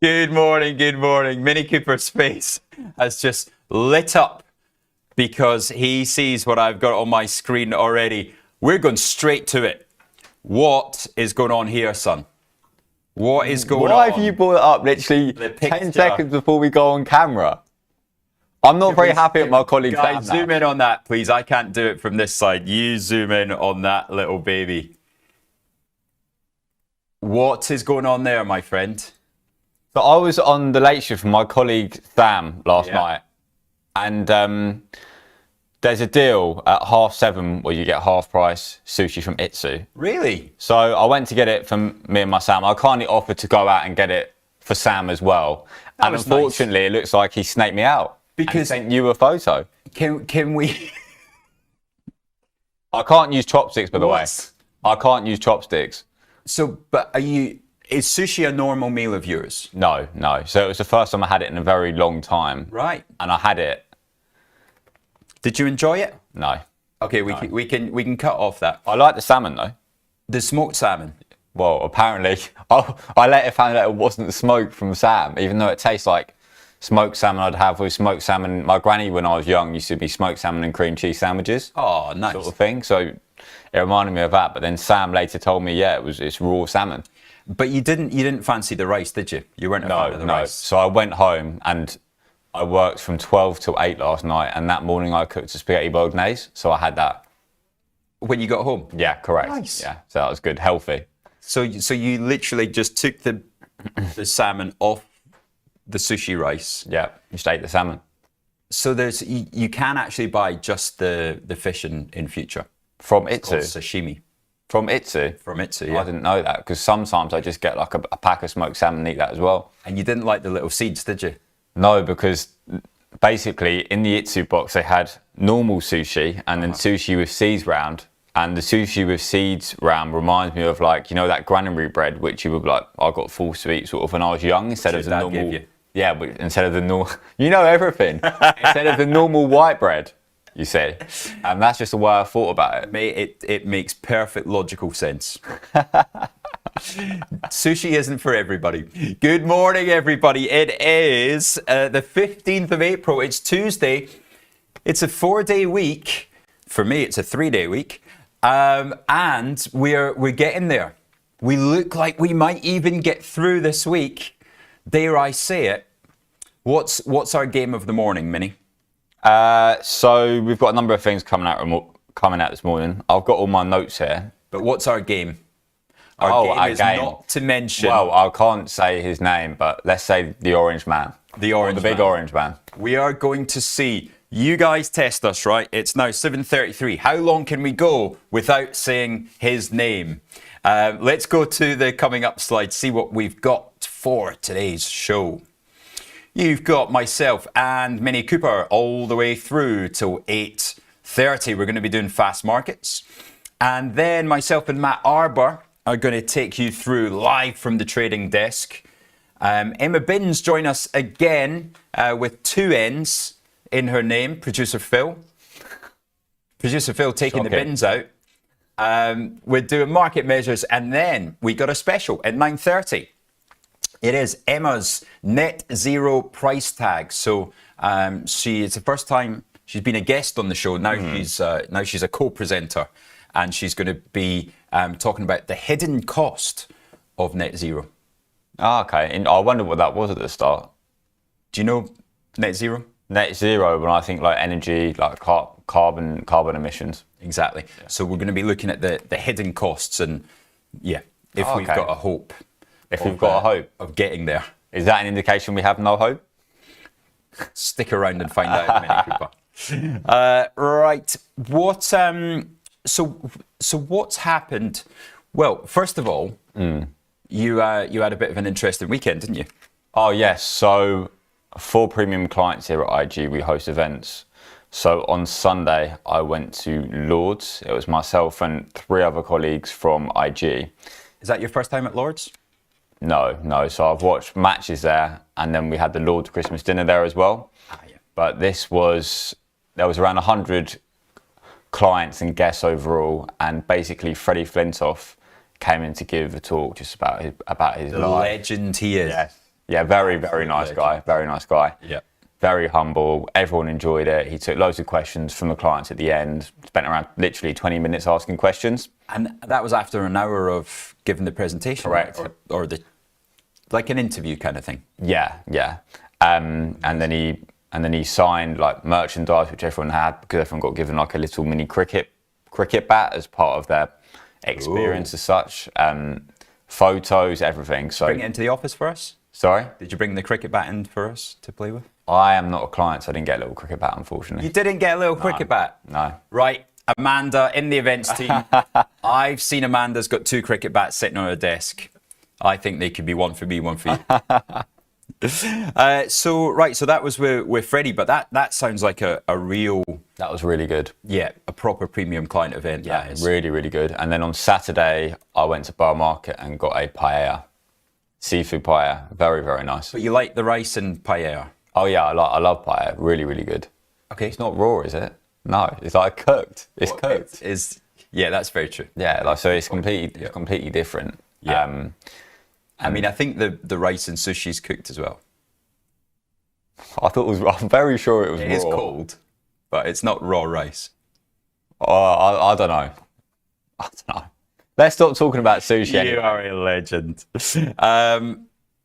Good morning, good morning. Mini Cooper's face has just lit up because he sees what I've got on my screen already. We're going straight to it. What is going on here, son? What is going on? Why have you brought it up literally 10 seconds before we go on camera? I'm not very happy with my colleague saying that. Zoom in on that, please. I can't do it from this side. You zoom in on that little baby. What is going on there, my friend? So I was on the late shift with my colleague Sam last night, and there's a deal at 7:30 where you get half price sushi from Itsu. Really? So I went to get it from me and my Sam. I kindly offered to go out and get it for Sam as well. And unfortunately, it looks like he snaked me out because and sent you a photo. Can we? I can't use chopsticks, by the way. I can't use chopsticks. So, but is sushi a normal meal of yours? No. So it was the first time I had it in a very long time. Right. And I had it. Did you enjoy it? No. Okay, we can cut off that. I like the salmon though. The smoked salmon. Well, apparently, I later found out it wasn't smoked from Sam, even though it tastes like smoked salmon I'd have with smoked salmon. My granny, when I was young, used to be smoked salmon and cream cheese sandwiches. Oh, nice. Sort of thing. So it reminded me of that. But then Sam later told me, yeah, it's raw salmon. But you didn't fancy the rice, did you? You weren't a fan of the rice. So I went home and I worked from 12 till 8 last night, and that morning I cooked a spaghetti bolognese, so I had that. When you got home? Yeah, correct. Nice. Yeah, so that was good, healthy. So you literally just took the salmon off the sushi rice. Yeah, just ate the salmon. So you can actually buy just the fish in future. From Itsu? Sashimi. From Itsu? From Itsu, yeah. I didn't know that, because sometimes I just get like a pack of smoked salmon and eat that as well. And you didn't like the little seeds, did you? No, because basically in the Itsu box they had normal sushi and then sushi with seeds round. And the sushi with seeds round reminds me of, like, you know, that granary bread, which you would like, I got full sweet sort of when I was young, instead of the normal. Yeah, but instead of the normal, you know everything. Instead of the normal white bread, you said. And that's just the way I thought about it. Mate, it makes perfect logical sense. Sushi isn't for everybody. Good morning, everybody. It is the 15th of April. It's Tuesday. It's a 4-day week. For me, it's a 3-day week. And we're getting there. We look like we might even get through this week. Dare I say it? What's our game of the morning, Minnie? So we've got a number of things coming out this morning. I've got all my notes here. But what's our game? Our game is not to mention. Well, I can't say his name, but let's say the orange man. The big orange man. We are going to see. You guys test us, right? It's now 7:33. How long can we go without saying his name? Let's go to the coming up slide, see what we've got for today's show. You've got myself and Mini Cooper all the way through till 8:30. We're going to be doing fast markets. And then myself and Matt Arbour are going to take you through live from the trading desk. Emma Binns join us again with 2 N's in her name, Producer Phil. Producer Phil taking the bins out. We're doing market measures, and then we got a special at 9:30. It is Emma's net zero price tag. So it's the first time she's been a guest on the show. Now she's a co-presenter, and she's going to be talking about the hidden cost of net zero. Oh, okay. And I wonder what that was at the start. Do you know net zero? Net zero, when I think like energy, like carbon emissions. Exactly. Yeah. So we're going to be looking at the hidden costs, and we've got a hope. If we've got a hope of getting there. Is that an indication we have no hope? Stick around and find out, Mini Cooper. Right. What? So what's happened? Well, first of all, you had a bit of an interesting weekend, didn't you? Oh yes. So for premium clients here at IG, we host events. So on Sunday, I went to Lord's. It was myself and 3 other colleagues from IG. Is that your first time at Lord's? No. So I've watched matches there, and then we had the Lord's Christmas dinner there as well. Yeah. But there was around 100 clients and guests overall, and basically Freddie Flintoff came in to give a talk just about his life. Legend he is. Yes. Yeah, very nice guy. Very nice guy. Yeah. Very humble. Everyone enjoyed it. He took loads of questions from the clients at the end. Spent around literally 20 minutes asking questions. And that was after an hour of giving the presentation, Correct. Or the like an interview kind of thing. Yeah. And then he signed like merchandise, which everyone had, because everyone got given like a little mini cricket bat as part of their experience as such. Photos, everything. So Bring it into the office for us. sorry, Did you bring the cricket bat in for us to play with? I am not a client, so I didn't get a little cricket bat, unfortunately. You didn't get a little cricket bat? No. Right, Amanda in the events team. I've seen Amanda's got 2 cricket bats sitting on her desk. I think they could be one for me, one for you. So that was with Freddie, but that sounds like a real, That was really good. a proper premium client event. Yeah, that is. really good. And then on Saturday, I went to Bar Market and got a paella, seafood paella. Very nice. But you like the rice and paella? Oh yeah, I love paella. Really good. Okay. It's not raw, is it? No, it's like cooked. It's cooked. Yeah, that's very true. Yeah, like so it's completely different. Yeah. I mean, I think the rice and sushi's cooked as well. I'm very sure it was raw. It is cold, but it's not raw rice. I don't know. Let's stop talking about sushi. You anyway. are a legend.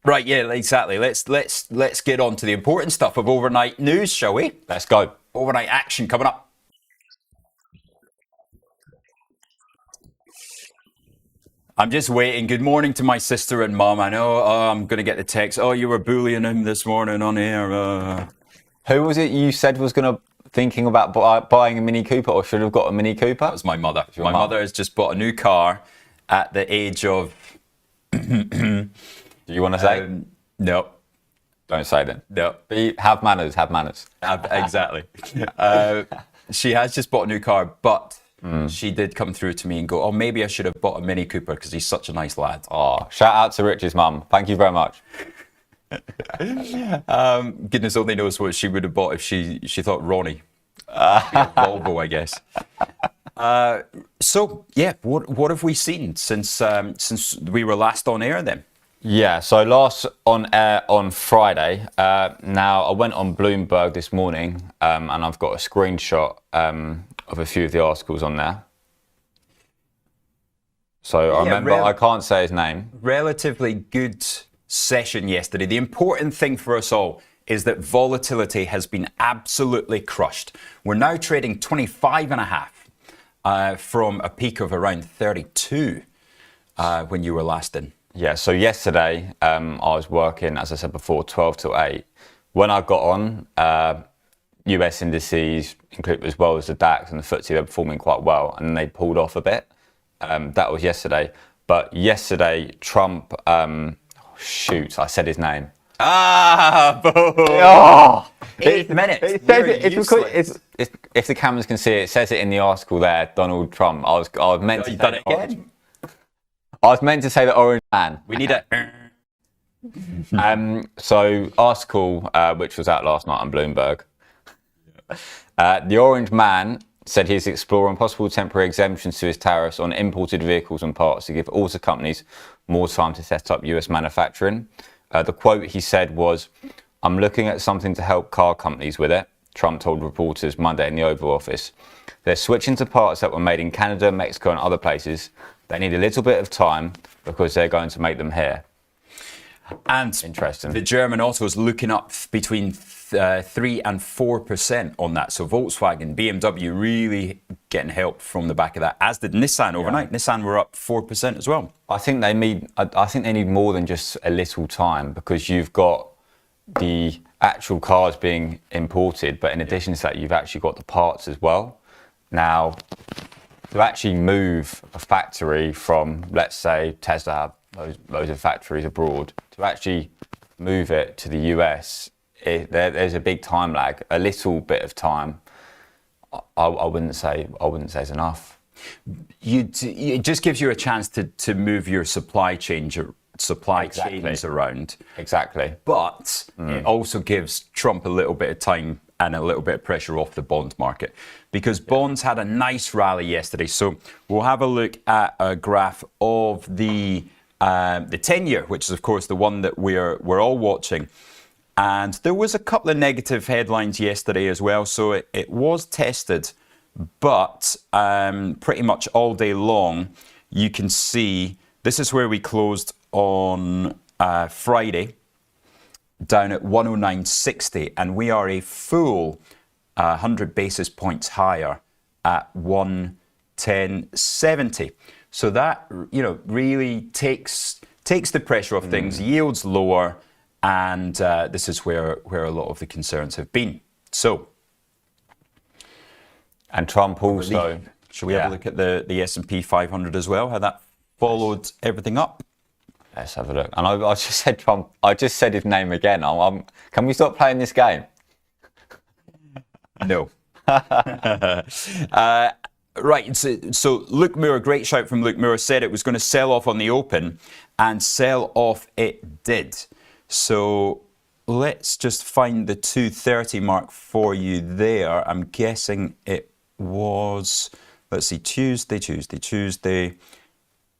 Right, yeah, exactly. Let's get on to the important stuff of overnight news, shall we? Let's go. Overnight action coming up. I'm just waiting. Good morning to my sister and mum. I know I'm going to get the text. Oh, you were bullying him this morning on air. Who was it you said was thinking about buying a Mini Cooper or should have got a Mini Cooper? That was my mother. Your My mum. mother has just bought a new car at the age of... Do you want to say? No. Don't say then. No. Have manners. Exactly. She has just bought a new car, but she did come through to me and go, oh, maybe I should have bought a Mini Cooper because he's such a nice lad. Oh, shout out to Rich's mum. Thank you very much. Goodness only knows what she would have bought if she thought Ronnie. Volvo, I guess. So, yeah, what have we seen since we were last on air then? Yeah, so last on air on Friday. Now, I went on Bloomberg this morning and I've got a screenshot of a few of the articles on there. So I remember, I can't say his name. Relatively good session yesterday. The important thing for us all is that volatility has been absolutely crushed. We're now trading 25.5 from a peak of around 32 when you were last in. Yeah, so yesterday I was working, as I said before, 12 till 8. When I got on, US indices, as well as the DAX and the FTSE, they were performing quite well, and then they pulled off a bit. That was yesterday. But yesterday, Trump, I said his name. Boom. Oh, 8 minutes. It says if the cameras can see it, it says it in the article there, Donald Trump. I was meant to done say it again. I was meant to say the orange man. We need a... So article which was out last night on Bloomberg. The orange man said he's exploring possible temporary exemptions to his tariffs on imported vehicles and parts to give auto companies more time to set up US manufacturing. The quote he said was, "I'm looking at something to help car companies with it," Trump told reporters Monday in the Oval Office. "They're switching to parts that were made in Canada, Mexico and other places. They need a little bit of time because they're going to make them here." And Interesting. The German auto is looking up between 3 and 4% on that. So Volkswagen, BMW really getting help from the back of that, as did Nissan overnight. Nissan were up 4% as well. I think they need more than just a little time, because you've got the actual cars being imported, but in addition to that, you've actually got the parts as well. Now, to actually move a factory from, let's say, Tesla have loads of factories abroad, to actually move it to the US, there's a big time lag. A little bit of time, I wouldn't say is enough. It just gives you a chance to move your supply chains around. Exactly. But it also gives Trump a little bit of time and a little bit of pressure off the bond market, because bonds had a nice rally yesterday. So we'll have a look at a graph of the the 10-year, which is of course the one that we're all watching. And there was a couple of negative headlines yesterday as well, so it was tested, but pretty much all day long, you can see this is where we closed on Friday, down at 109.60, and we are a full 100 basis points higher at 110.70. So that, you know, really takes the pressure off things, yields lower, and this is where a lot of the concerns have been. So, and Trump also. Shall we have a look at the S&P 500 as well? How that followed everything up? Let's have a look. And I just said Trump. I just said his name again. Can we stop playing this game? No. Right. So Luke Moore, great shout from Luke Moore, said it was going to sell off on the open, and sell off it did. So let's just find the 230 mark for you there. I'm guessing it was, let's see, Tuesday.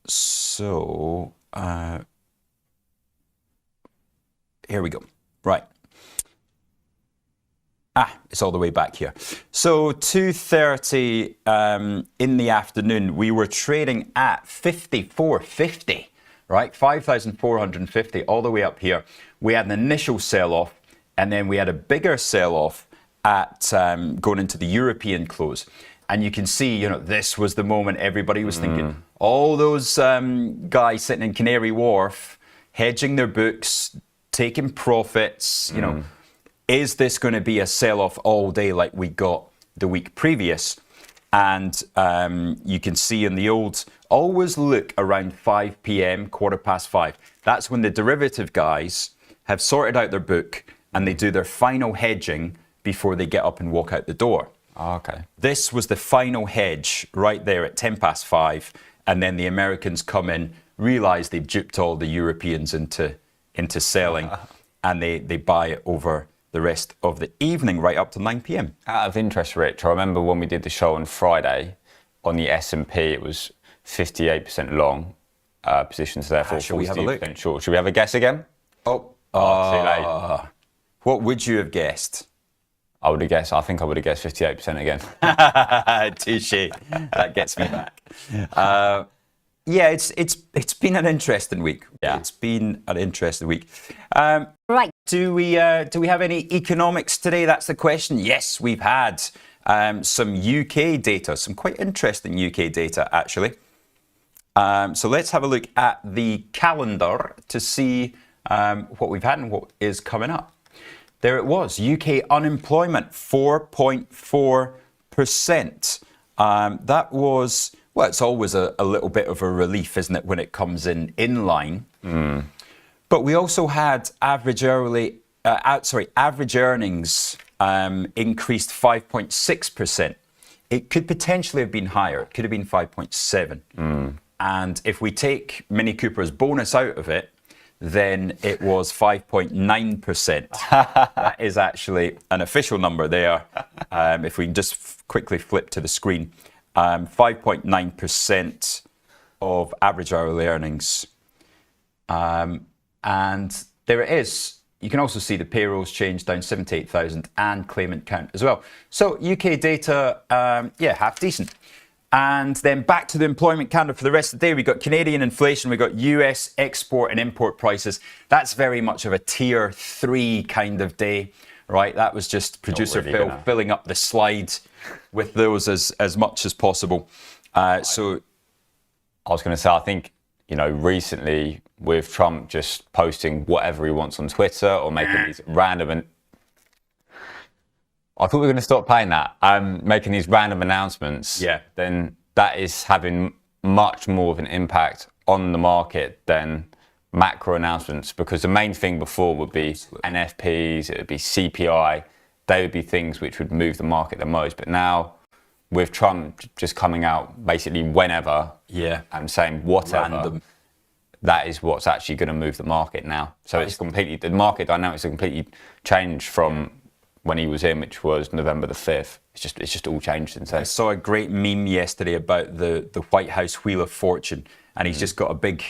So here we go. Right. It's all the way back here. So 2:30 in the afternoon, we were trading at 54.50, right? 5,450 all the way up here. We had an initial sell-off, and then we had a bigger sell-off at going into the European close. And you can see, you know, this was the moment everybody was thinking. All those guys sitting in Canary Wharf, hedging their books, taking profits, you know, is this going to be a sell-off all day like we got the week previous? And you can see in the old, always look around 5 p.m., 5:15. That's when the derivative guys have sorted out their book and they do their final hedging before they get up and walk out the door. Oh, okay. This was the final hedge right there at 5:10, and then the Americans come in, realize they've duped all the Europeans into selling, and they buy it over the rest of the evening right up to 9 p.m. Out of interest, Rich, I remember when we did the show on Friday on the S&P, it was 58% long positions, therefore 42% short. Should we have a guess again? Oh, too late. What would you have guessed? I think I would have guessed 58% again. Touché. That gets me back. Yeah, it's been an interesting week. Yeah. It's been an interesting week. Right. Do we have any economics today? That's the question. Yes, we've had some UK data, some quite interesting UK data actually. So let's have a look at the calendar to see what we've had and what is coming up. There it was, UK unemployment, 4.4%. That was, well, it's always a little bit of a relief, isn't it, when it comes in line. But we also had average earnings increased 5.6%. It could potentially have been higher. It could have been 5.7. And if we take Mini Cooper's bonus out of it, then it was 5.9%. That is actually an official number there. If we can just quickly flip to the screen. 5.9% of average hourly earnings. And there it is. You can also see the payrolls change down 78,000 and claimant count as well. So UK data, half decent. And then back to the employment calendar for the rest of the day. We got Canadian inflation, we got US export and import prices. That's very much of a tier 3 kind of day, right? That was just producer Phil filling up the slide with those as much as possible. So I was going to say, I think, you know, recently with Trump just posting whatever he wants on Twitter or making these random I thought we were going to stop playing that. Making these random announcements. Yeah. Then that is having much more of an impact on the market than macro announcements, because the main thing before would be NFPs, it would be CPI. They would be things which would move the market the most. But now, with Trump just coming out basically whenever, and saying whatever, random, that is what's actually going to move the market now. So it's completely, the market dynamics are completely changed from when he was in, which was November the 5th. It's just all changed since then. I saw a great meme yesterday about the White House Wheel of Fortune, and he's just got a big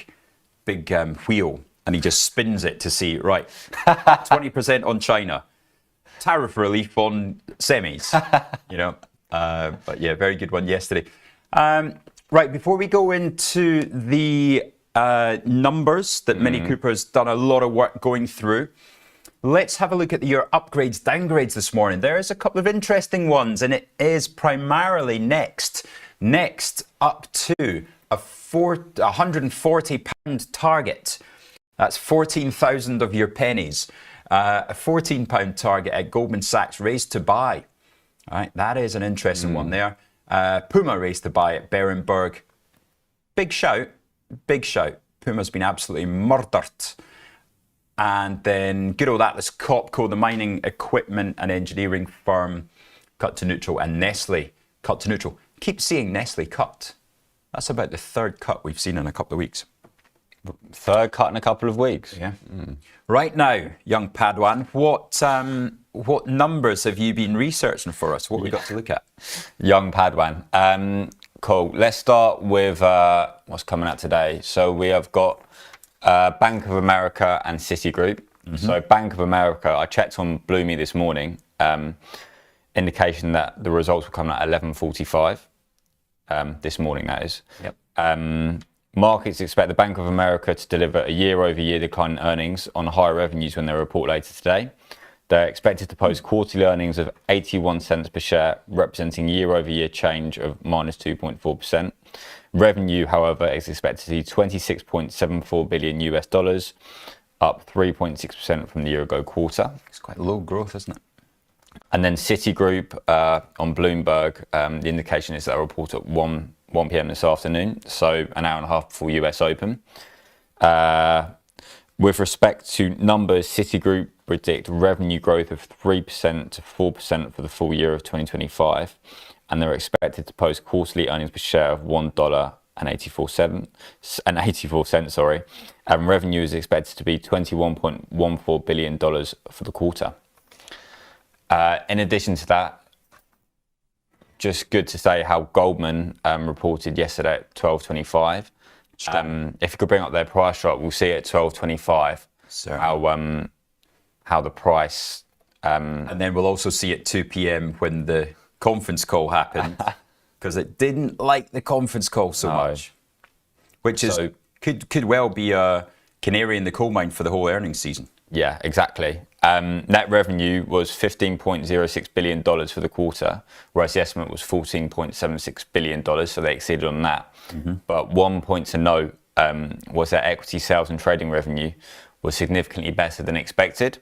big wheel, and he just spins it to see, right, 20% on China, tariff relief on semis, you know. But yeah, very good one yesterday. Right, before we go into the numbers that Mini Cooper's done a lot of work going through, let's have a look at your upgrades, downgrades this morning. There's a couple of interesting ones, and it is primarily Next up to a £140 target. That's 14,000 of your pennies. A £14 target at Goldman Sachs raised to buy. All right, that is an interesting one there. Puma raised to buy at Berenberg. Big shout, big shout. Puma's been absolutely murdered. And then good old Atlas Copco, the mining equipment and engineering firm, cut to neutral, and Nestle cut to neutral. Keep seeing Nestle cut. That's about the third cut we've seen in a couple of weeks. Third cut in a couple of weeks. Yeah. Right now, young Padawan, what numbers have you been researching for us? What have we got to look at? Young Padawan. Cool. Let's start with what's coming out today. So we have got Bank of America and Citigroup. So Bank of America, I checked on Bloomy this morning, indication that the results will come out at 11:45 this morning, that is. Yep. Markets expect the Bank of America to deliver a year-over-year decline in earnings on higher revenues when they report later today. They're expected to post quarterly earnings of 81 cents per share, representing year-over-year change of minus 2.4%. Revenue, however, is expected to be $26.74 billion US dollars, up 3.6% from the year-ago quarter. It's quite low growth, isn't it? And then Citigroup on Bloomberg, the indication is that they'll report at 1 p.m. this afternoon, so an hour and a half before US Open. With respect to numbers, Citigroup predict revenue growth of 3% to 4% for the full year of 2025, and they're expected to post quarterly earnings per share of $1.84, and revenue is expected to be $21.14 billion for the quarter. In addition to that, just good to say how Goldman reported yesterday at 12:25. If you could bring up their price chart, we'll see at 12:25 how the price. And then we'll also see at 2 p.m. when the conference call happened, because it didn't like the conference call so much, which is could well be a canary in the coal mine for the whole earnings season. Yeah, exactly. Net revenue was $15.06 billion for the quarter, whereas the estimate was $14.76 billion, so they exceeded on that. But one point to note was that equity sales and trading revenue was significantly better than expected.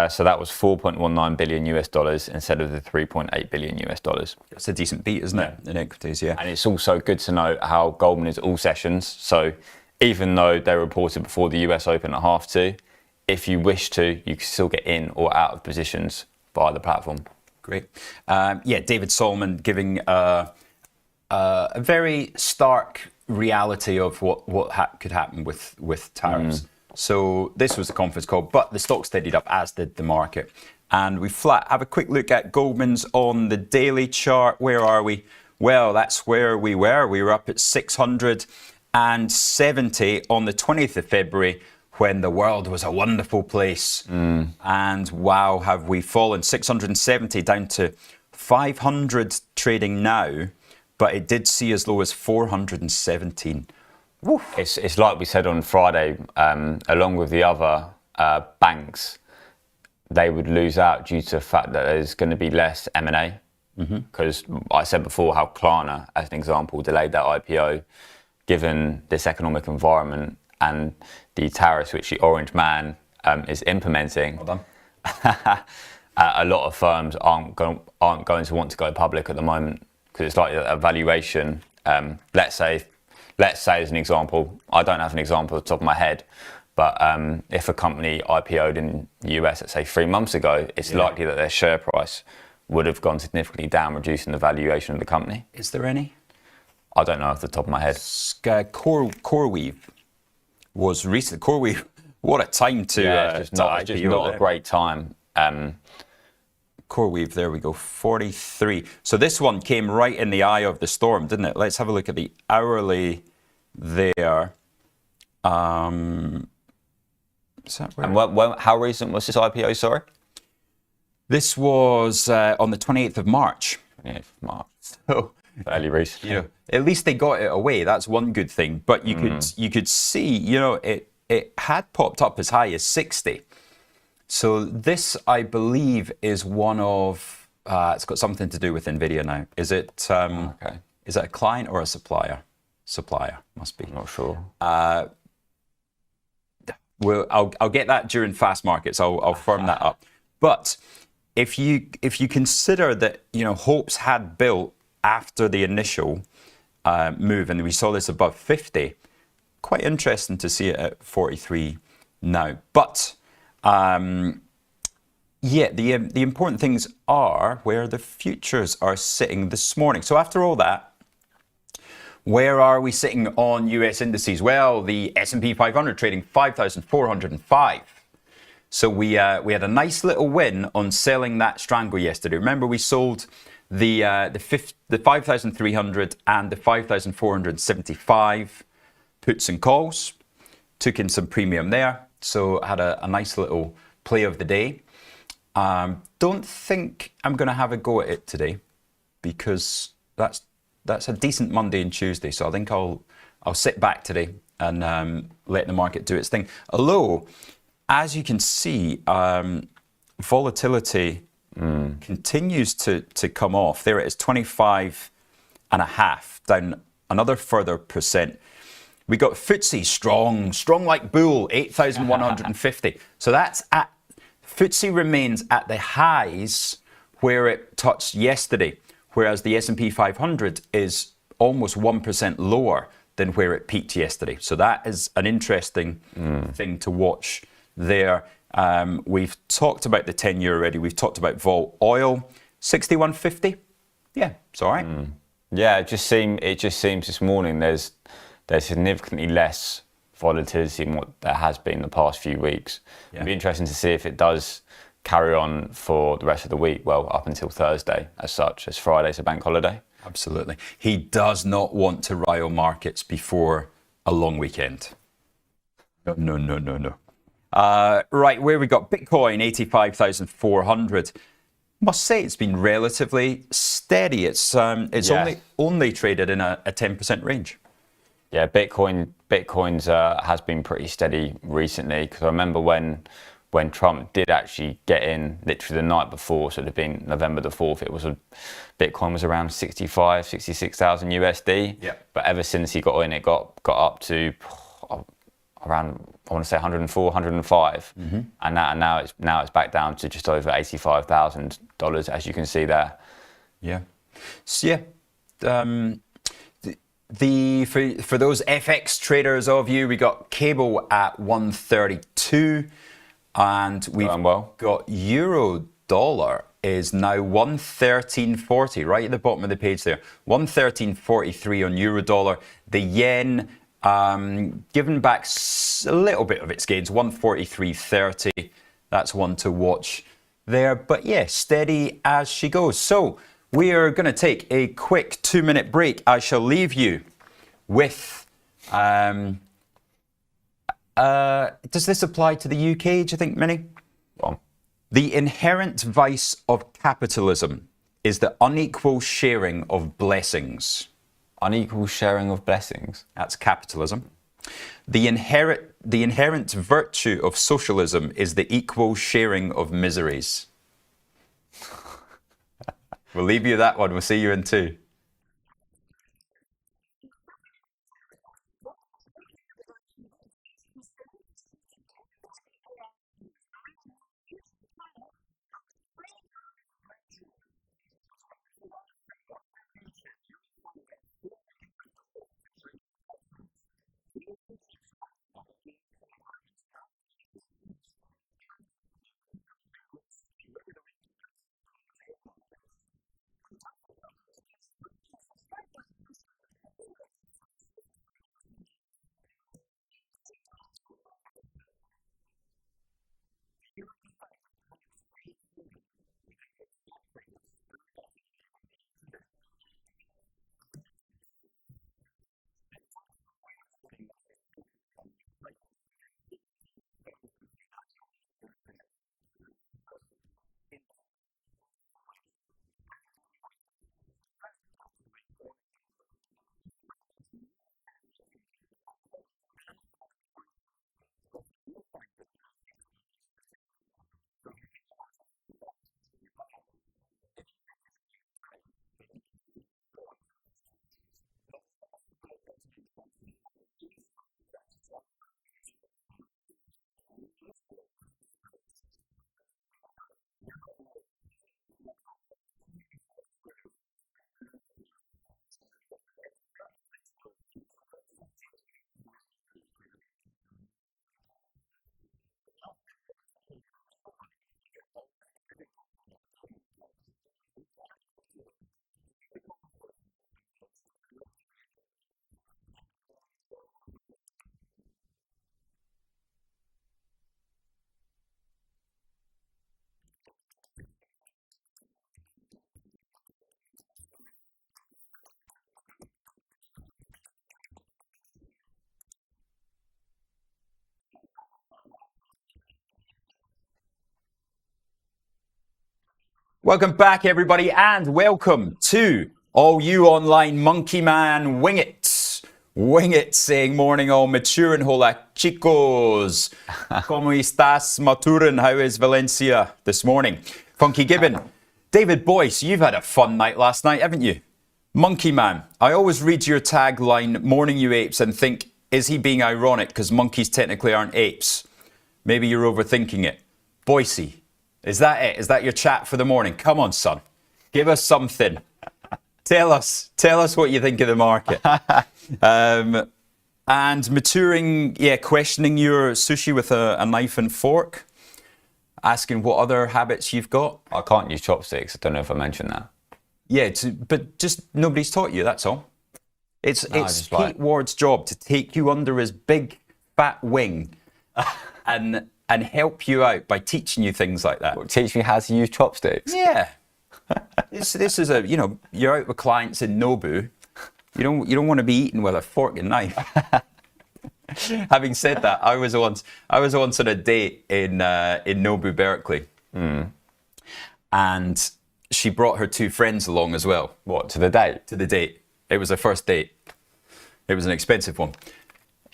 So that was $4.19 billion US dollars instead of the $3.8 billion US dollars. That's a decent beat, isn't it, in equities, yeah. And it's also good to note how Goldman is all sessions. So even though they reported before the US Open at 2:30, if you wish to, you can still get in or out of positions via the platform. Great. David Solomon giving a very stark reality of what could happen with tariffs. So this was a conference call, but the stock steadied up, as did the market. And we have a quick look at Goldman's on the daily chart. Where are we? Well, that's where we were. We were up at 670 on the 20th of February, when the world was a wonderful place. And wow, have we fallen. 670 down to 500 trading now, but it did see as low as 417. Woof. It's like we said on Friday, along with the other banks, they would lose out due to the fact that there's going to be less M&A. Because I said before how Klarna, as an example, delayed that IPO, given this economic environment and the tariffs which the Orange Man is implementing. Well done. A lot of firms aren't going to want to go public at the moment, because it's like a valuation. Let's say as an example, I don't have an example at the top of my head, but if a company IPO'd in the US, let's say 3 months ago, it's likely that their share price would have gone significantly down, reducing the valuation of the company. Is there any? I don't know off the top of my head. CoreWeave was recent. CoreWeave, what a time to it's just not a great time. CoreWeave, there we go, 43. So this one came right in the eye of the storm, didn't it? Let's have a look at the hourly there. Is that where? And how recent was this IPO? Sorry, This was on the 28th of March. 28th of March. So, Fairly recent. you know, at least they got it away. That's one good thing. But you could see, you know, it had popped up as high as 60. So this, I believe, is one of. It's got something to do with Nvidia now. Is it? Okay. Is it a client or a supplier? Supplier must be. I'm not sure. Well, I'll get that during fast markets. I'll firm that up. But if you consider that, you know, hopes had built after the initial move, and we saw this above 50, quite interesting to see it at 43 now. But yeah, the important things are where the futures are sitting this morning. So after all that, where are we sitting on US indices? Well, the S&P 500 trading 5,405. So we had a nice little win on selling that strangle yesterday. Remember, we sold the 5,300 and the 5,475 puts and calls. Took in some premium there. So had a nice little play of the day. Don't think I'm going to have a go at it today because that's a decent Monday and Tuesday. So I think I'll sit back today and let the market do its thing. Although, as you can see, volatility continues to come off. There it is, 25.5, down another further percent. We got FTSE strong like bull, 8,150. So that's at FTSE remains at the highs where it touched yesterday, whereas the S&P 500 is almost 1% lower than where it peaked yesterday. So that is an interesting thing to watch there. We've talked about the 10-year already. We've talked about vol oil, 61.50. Yeah, it's all right. Yeah, it just seems this morning there's significantly less volatility than what there has been the past few weeks. Yeah. It'll be interesting to see if it does carry on for the rest of the week, well, up until Thursday as such, as Friday's a bank holiday. Absolutely. He does not want to rile markets before a long weekend. No. Right, where we got Bitcoin, 85,400. Must say it's been relatively steady. It's Yeah. only traded in a 10% range. Yeah, Bitcoin's has been pretty steady recently, because I remember when Trump did actually get in literally the night before, so it'd have been November the 4th, Bitcoin was around 66,000 USD. Yeah. But ever since he got in, it got up to around, I want to say 104, 105. And now it's back down to just over $85,000, as you can see there. Yeah. So yeah, for those FX traders of you, we got cable at 132, and we've got euro dollar is now 113.40, right at the bottom of the page there. 113.43 on euro dollar. The yen giving back a little bit of its gains, 143.30. That's one to watch there. But yeah, steady as she goes. So we are going to take a quick 2-minute break. I shall leave you with, does this apply to the UK, do you think, Minnie? Well, The inherent vice of capitalism is the unequal sharing of blessings. unequal sharing of blessings. That's capitalism. The inherent virtue of socialism is the equal sharing of miseries. We'll leave you that one. We'll see you in 2. Welcome back, everybody, and welcome to all you online monkey man wing it. Wing it, saying morning all mature and hola chicos. ¿Cómo estás, maturin? How is Valencia this morning? Funky Gibbon. David Boyce, you've had a fun night last night, haven't you? Monkey man, I always read your tagline, morning you apes, and think, is he being ironic because monkeys technically aren't apes? Maybe you're overthinking it. Boycey. Is that it? Is that your chat for the morning? Come on, son. Give us something. Tell us what you think of the market. And maturing, questioning your sushi with a knife and fork. Asking what other habits you've got. I can't use chopsticks. I don't know if I mentioned that. Yeah, but just nobody's taught you, that's all. It's Pete Ward's job to take you under his big fat wing and help you out by teaching you things like that. Teach me how to use chopsticks? Yeah. This is you're out with clients in Nobu. You don't want to be eating with a fork and knife. Having said that, I was once on a date in Nobu, Berkeley. And she brought her two friends along as well. What, to the date? To the date. It was a first date. It was an expensive one.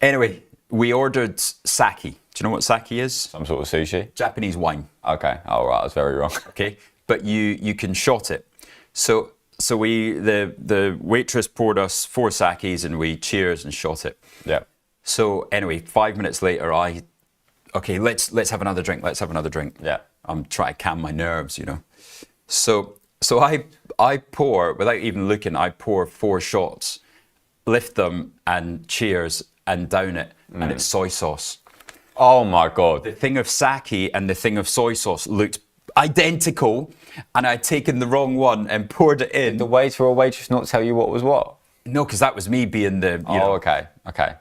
Anyway, we ordered sake. Do you know what sake is? Some sort of sushi? Japanese wine. Okay. Oh, right. I was very wrong. Okay. But you can shot it. So the waitress poured us 4 sakes and we cheers and shot it. Yeah. So anyway, 5 minutes later, let's have another drink. Let's have another drink. Yeah. I'm trying to calm my nerves, So I pour, without even looking, I pour 4 shots, lift them and cheers and down it, and it's soy sauce. Oh my God. The thing of sake and the thing of soy sauce looked identical, and I'd taken the wrong one and poured it in. Did the waiter or waitress not tell you what was what? No, because that was me being the okay.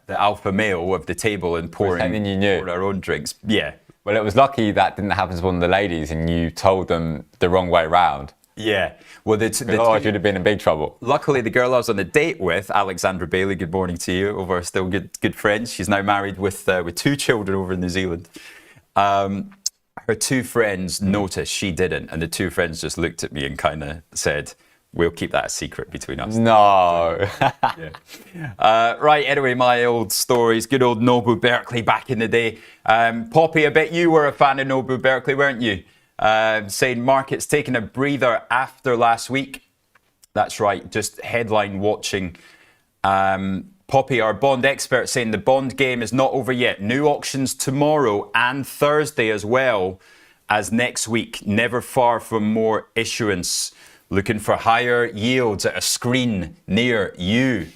the alpha male of the table and pouring our own drinks. Yeah. Well, it was lucky that didn't happen to one of the ladies and you told them the wrong way round. Yeah. Well, you'd have been in big trouble. Luckily, the girl I was on a date with, Alexandra Bailey, good morning to you, over still good friends. She's now married with 2 children over in New Zealand. Her 2 friends noticed, she didn't, and the 2 friends just looked at me and kind of said, we'll keep that a secret between us. No. Right, anyway, my old stories, good old Nobu Berkeley back in the day. Poppy, I bet you were a fan of Nobu Berkeley, weren't you? Saying market's taking a breather after last week. That's right, just headline watching. Poppy, our bond expert, saying the bond game is not over yet. New auctions tomorrow and Thursday as well as next week. Never far from more issuance. Looking for higher yields at a screen near you.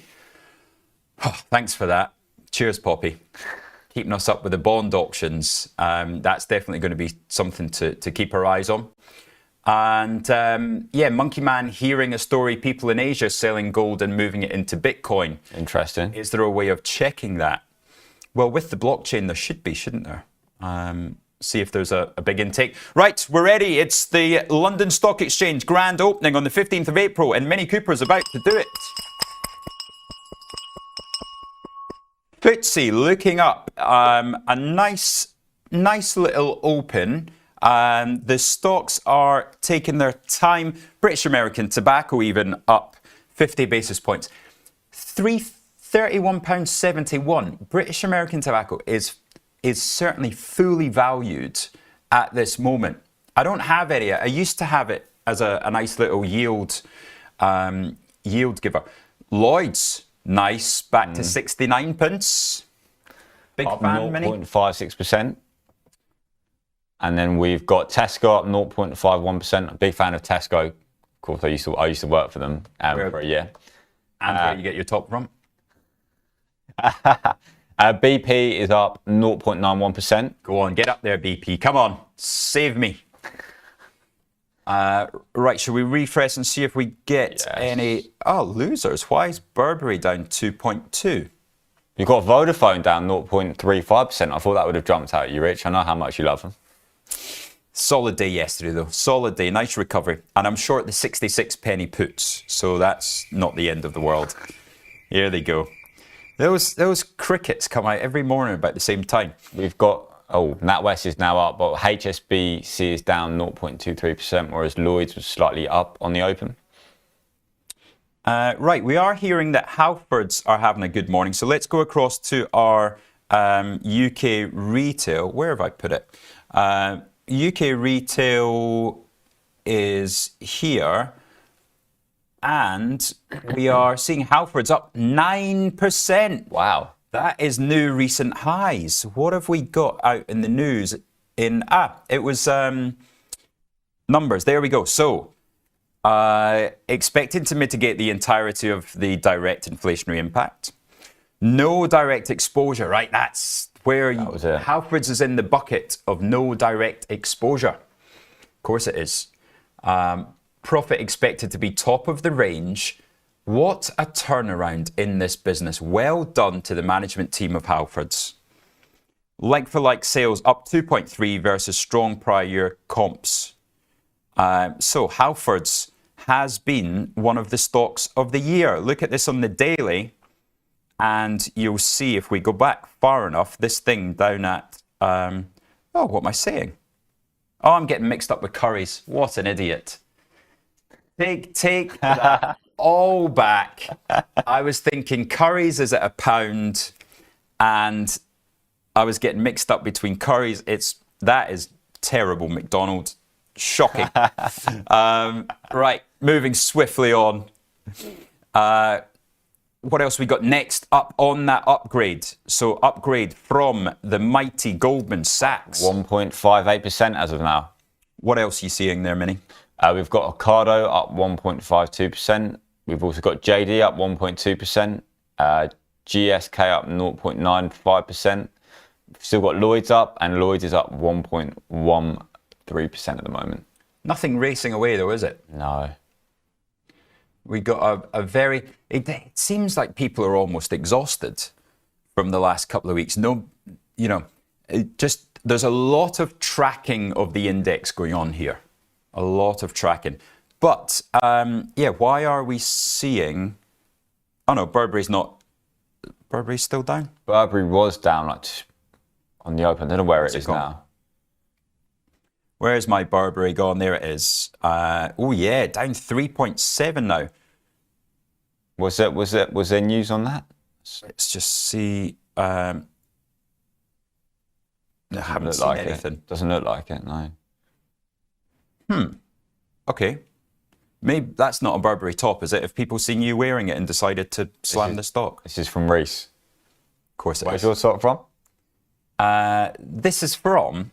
Oh, thanks for that. Cheers, Poppy. Keeping us up with the bond auctions. That's definitely going to be something to keep our eyes on. And Monkey Man hearing a story, people in Asia selling gold and moving it into Bitcoin. Interesting. Is there a way of checking that? Well, with the blockchain, there should be, shouldn't there? See if there's a big intake. Right, we're ready. It's the London Stock Exchange grand opening on the 15th of April, and Mini Cooper's about to do it. FTSE looking up, a nice little open. The stocks are taking their time. British American Tobacco even up 50 basis points. £31.71. British American Tobacco is certainly fully valued at this moment. I don't have any. I used to have it as a nice little yield giver. Lloyd's, nice, back to 69 pence. Big up fan, Mini? 0.56%. And then we've got Tesco up 0.51%. A big fan of Tesco. Of course, I used to work for them for a year. And where you get your top from? BP is up 0.91%. Go on, get up there, BP. Come on, save me. Right, should we refresh and see if we get any... Oh, losers. Why is Burberry down 2.2? You've got Vodafone down 0.35%. I thought that would have jumped out at you, Rich. I know how much you love them. Solid day yesterday, though. Solid day. Nice recovery. And I'm short the 66 penny puts, so that's not the end of the world. Here they go. Those crickets come out every morning about the same time. We've got Oh, NatWest is now up, but HSBC is down 0.23%, whereas Lloyd's was slightly up on the open. Right, we are hearing that Halfords are having a good morning. So let's go across to our UK retail. Where have I put it? UK retail is here. And we are seeing Halfords up 9%. Wow. That is new recent highs. What have we got out in the news? It was numbers. There we go. So, expected to mitigate the entirety of the direct inflationary impact. No direct exposure, right? That's where Halfords is in the bucket of no direct exposure. Of course it is. Profit expected to be top of the range. What a turnaround in this business. Well done to the management team of Halfords. Like-for-like sales up 2.3 versus strong prior year comps. So Halfords has been one of the stocks of the year. Look at this on the daily, and you'll see if we go back far enough, this thing down at, what am I saying? Oh, I'm getting mixed up with Currys. What an idiot. Take that all back. I was thinking Currys is at £1, and I was getting mixed up between Currys. That is terrible, McDonald's. Shocking. Right, moving swiftly on. What else we got next up on that upgrade? So upgrade from the mighty Goldman Sachs. 1.58% as of now. What else are you seeing there, Minnie? We've got Ocado up 1.52%. We've also got JD up 1.2%. GSK up 0.95%. Still got Lloyd's up, and Lloyd's is up 1.13% at the moment. Nothing racing away though, is it? No. We got a very... It seems like people are almost exhausted from the last couple of weeks. No, there's a lot of tracking of the index going on here. A lot of tracking. But, why are we seeing... Oh no, Burberry's still down? Burberry was down on the open. I don't know where it is now. Where's my Burberry gone? There it is. Down 3.7 now. Was there news on that? Let's just see. I haven't seen anything. Doesn't look like it, no. Okay. Maybe that's not a Burberry top, is it? If people seen you wearing it and decided to slam the stock. This is from Reese. Of course it is. Where's your stock from? This is from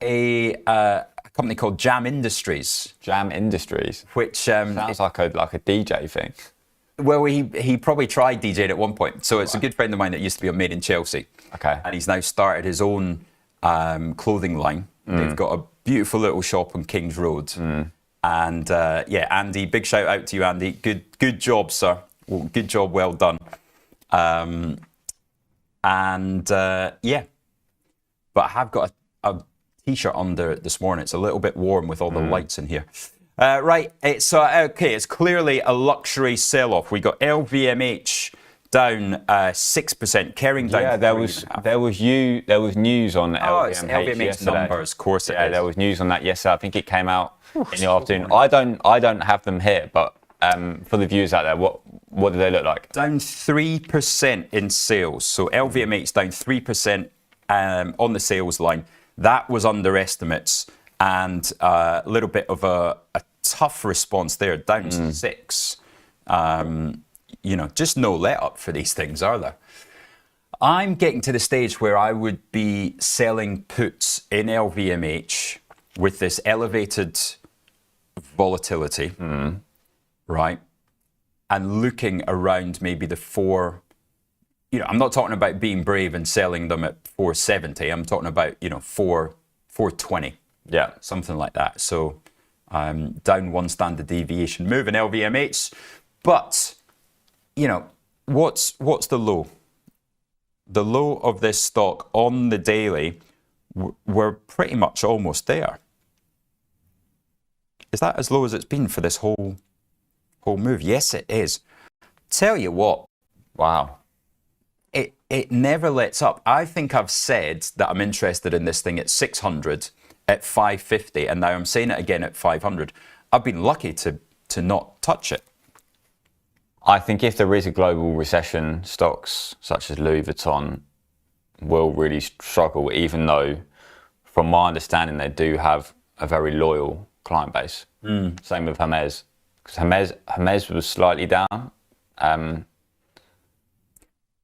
a company called Jam Industries. Jam Industries? Which sounds like a DJ thing. Well, he probably tried DJing at one point. So it's a good friend of mine that used to be on Made in Chelsea. Okay. And he's now started his own clothing line. They've got a beautiful little shop on King's Road. And Andy, big shout out to you, Andy. Good job, sir. Well, good job, well done. But I have got a t-shirt under it this morning. It's a little bit warm with all the lights in here. It's clearly a luxury sell-off. We got LVMH down 6%, Kering down. Yeah, there was news on LVMH yesterday. Numbers, of course. There was news on that yesterday. I think it came out in the afternoon. I don't have them here, but for the viewers out there, what do they look like? Down 3% in sales. So LVMH down 3% on the sales line. That was under estimates, and a little bit of a tough response there, down 6. Just no let up for these things, are there? I'm getting to the stage where I would be selling puts in LVMH with this elevated volatility, right? And looking around maybe the 4, I'm not talking about being brave and selling them at 470. I'm talking about, 420. Yeah. Something like that. So down 1 standard deviation move in LVMH. But, what's the low? The low of this stock on the daily, we're pretty much almost there. Is that as low as it's been for this whole move? Yes, it is. Tell you what. Wow. it never lets up. I think I've said that I'm interested in this thing at 600, at 550, and now I'm saying it again at 500. I've been lucky to not touch it. I think if there is a global recession, stocks such as Louis Vuitton will really struggle, even though, from my understanding, they do have a very loyal client base. Same with Hermes. Because Hermes was slightly down.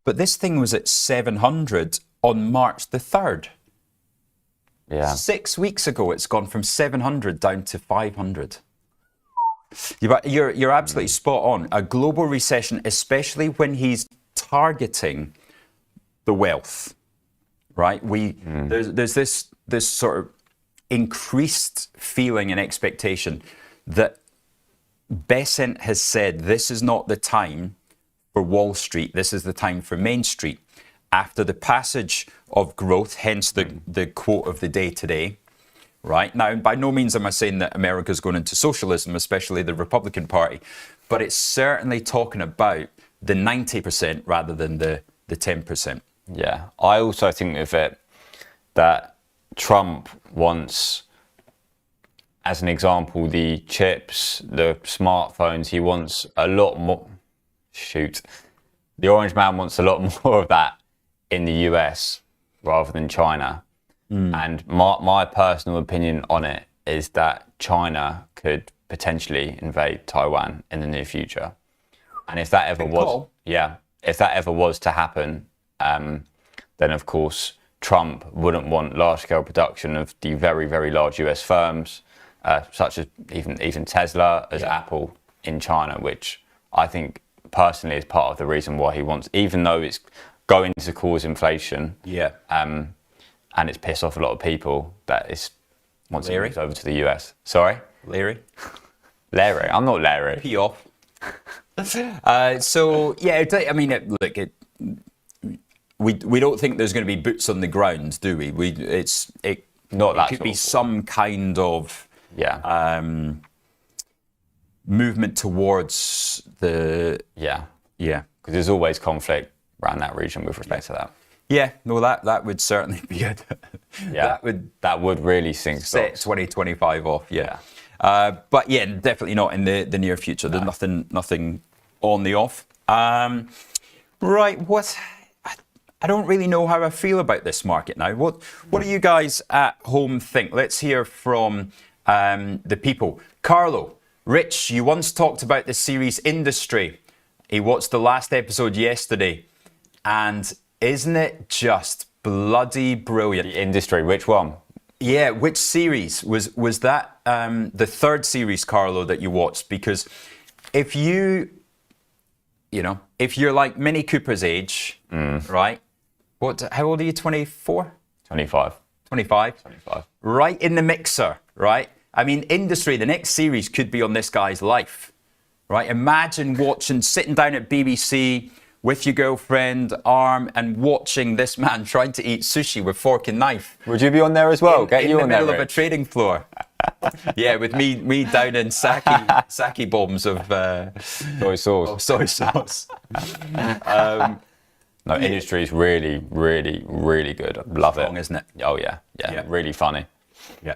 But this thing was at 700 on March the 3rd. Yeah. 6 weeks ago, it's gone from 700 down to 500. You're absolutely spot on. A global recession, especially when he's targeting the wealth, right? There's this sort of increased feeling and expectation that Besant has said this is not the time for Wall Street. This is the time for Main Street. After the passage of growth, hence the quote of the day today. Right now, by no means am I saying that America's going into socialism, especially the Republican Party, but it's certainly talking about the 90% rather than the 10%. Yeah, I also think of it that Trump wants, as an example, the chips, the smartphones. He wants a lot more. The Orange Man wants a lot more of that in the US rather than China. And my personal opinion on it is that China could potentially invade Taiwan in the near future. And if that ever if that ever was to happen, then of course Trump wouldn't want large-scale production of the very, very large US firms, such as even Tesla, as Apple in China, which I think personally is part of the reason why he wants, even though it's going to cause inflation. And it's pissed off a lot of people that it's once it moves over to the US. Sorry? Larry? Larry. I'm not Larry. Pee off. So, yeah, I mean, look, we don't think there's going to be boots on the ground, do we? It could be some kind of movement towards the... Yeah. Because there's always conflict around that region with respect to that. Yeah, no, that would certainly be it. That would really sink set 2025 off. But yeah, definitely not in the near future. There's nothing on the off. Right, I don't really know how I feel about this market now. What do you guys at home think? Let's hear from the people. Carlo, Rich, you once talked about the series Industry. He watched the last episode yesterday, and isn't it just bloody brilliant? The Industry, which one? Yeah, which series? Was that the third series, Carlo, that you watched? Because if you're like Mini Cooper's age, right? How old are you, 24? 25. 25? 25. Right in the mixer, right? I mean, Industry, the next series could be on this guy's life, right? Imagine sitting down at BBC with your girlfriend, arm, and watching this man trying to eat sushi with fork and knife. Would you be on there as well? In the middle of a trading floor. Yeah, with me down in sake bombs of soy sauce. No, Industry is really, really, really good. Love Strong, it. Isn't it? Oh yeah, really funny. Yeah.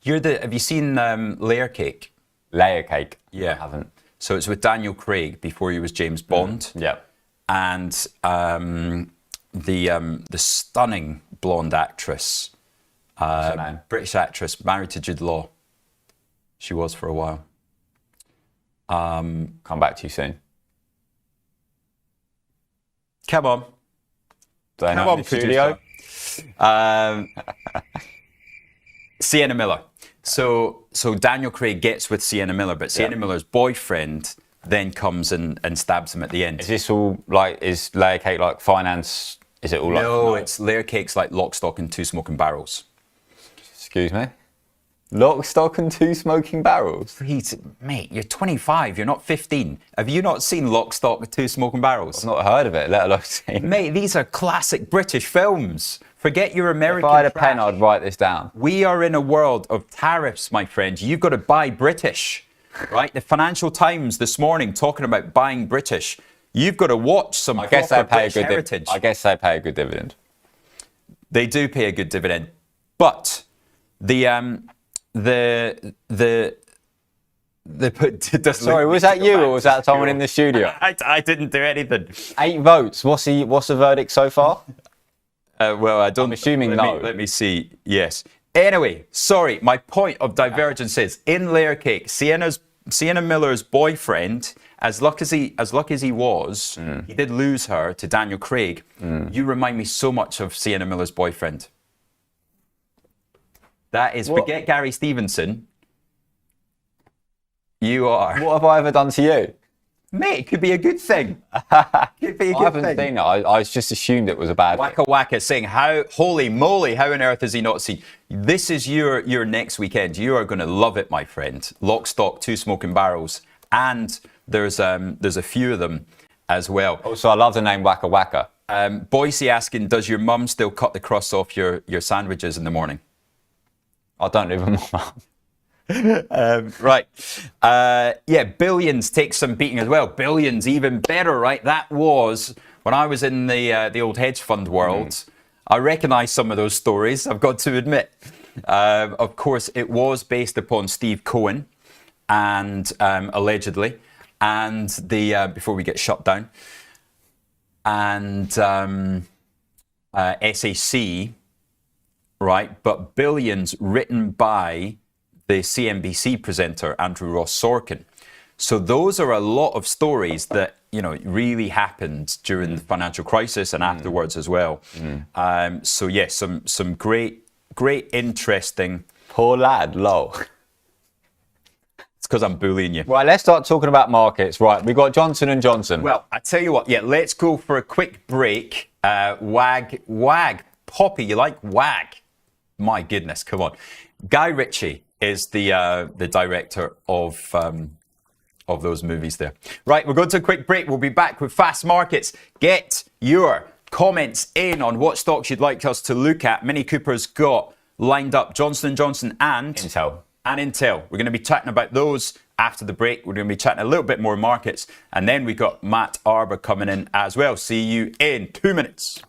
Have you seen Layer Cake? Layer Cake? Yeah. I haven't. So it's with Daniel Craig before he was James Bond. Yeah. And the stunning blonde actress, British actress, married to Jude Law. She was for a while. Come back to you soon. Come on. Come on, studio. Sienna Miller. So Daniel Craig gets with Sienna Miller, but Sienna Miller's boyfriend then comes and stabs him at the end. Is this all is Layer Cake like finance? Is it all No, it's Layer Cake's like Lock, Stock and Two Smoking Barrels. Excuse me? Lock, Stock and Two Smoking Barrels? Mate, you're 25, you're not 15. Have you not seen Lock, Stock and Two Smoking Barrels? I've not heard of it, let alone seen. Mate, these are classic British films. Forget your American If I had a trash. pen, I'd write this down. We are in a world of tariffs, my friend. You've got to buy British, right? The Financial Times this morning talking about buying British. You've got to watch some I guess they proper pay a British good heritage. I guess they pay a good dividend. They do pay a good dividend, but the Sorry, was that you or was that someone in the studio? I didn't do anything. 8 votes. What's the verdict so far? Well, I don't. I'm assuming let no. let me see. Yes. Anyway, sorry. My point of divergence is in Layer Cake, Sienna Miller's boyfriend, as lucky as he was, he did lose her to Daniel Craig. You remind me so much of Sienna Miller's boyfriend. That is, forget Gary Stevenson. You are. What have I ever done to you? Mate, it could be a good thing. Could be a good I haven't thing. seen it. I just assumed it was a bad thing. Waka Waka saying, holy moly, how on earth has he not seen? This is your next weekend. You are going to love it, my friend. Lock, Stock, Two Smoking Barrels. And there's a few of them as well. Also, I love the name Waka Waka. Boise asking, does your mum still cut the crust off your sandwiches in the morning? I don't live with my mum. Right. Yeah, Billions takes some beating as well. Billions, even better, right? That was, when I was in the old hedge fund world, I recognise some of those stories, I've got to admit. Of course, it was based upon Steve Cohen, and allegedly, and the before we get shut down, and SAC, right? But Billions written by the CNBC presenter Andrew Ross Sorkin. So those are a lot of stories that really happened during the financial crisis and afterwards as well. So yes, some great interesting. Poor lad, lol. It's because I'm bullying you. Right, let's start talking about markets. Right, we got Johnson & Johnson. Well, I tell you what. Yeah, let's go for a quick break. Wag, Poppy, you like Wag? My goodness, come on. Guy Ritchie is the director of those movies there. Right, we're going to a quick break. We'll be back with Fast Markets. Get your comments in on what stocks you'd like us to look at. Mini Cooper's got lined up Johnson & Johnson and Intel. We're going to be chatting about those after the break. We're going to be chatting a little bit more markets. And then we got Matt Arbour coming in as well. See you in 2 minutes.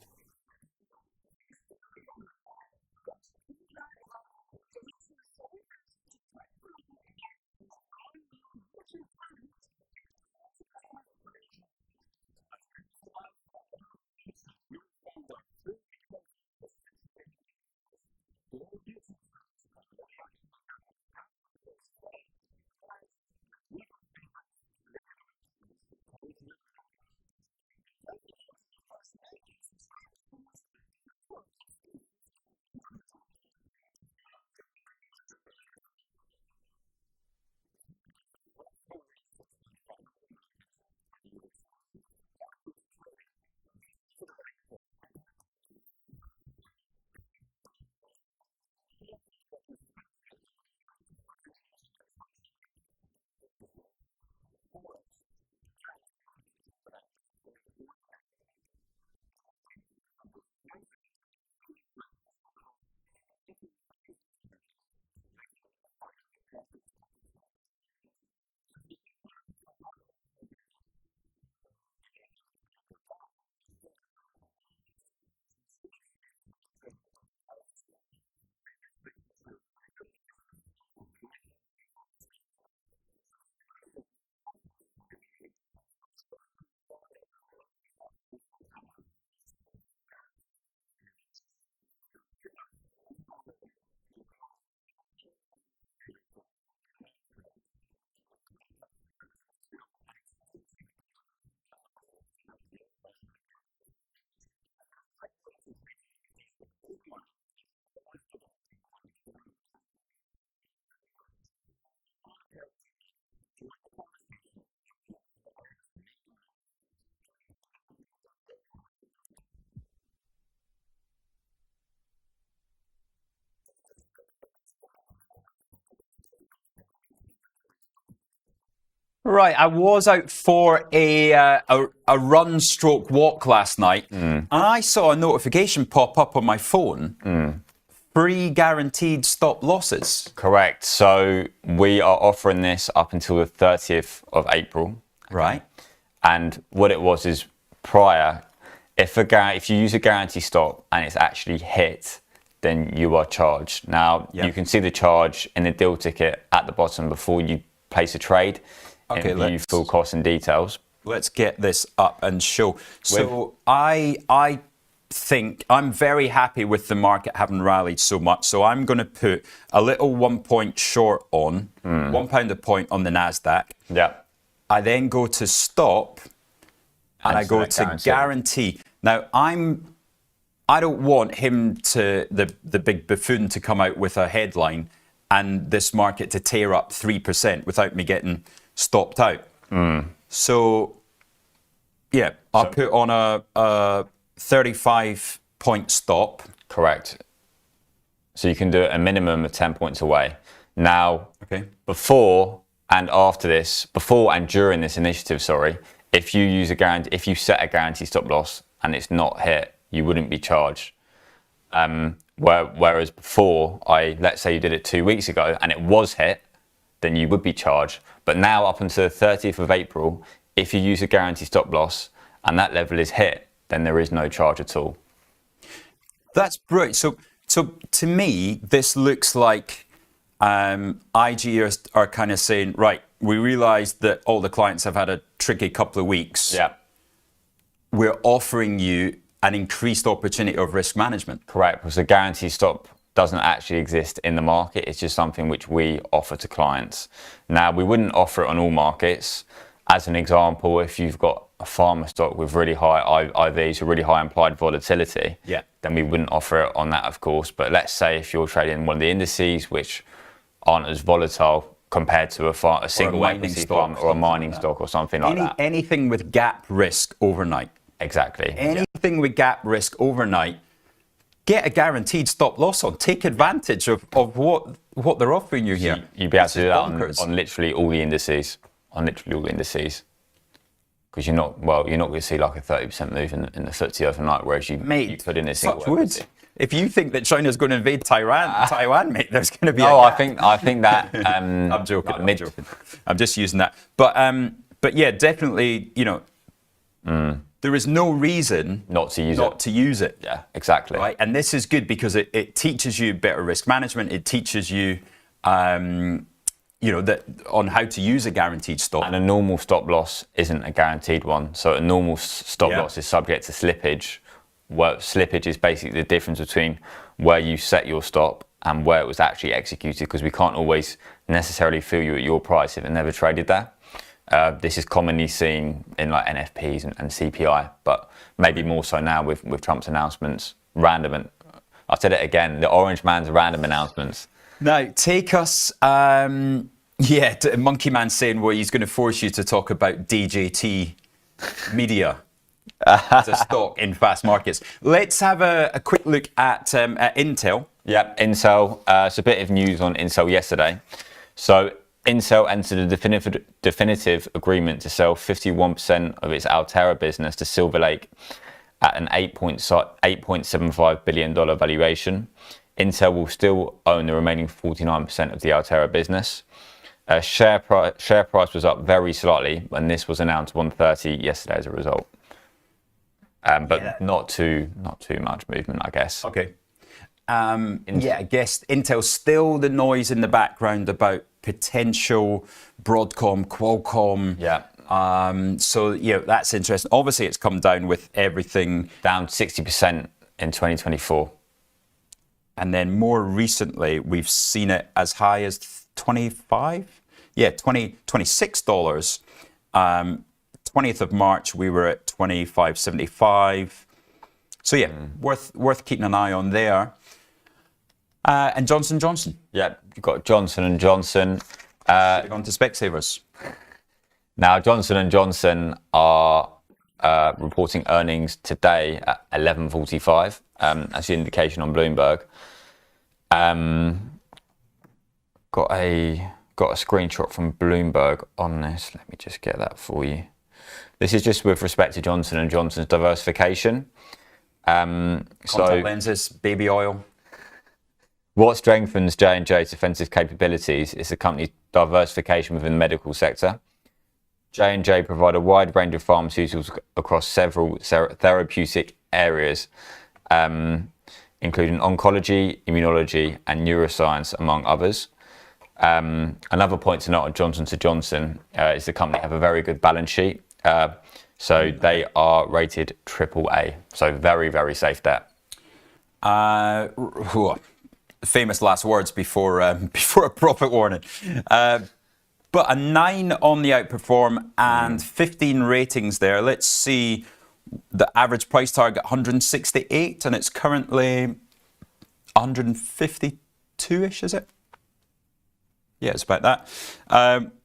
Right, I was out for a run stroke walk last night, and I saw a notification pop up on my phone. Free guaranteed stop losses. Correct. So we are offering this up until the 30th of April. Right. And what it was is prior, if you use a guarantee stop and it's actually hit, then you are charged. Now, you can see the charge in the deal ticket at the bottom before you place a trade. Okay, and view full costs and details. Let's get this up and show. So I think I'm very happy with the market having rallied so much. So I'm going to put a little 1 point short on, £1 a point on the NASDAQ. Yeah. I then go to stop and I go to guarantee. Now I don't want him to, the big buffoon, to come out with a headline and this market to tear up 3% without me getting stopped out. So, yeah, I'll put on a 35 point stop. Correct. So you can do it a minimum of 10 points away. Now, before and during this initiative, if you use if you set a guarantee stop loss and it's not hit, you wouldn't be charged. Whereas before, let's say you did it 2 weeks ago and it was hit, then you would be charged. But now up until the 30th of April, if you use a guarantee stop loss and that level is hit, then there is no charge at all. That's brilliant. So to me, this looks like IG are kind of saying, right, we realize that all the clients have had a tricky couple of weeks. Yeah. We're offering you an increased opportunity of risk management. Correct, because the guarantee stop doesn't actually exist in the market. It's just something which we offer to clients. Now, we wouldn't offer it on all markets. As an example, if you've got a pharma stock with really high IVs or really high implied volatility, then we wouldn't offer it on that, of course. But let's say if you're trading one of the indices which aren't as volatile compared to a single equity fund or a mining stock or something like that. Anything with gap risk overnight. Exactly. Anything with gap risk overnight, get a guaranteed stop loss on. Take advantage of what they're offering you here. You'd be able to do that on literally all the indices. Because you're not going to see like a 30% move in the FTSE overnight, whereas you put in a single equity. If you think that China's going to invade Taiwan, mate, there's going to be. I think that. I'm joking. I'm joking. I'm just using that. But yeah, definitely. There is no reason not to use it. Yeah, exactly. Right, and this is good because it teaches you better risk management. It teaches you, that on how to use a guaranteed stop. And a normal stop loss isn't a guaranteed one. So a normal stop loss is subject to slippage. Where slippage is basically the difference between where you set your stop and where it was actually executed, because we can't always necessarily fill you at your price if it never traded there. This is commonly seen in like NFPs and CPI, but maybe more so now with Trump's announcements. I said it again, the orange man's random announcements. Now, take us, Monkey Man saying, well, he's going to force you to talk about DJT Media as a stock in fast markets. Let's have a quick look at Intel. Yeah, Intel. It's a bit of news on Intel yesterday. So Intel entered a definitive agreement to sell 51% of its Altera business to Silver Lake at an $8.75 billion valuation. Intel will still own the remaining 49% of the Altera business. Share price was up very slightly when this was announced 1:30 yesterday as a result. But not too much movement, I guess. Okay. I guess Intel's still the noise in the background about potential Broadcom, Qualcomm. Yeah. So that's interesting. Obviously, it's come down with everything down 60% in 2024. And then more recently, we've seen it as high as $26. 20th of March, we were at 25.75. So worth keeping an eye on there. And Johnson & Johnson. Yeah, you've got Johnson & Johnson. On to Specsavers. Now, Johnson & Johnson are reporting earnings today at 11:45. That's the indication on Bloomberg. Got a screenshot from Bloomberg on this. Let me just get that for you. This is just with respect to Johnson & Johnson's diversification. Contact lenses, baby oil. What strengthens J&J's defensive capabilities is the company's diversification within the medical sector. J&J provide a wide range of pharmaceuticals across several therapeutic areas, including oncology, immunology, and neuroscience, among others. Another point to note on Johnson & Johnson is the company have a very good balance sheet. So they are rated AAA. So very, very safe debt. Famous last words before a profit warning. But a 9 on the outperform and 15 ratings there. Let's see the average price target 168 and it's currently 152-ish, is it? Yeah, it's about that.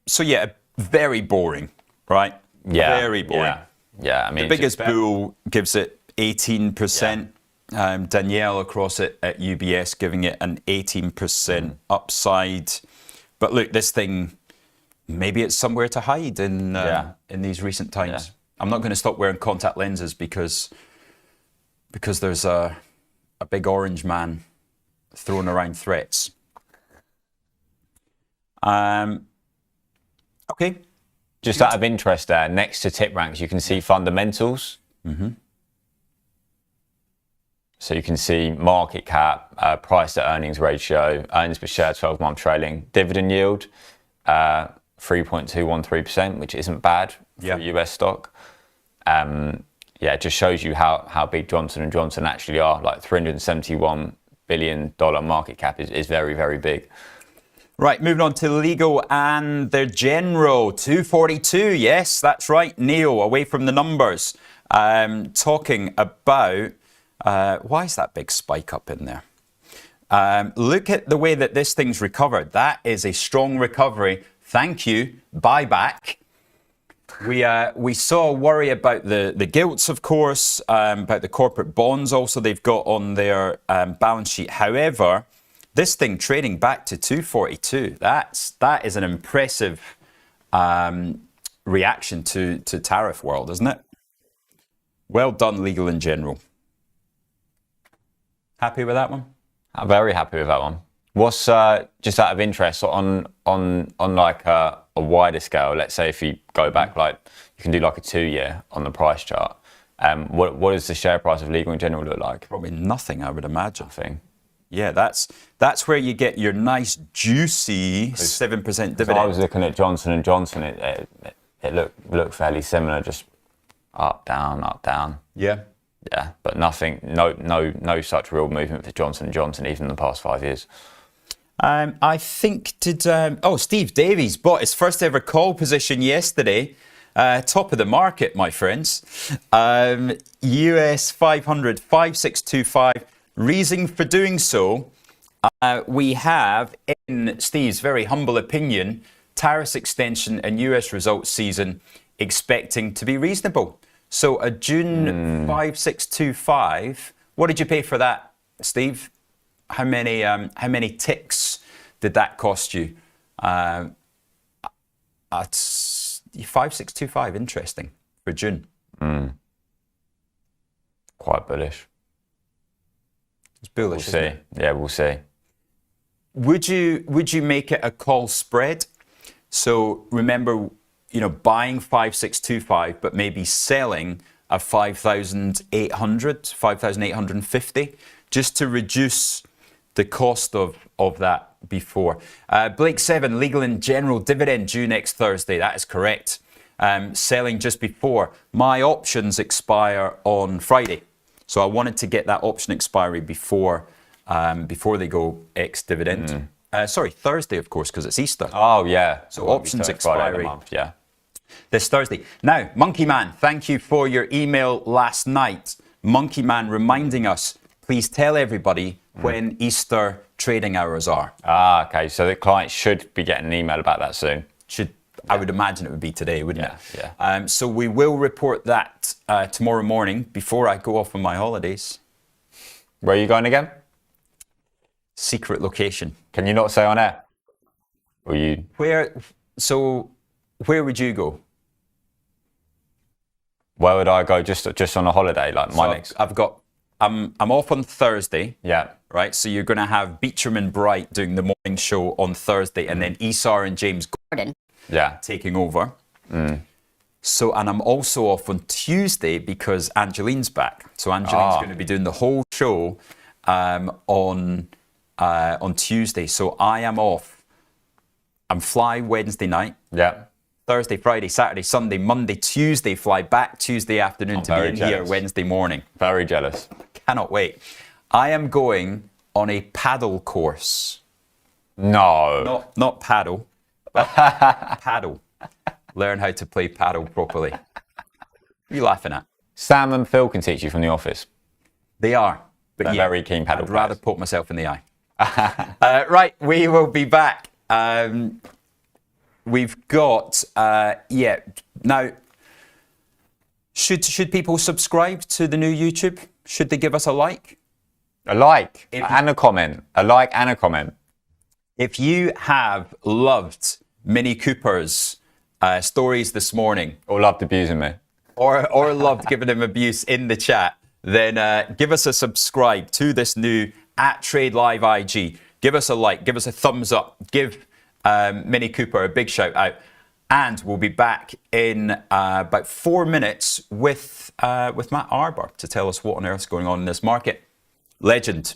So yeah, very boring, right? Yeah. Very boring. Yeah, I mean, the biggest bull gives it 18%. Danielle across it at UBS giving it an 18% upside. But look, this thing, maybe it's somewhere to hide in these recent times. Yeah. I'm not going to stop wearing contact lenses because there's a big orange man throwing around threats. Okay. Just out of interest there, next to tip ranks, you can see fundamentals. So you can see market cap, price to earnings ratio, earnings per share 12-month trailing, dividend yield, 3.213%, which isn't bad for a US stock. It just shows you how big Johnson & Johnson actually are. Like $371 billion market cap is very, very big. Right, moving on to legal and their general 242. Yes, that's right. Neil, away from the numbers, talking about why is that big spike up in there? Look at the way that this thing's recovered. That is a strong recovery. Thank you. Buyback. We saw a worry about the gilts, of course, about the corporate bonds also they've got on their balance sheet. However, this thing trading back to 242, that is an impressive reaction to tariff world, isn't it? Well done, legal in general. Happy with that one? I'm very happy with that one. What's just out of interest on like a wider scale? Let's say if you go back, like you can do like a 2-year on the price chart. What does the share price of legal in general look like? Probably nothing, I would imagine. Nothing. Yeah, that's where you get your nice juicy 7% dividend. I was looking at Johnson & Johnson. It looked fairly similar, just up, down. Yeah. Yeah, but nothing, no such real movement for Johnson & Johnson even in the past 5 years. I think Steve Davies bought his first ever call position yesterday. Top of the market, my friends. US 500, 5625. Reason for doing so, we have, in Steve's very humble opinion, tariffs extension and US results season expecting to be reasonable. So a June 5625, what did you pay for that, Steve? How many ticks did that cost you? At 5625, interesting for June. Quite bullish. It's bullish. We'll see. Yeah, we'll see. Would you make it a call spread? So remember, buying 5625, but maybe selling a 5,800, 5,850, just to reduce the cost of that before. Blake 7, legal in general, dividend due next Thursday. That is correct. Selling just before. My options expire on Friday. So I wanted to get that option expiry before they go ex-dividend. Sorry, Thursday, of course, because it's Easter. Oh, yeah. So options expiry. Month, yeah. This Thursday. Now, Monkey Man, thank you for your email last night. Monkey Man reminding us, please tell everybody when Easter trading hours are. Okay. So the client should be getting an email about that soon. I would imagine it would be today, wouldn't it? Yeah. So we will report that tomorrow morning before I go off on my holidays. Where are you going again? Secret location. Can you not say on air? Where would you go? Where would I go? Just on a holiday, like my next. I'm off on Thursday. Yeah. Right. So you're going to have Beecham and Bright doing the morning show on Thursday, and then Isar and James Gordon. Yeah. Taking over. So, and I'm also off on Tuesday because Angeline's back. So Angeline's going to be doing the whole show on Tuesday. So I am off. I'm fly Wednesday night. Yeah. Thursday, Friday, Saturday, Sunday, Monday, Tuesday, fly back Tuesday afternoon to be in here Wednesday morning. Very jealous. Cannot wait. I am going on a paddle course. No. Not paddle, but paddle. Learn how to play paddle properly. What are you laughing at? Sam and Phil can teach you from the office. They are. But They're yeah, very keen paddle I'd rather players. poke myself in the eye. Right, we will be back. We've got, now, should people subscribe to the new YouTube? Should they give us a like? A like and a comment. A like and a comment. If you have loved Mini Cooper's stories this morning, Or loved abusing me. or loved giving him abuse in the chat, then give us a subscribe to this new @TradeLive IG. Give us a like, give us a thumbs up, give Mini Cooper a big shout out, and we'll be back in about 4 minutes with Matt Arbour to tell us what on earth's going on in this market. Legend.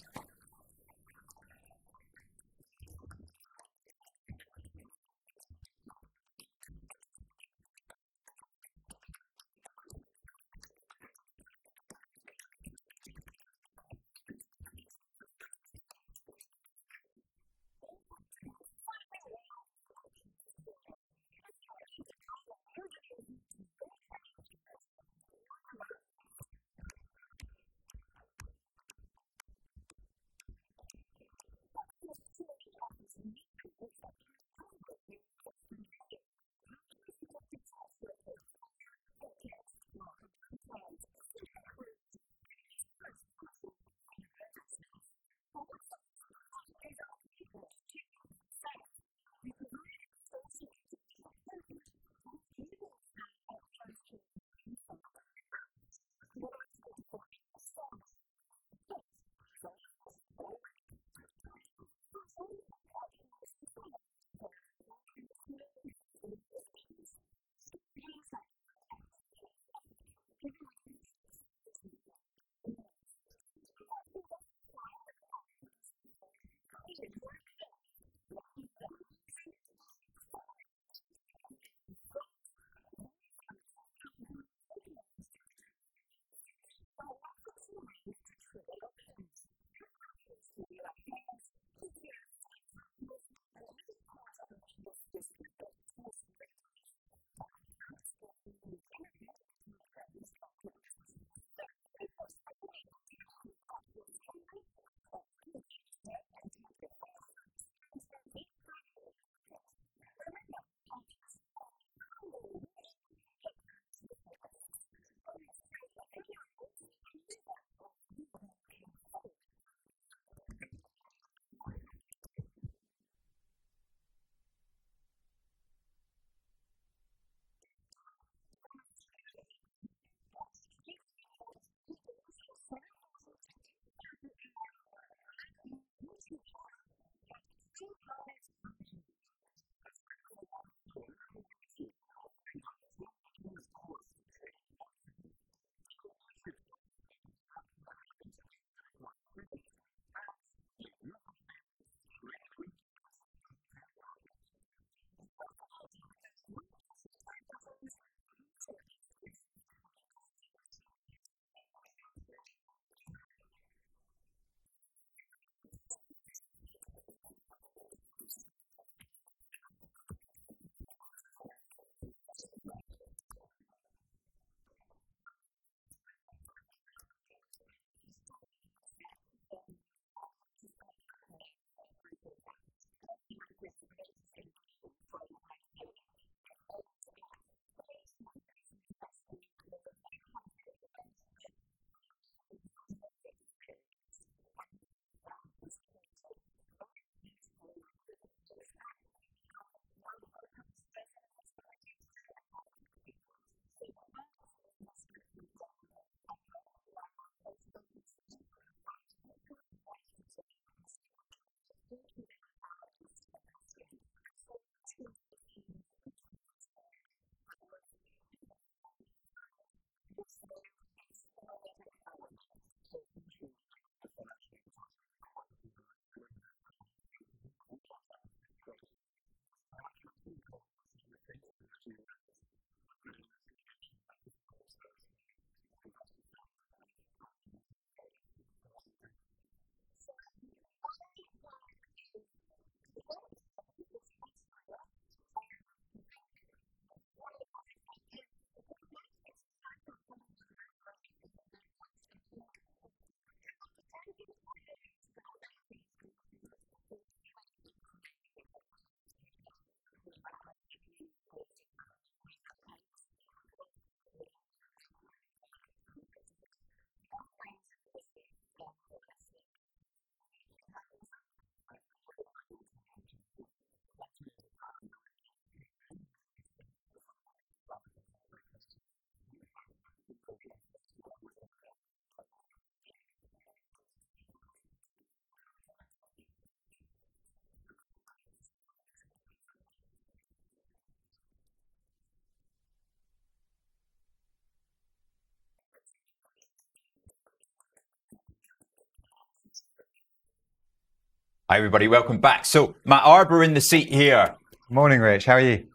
Hi, everybody. Welcome back. So, Matt Arbour in the seat here. Morning, Rich. How are you?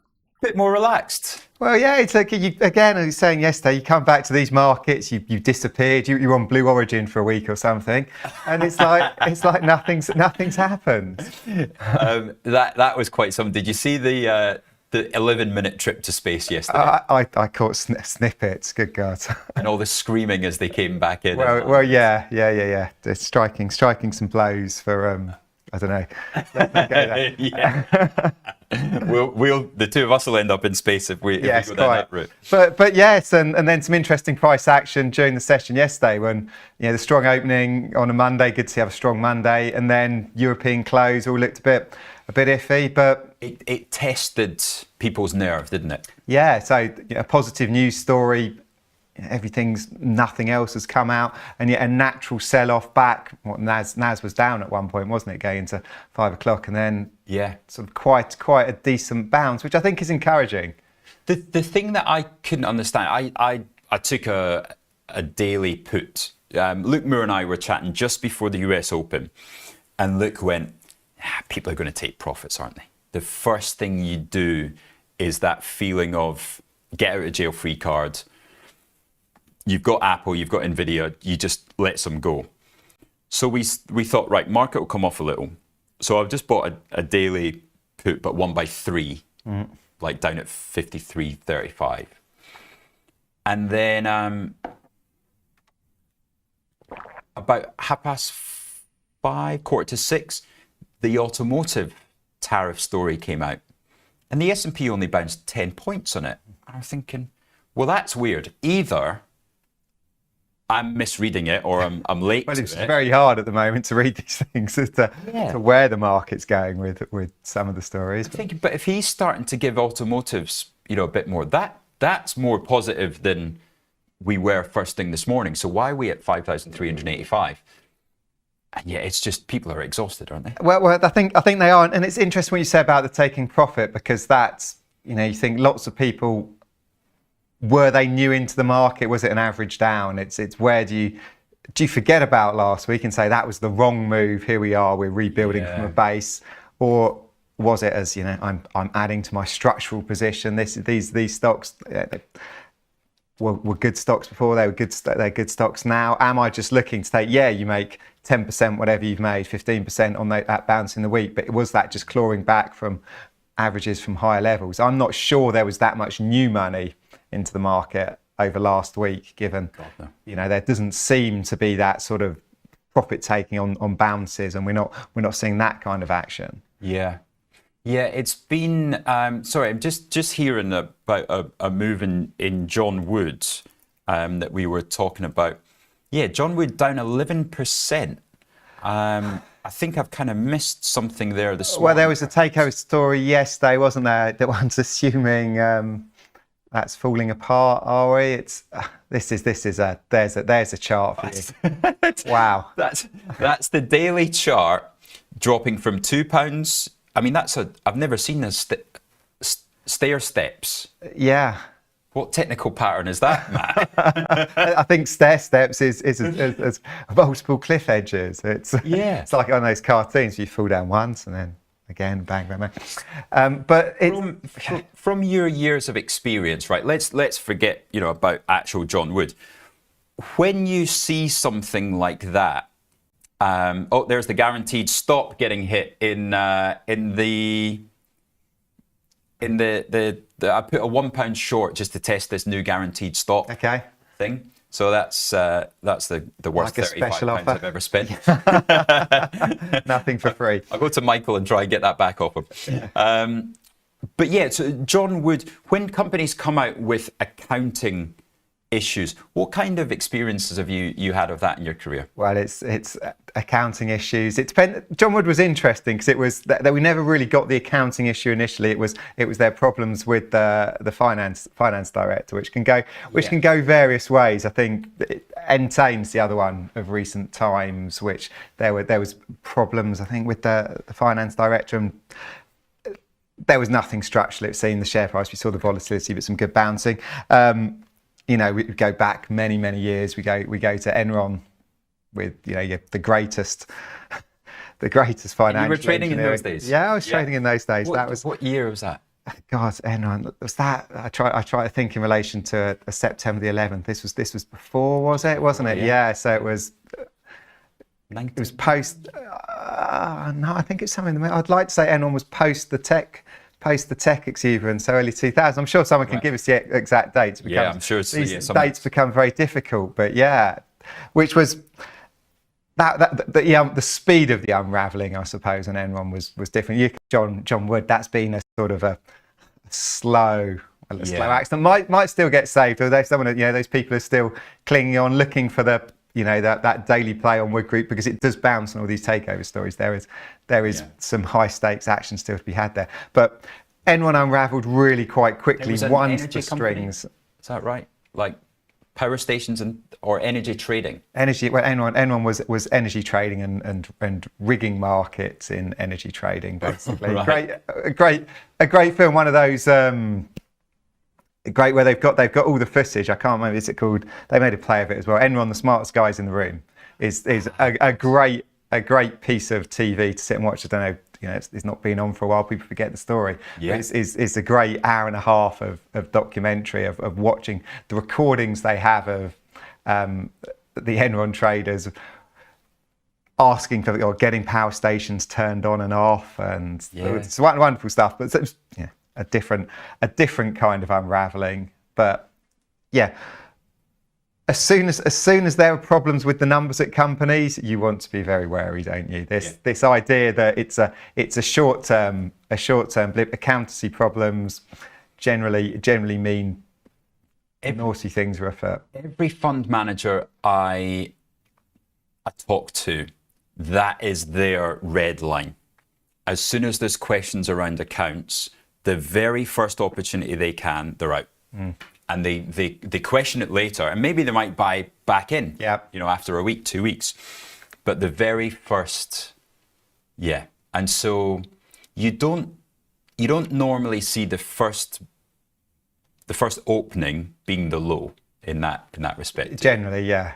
Bit more relaxed. Well, yeah, it's like again, I was saying yesterday, you come back to these markets, you disappeared, you're on Blue Origin for a week or something, and it's like nothing's happened. That was quite something. Did you see the 11-minute trip to space yesterday? I caught snippets. Good God! And all the screaming as they came back in. Well, yeah. It's striking some blows for I don't know. Let's not go there. Yeah. We'll the two of us will end up in space if we go down that route. But yes, and then some interesting price action during the session yesterday when the strong opening on a Monday. Good to have a strong Monday, and then European close all looked a bit iffy, but it tested people's nerve, didn't it? Yeah. So a positive news story. Nothing else has come out, and yet a natural sell-off back. NAS was down at one point, wasn't it, going into 5 o'clock, and then sort of quite a decent bounce, which I think is encouraging. The thing that I couldn't understand, I took a daily put. Luke Moore and I were chatting just before the US Open, and Luke went, people are going to take profits, aren't they? The first thing you do is that feeling of get out of jail free card. You've got Apple, you've got Nvidia, you just let some go. So we thought, right, market will come off a little. So I've just bought a daily put, but 1 by 3, like down at 53.35. And then about 5:30, 5:45, the automotive tariff story came out. And the S&P only bounced 10 points on it. I'm thinking, well, that's weird. Either I'm misreading it or I'm late Well, to it's it. very hard at the moment to read these things as to where the market's going with some of the stories. I'm thinking, but if he's starting to give automotives, a bit more, that's more positive than we were first thing this morning. So why are we at 5,385? And yeah, it's just people are exhausted, aren't they? Well, I think they are, and it's interesting what you say about the taking profit, because that's you think lots of people. Were they new into the market? Was it an average down? It's where do you forget about last week and say that was the wrong move? Here we are, we're rebuilding from a base, or was it as I'm adding to my structural position? These stocks were good stocks before, they're good stocks now. Am I just looking to take? Yeah, you make 10% whatever you've made, 15% on that bounce in the week, but was that just clawing back from averages from higher levels? I'm not sure there was that much new money into the market over last week, given there doesn't seem to be that sort of profit taking on bounces, and we're not seeing that kind of action. Yeah, it's been sorry, I'm just hearing about a move in John Wood that we were talking about. Yeah, John Wood down 11%. I think I've kind of missed something there this morning. Well, there was a takeover story yesterday, wasn't there? That one's assuming that's falling apart, are we? There's a chart for you. Wow. That's the daily chart dropping from £2. I mean, I've never seen this stair steps. Yeah. What technical pattern is that, Matt? I think stair steps is multiple cliff edges. It's like on those cartoons, you fall down once and then again, bang, bang, bang. But from your years of experience, right? Let's forget, about actual John Wood. When you see something like that, there's the guaranteed stop getting hit in the I put a £1 short just to test this new guaranteed stop thing. So that's the worst like £35 I've ever spent. Nothing for free. I'll go to Michael and try and get that back off him. But yeah, so John Wood, when companies come out with accounting issues, what kind of experiences have you had of that in your career? Well, it's accounting issues. It depends. John Wood was interesting because it was that we never really got the accounting issue initially. It was their problems with the finance director, which can go various ways. I think Entain's the other one of recent times, which there was problems, I think, with the finance director, and there was nothing structural. It seemed the share price. We saw the volatility, but some good bouncing. We go back many years. We go to Enron with the the greatest financial. And you were trading in engineering. those days? Yeah, I was trading in those days. What year was that? God, Enron, was that? I try to think in relation to a September the 11th. This was before, wasn't it? Yeah. So it was. It was post. No, I think it's something. I'd like to say Enron was post the tech exuberance, so early 2000s. I'm sure someone can give us the exact dates. Yeah, I'm sure these dates become very difficult. But yeah, which was the speed of the unravelling, I suppose, on Enron was different. John Wood, that's been a sort of a slow accident. Might still get saved, although those people are still clinging on, looking for that daily play on Wood Group, because it does bounce on all these takeover stories. There is some high stakes action still to be had there. But Enron unravelled really quite quickly once the strings. Is that right? Like power stations or energy trading? Energy. Well, Enron was energy trading and rigging markets in energy trading, basically. Right. A great film. One of those. Great, where they've got all the footage. I can't remember. Is it called? They made a play of it as well. Enron, the smartest guys in the room, is a great piece of TV to sit and watch. I don't know. It's not been on for a while. People forget the story. Yeah. It's a great hour and a half of documentary of watching the recordings they have of the Enron traders asking for or getting power stations turned on and off, and it's wonderful stuff. But a different kind of unraveling. But yeah, as soon as there are problems with the numbers at companies, you want to be very wary, don't you? This idea that it's a short term blip. Accountancy problems generally mean naughty things are afoot. Every fund manager I talk to, that is their red line. As soon as there's questions around accounts, the very first opportunity they can, they're out. And they question it later, and maybe they might buy back in, after a week, 2 weeks. But the very first, and so you don't normally see the first opening being the low in that respect. Generally, yeah.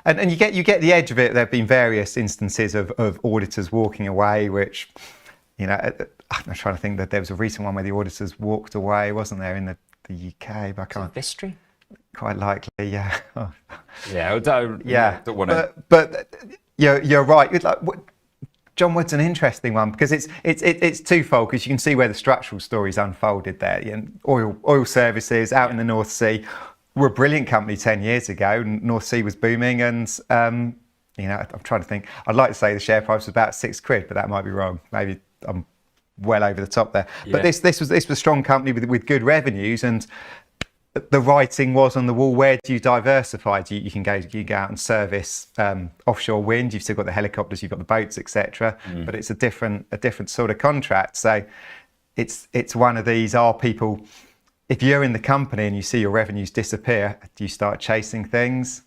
And you get the edge of it. There have been various instances of auditors walking away, which, I'm trying to think that there was a recent one where the auditors walked away, wasn't there, in the UK? But I can't. History? Quite likely, yeah. Don't want to. But you're right. John Wood's an interesting one because it's twofold, because you can see where the structural story's unfolded there. Oil services out in the North Sea were a brilliant company 10 years ago. North Sea was booming, and I'm trying to think. I'd like to say the share price was about £6, but that might be wrong. Maybe I'm well over the top there. But this was a strong company with good revenues, and the writing was on the wall. Where do you diversify? You can go out and service offshore wind. You've still got the helicopters, you've got the boats, etc. But it's a different sort of contract. So it's one of these. Are people, if you're in the company and you see your revenues disappear, do you start chasing things?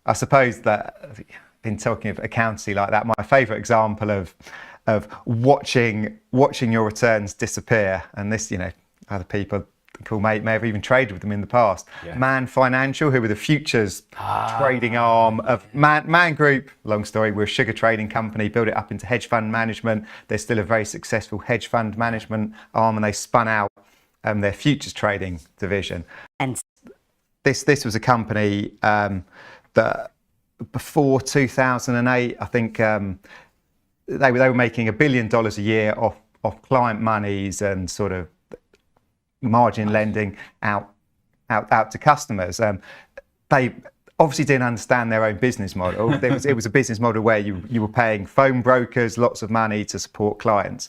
I suppose that, in talking of accountancy like that, my favourite example of watching your returns disappear, and this, other people may have even traded with them in the past. Man Financial, who were the futures trading arm of Man Group. Long story, we're a sugar trading company, built it up into hedge fund management. They're still a very successful hedge fund management arm, and they spun out their futures trading division. And this was a company that before 2008, I think they were making $1 billion a year off client monies and sort of margin lending out to customers. They obviously didn't understand their own business model. It was a business model where you were paying phone brokers lots of money to support clients.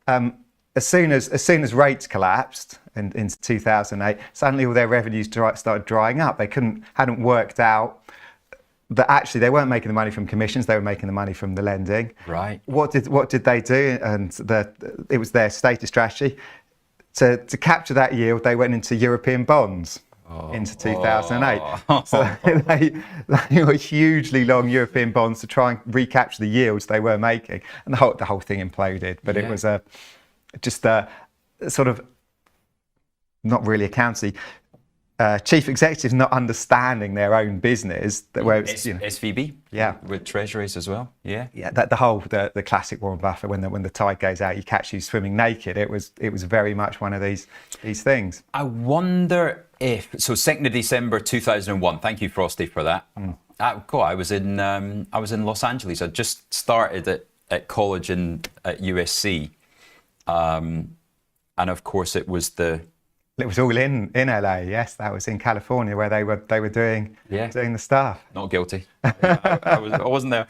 As soon as rates collapsed into 2008, suddenly all their revenues started drying up. They hadn't worked out that actually they weren't making the money from commissions, they were making the money from the lending. Right. What did they do? And it was their stated strategy. To capture that yield, they went into European bonds into 2008. So they were hugely long European bonds to try and recapture the yields they were making. And the whole thing imploded. But it was just a sort of, not really accountancy, chief executives not understanding their own business, that where it's, SVB, yeah, with treasuries as well, yeah, that the classic Warren Buffett, when the tide goes out, you catch you swimming naked. It was very much one of these things. I wonder if 2nd of December 2001. Thank you, Frosty, for that. Cool. I was in Los Angeles. I just started at college at USC, and of course it was all in LA. Yes, that was in California where they were doing the stuff. Not guilty. I wasn't there.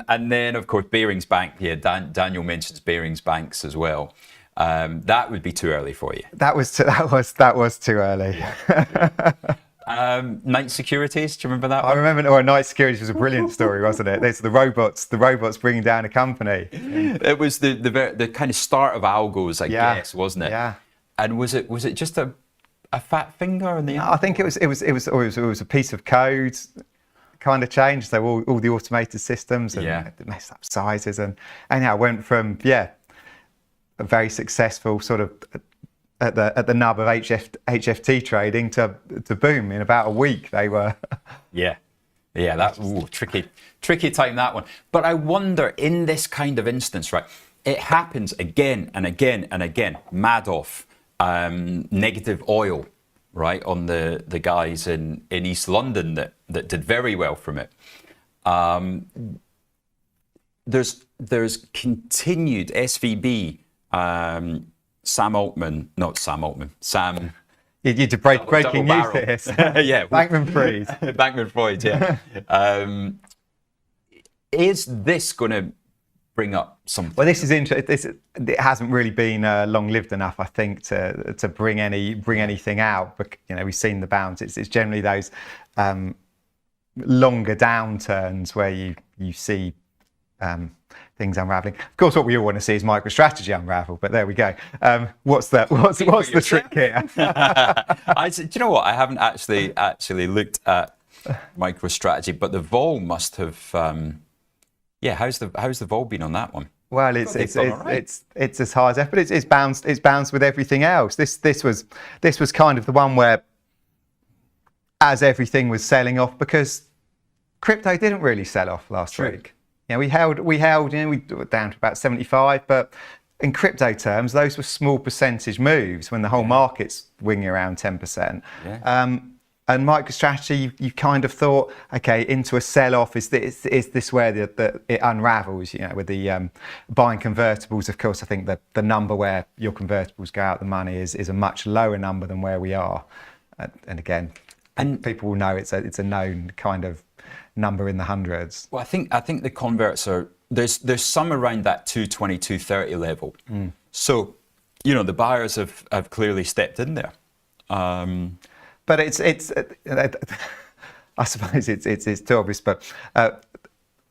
And then of course Barings Bank. Yeah, Daniel mentions Barings Banks as well. That would be too early for you. That was too early. Night Securities, do you remember that one? I remember. Night Securities was a brilliant story, wasn't it? There's the robots bringing down a company. It was the kind of start of algos, I guess, wasn't it? Yeah. And was it just a fat finger in the end? I think it was a piece of code kind of changed. So all the automated systems and messed up sizes and it went from a very successful sort of at the nub of HFT trading to boom in about a week. They were that's tricky time, that one. But I wonder, in this kind of instance, right, it happens again and again and again. Madoff, negative oil, right, on the guys in East London that did very well from it. There's continued SVB, Sam. You did breaking news barrel. this. Yeah, Bankman-Fried. Bankman-Fried, yeah. Is this going to bring up something? Well, this is interesting. It hasn't really been long-lived enough, I think, to bring anything out. But we've seen the bounce. It's generally those longer downturns where you see things unraveling. Of course, what we all want to see is MicroStrategy unravel. But there we go. What's the trick here? Do you know what? I haven't actually looked at MicroStrategy, but the vol must have. How's the vol been on that one? Well, it's as high as ever, but it's bounced with everything else. This was kind of the one where, as everything was selling off, because crypto didn't really sell off last week. We held. We were down to about 75, but in crypto terms, those were small percentage moves when the whole market's winging around 10%. Yeah. And MicroStrategy, you kind of thought, okay, into a sell-off, is this where it unravels? With the buying convertibles, of course, I think that the number where your convertibles go out the money is a much lower number than where we are. And again, people will know it's a known kind of number in the hundreds. Well, I think the converts are there's some around that 220, 230 level. So, the buyers have clearly stepped in there. But it's I suppose it's too obvious, but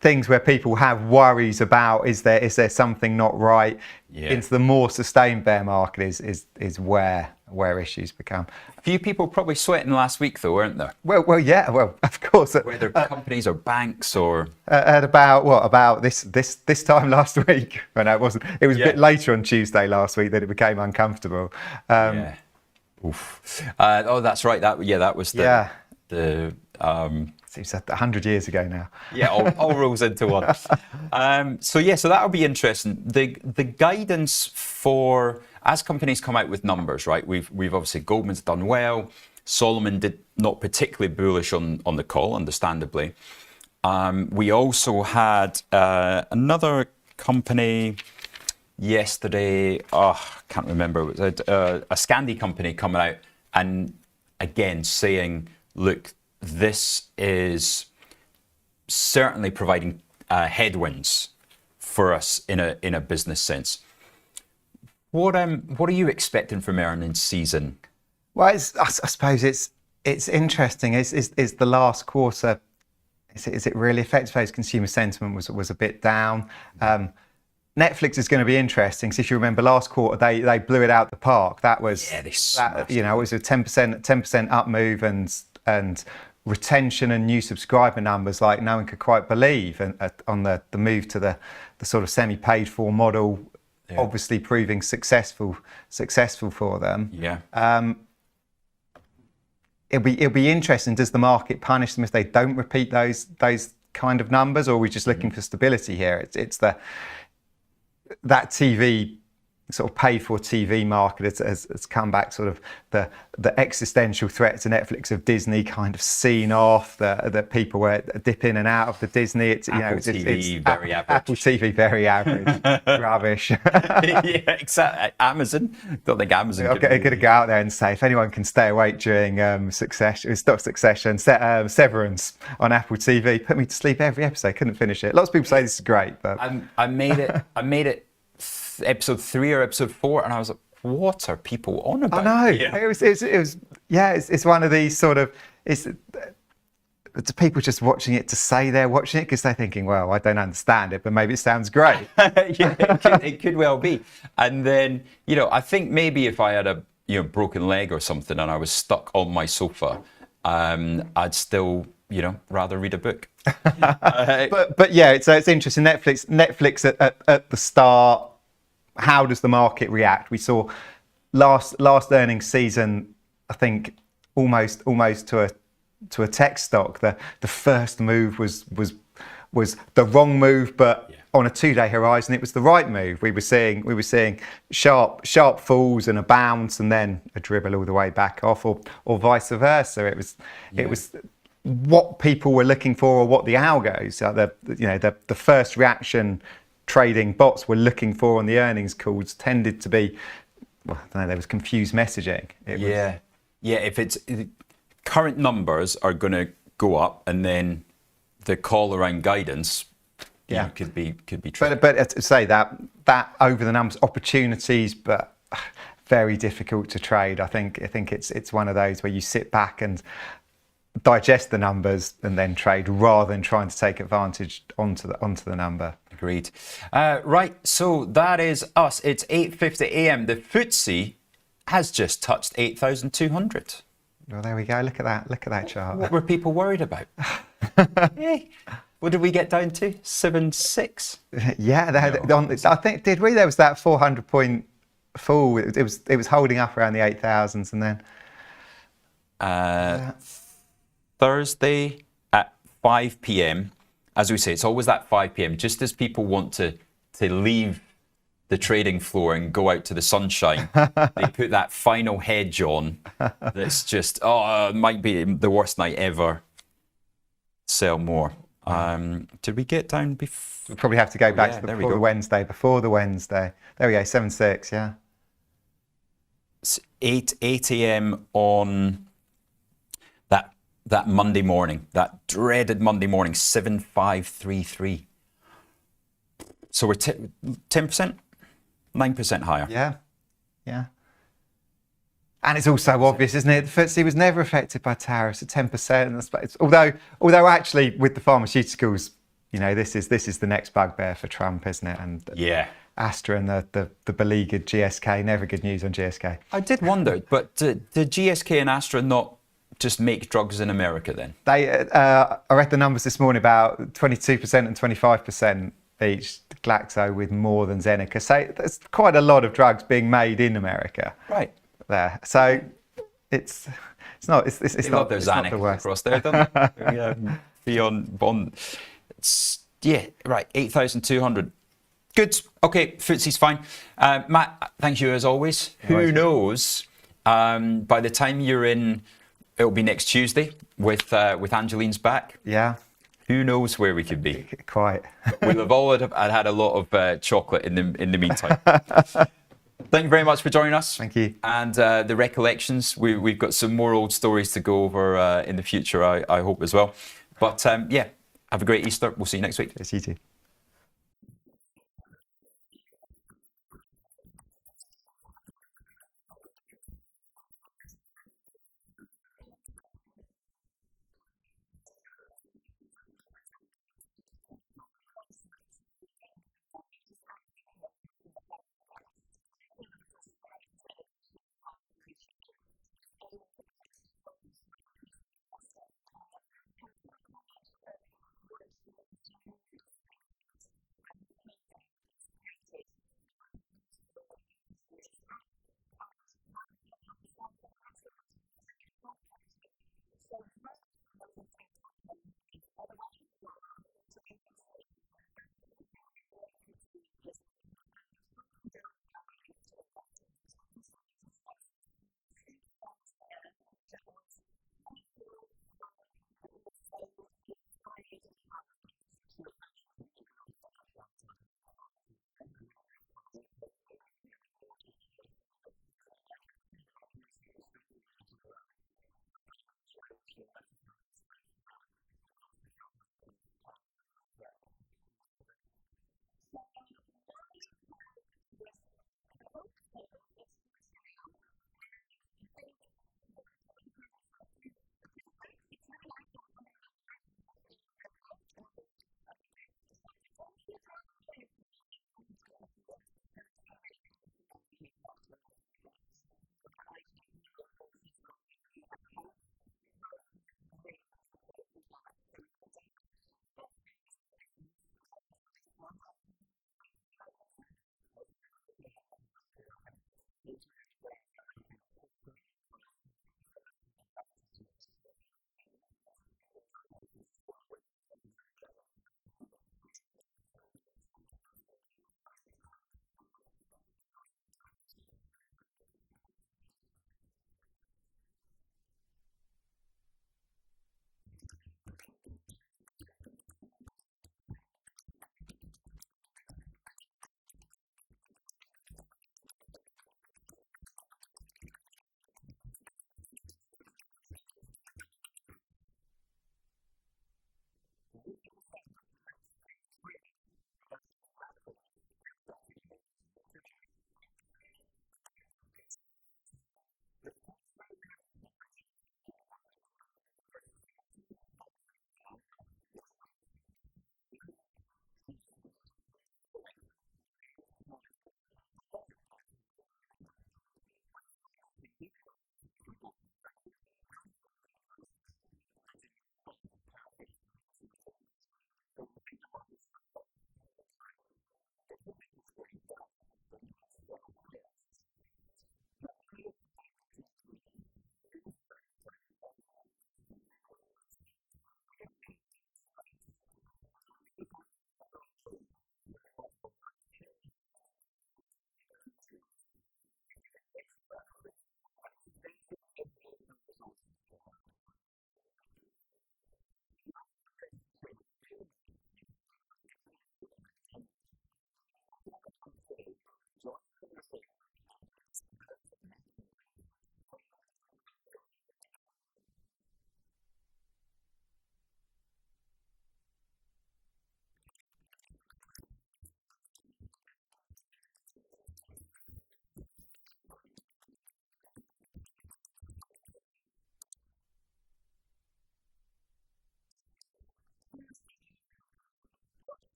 things where people have worries about is there something not right into the more sustained bear market is where issues become. A few people probably sweating last week though, weren't there? Well, yeah, of course. Whether companies or banks or at about this time last week. Well, no, it wasn't. It was a bit later on Tuesday last week that it became uncomfortable. Oof. That's right. That was the seems 100 years ago now. Yeah, all rolls into one. So that'll be interesting. The guidance for as companies come out with numbers, right? We've obviously Goldman's done well. Solomon did not particularly bullish on the call, understandably. We also had another company yesterday. Can't remember. It was a Scandi company coming out and again saying, look, this is certainly providing headwinds for us in a business sense. What are you expecting from earnings season? Well, I suppose it's interesting. Is the last quarter? Is it really affected? I suppose consumer sentiment was a bit down. Netflix is going to be interesting. So if you remember last quarter, they blew it out the park. That was it was a 10% up move and retention and new subscriber numbers like no one could quite believe. And on the move to the sort of semi-paid for model, obviously proving successful for them. Yeah. it'll be interesting. Does the market punish them if they don't repeat those kind of numbers, or are we just looking for stability here? It's that TV sort of paid for TV market has come back, sort of the existential threat to Netflix of Disney kind of seen off, that people were dip in and out of the Disney. It's TV very average. Apple TV very average. Rubbish. Yeah, exactly. Amazon. Don't think Amazon. I'm going to go out there and say, if anyone can stay awake during Succession, Severance on Apple TV, put me to sleep every episode. Couldn't finish it. Lots of people say this is great, but I made it episode 3 or episode 4, and I was like, what are people on about? I know. Yeah. It's one of these sort of, it's people just watching it to say they're watching it because they're thinking, well, I don't understand it, but maybe it sounds great. Yeah, it could well be. And then, I think maybe if I had a broken leg or something and I was stuck on my sofa, I'd still rather read a book. But yeah, so it's interesting. Netflix at the start. How does the market react? We saw last earnings season, I think, almost to a tech stock. The first move was the wrong move, but on a 2-day horizon, it was the right move. We were seeing sharp falls and a bounce, and then a dribble all the way back off, or vice versa. It was what people were looking for, or what the algos, the first reaction trading bots were looking for on the earnings calls tended to be, well, I don't know, there was confused messaging. If it's current numbers are going to go up, and then the call around guidance, could be true. But to say that over the numbers opportunities, but very difficult to trade. I think it's one of those where you sit back and digest the numbers and then trade, rather than trying to take advantage onto the number. Agreed. Right, so that is us. It's 8:50 a.m. The FTSE has just touched 8,200. Well, there we go. Look at that chart. What were people worried about? Hey, what did we get down to? 7.6. Yeah, I think did we? There was that 400-point fall. It was holding up around the 8,000s, and then Thursday at 5 p.m. As we say, it's always that 5 p.m. just as people want to leave the trading floor and go out to the sunshine. They put that final hedge on. That's just it might be the worst night ever. Sell more. Did we get down before? We'll probably have to go back to before the Wednesday. Before the Wednesday. There we go. 7.6. Yeah. It's 8 a.m. on that Monday morning, that dreaded Monday morning, 7,533. So we're 10%, 9% higher. Yeah. And it's also obvious, isn't it? The FTSE was never affected by tariffs at 10%. Although actually with the pharmaceuticals, this is the next bugbear for Trump, isn't it? And Astra and the beleaguered GSK. Never good news on GSK. I did wonder, but did GSK and Astra not just make drugs in America then? I read the numbers this morning, about 22% and 25% each. Glaxo with more than Zeneca. So there's quite a lot of drugs being made in America. Right. There. So it's not their Xanax the worst across there, don't they? Beyond Bond. Right. 8,200. Good. Okay, FTSE's fine. Matt, thank you as always. Who knows? By the time you're in, it'll be next Tuesday with Angeline's back. Yeah. Who knows where we could be? Quite. We'll have all had a lot of chocolate in the meantime. Thank you very much for joining us. Thank you. And the recollections, we've got some more old stories to go over in the future, I hope as well. But have a great Easter. We'll see you next week. Yes, you too.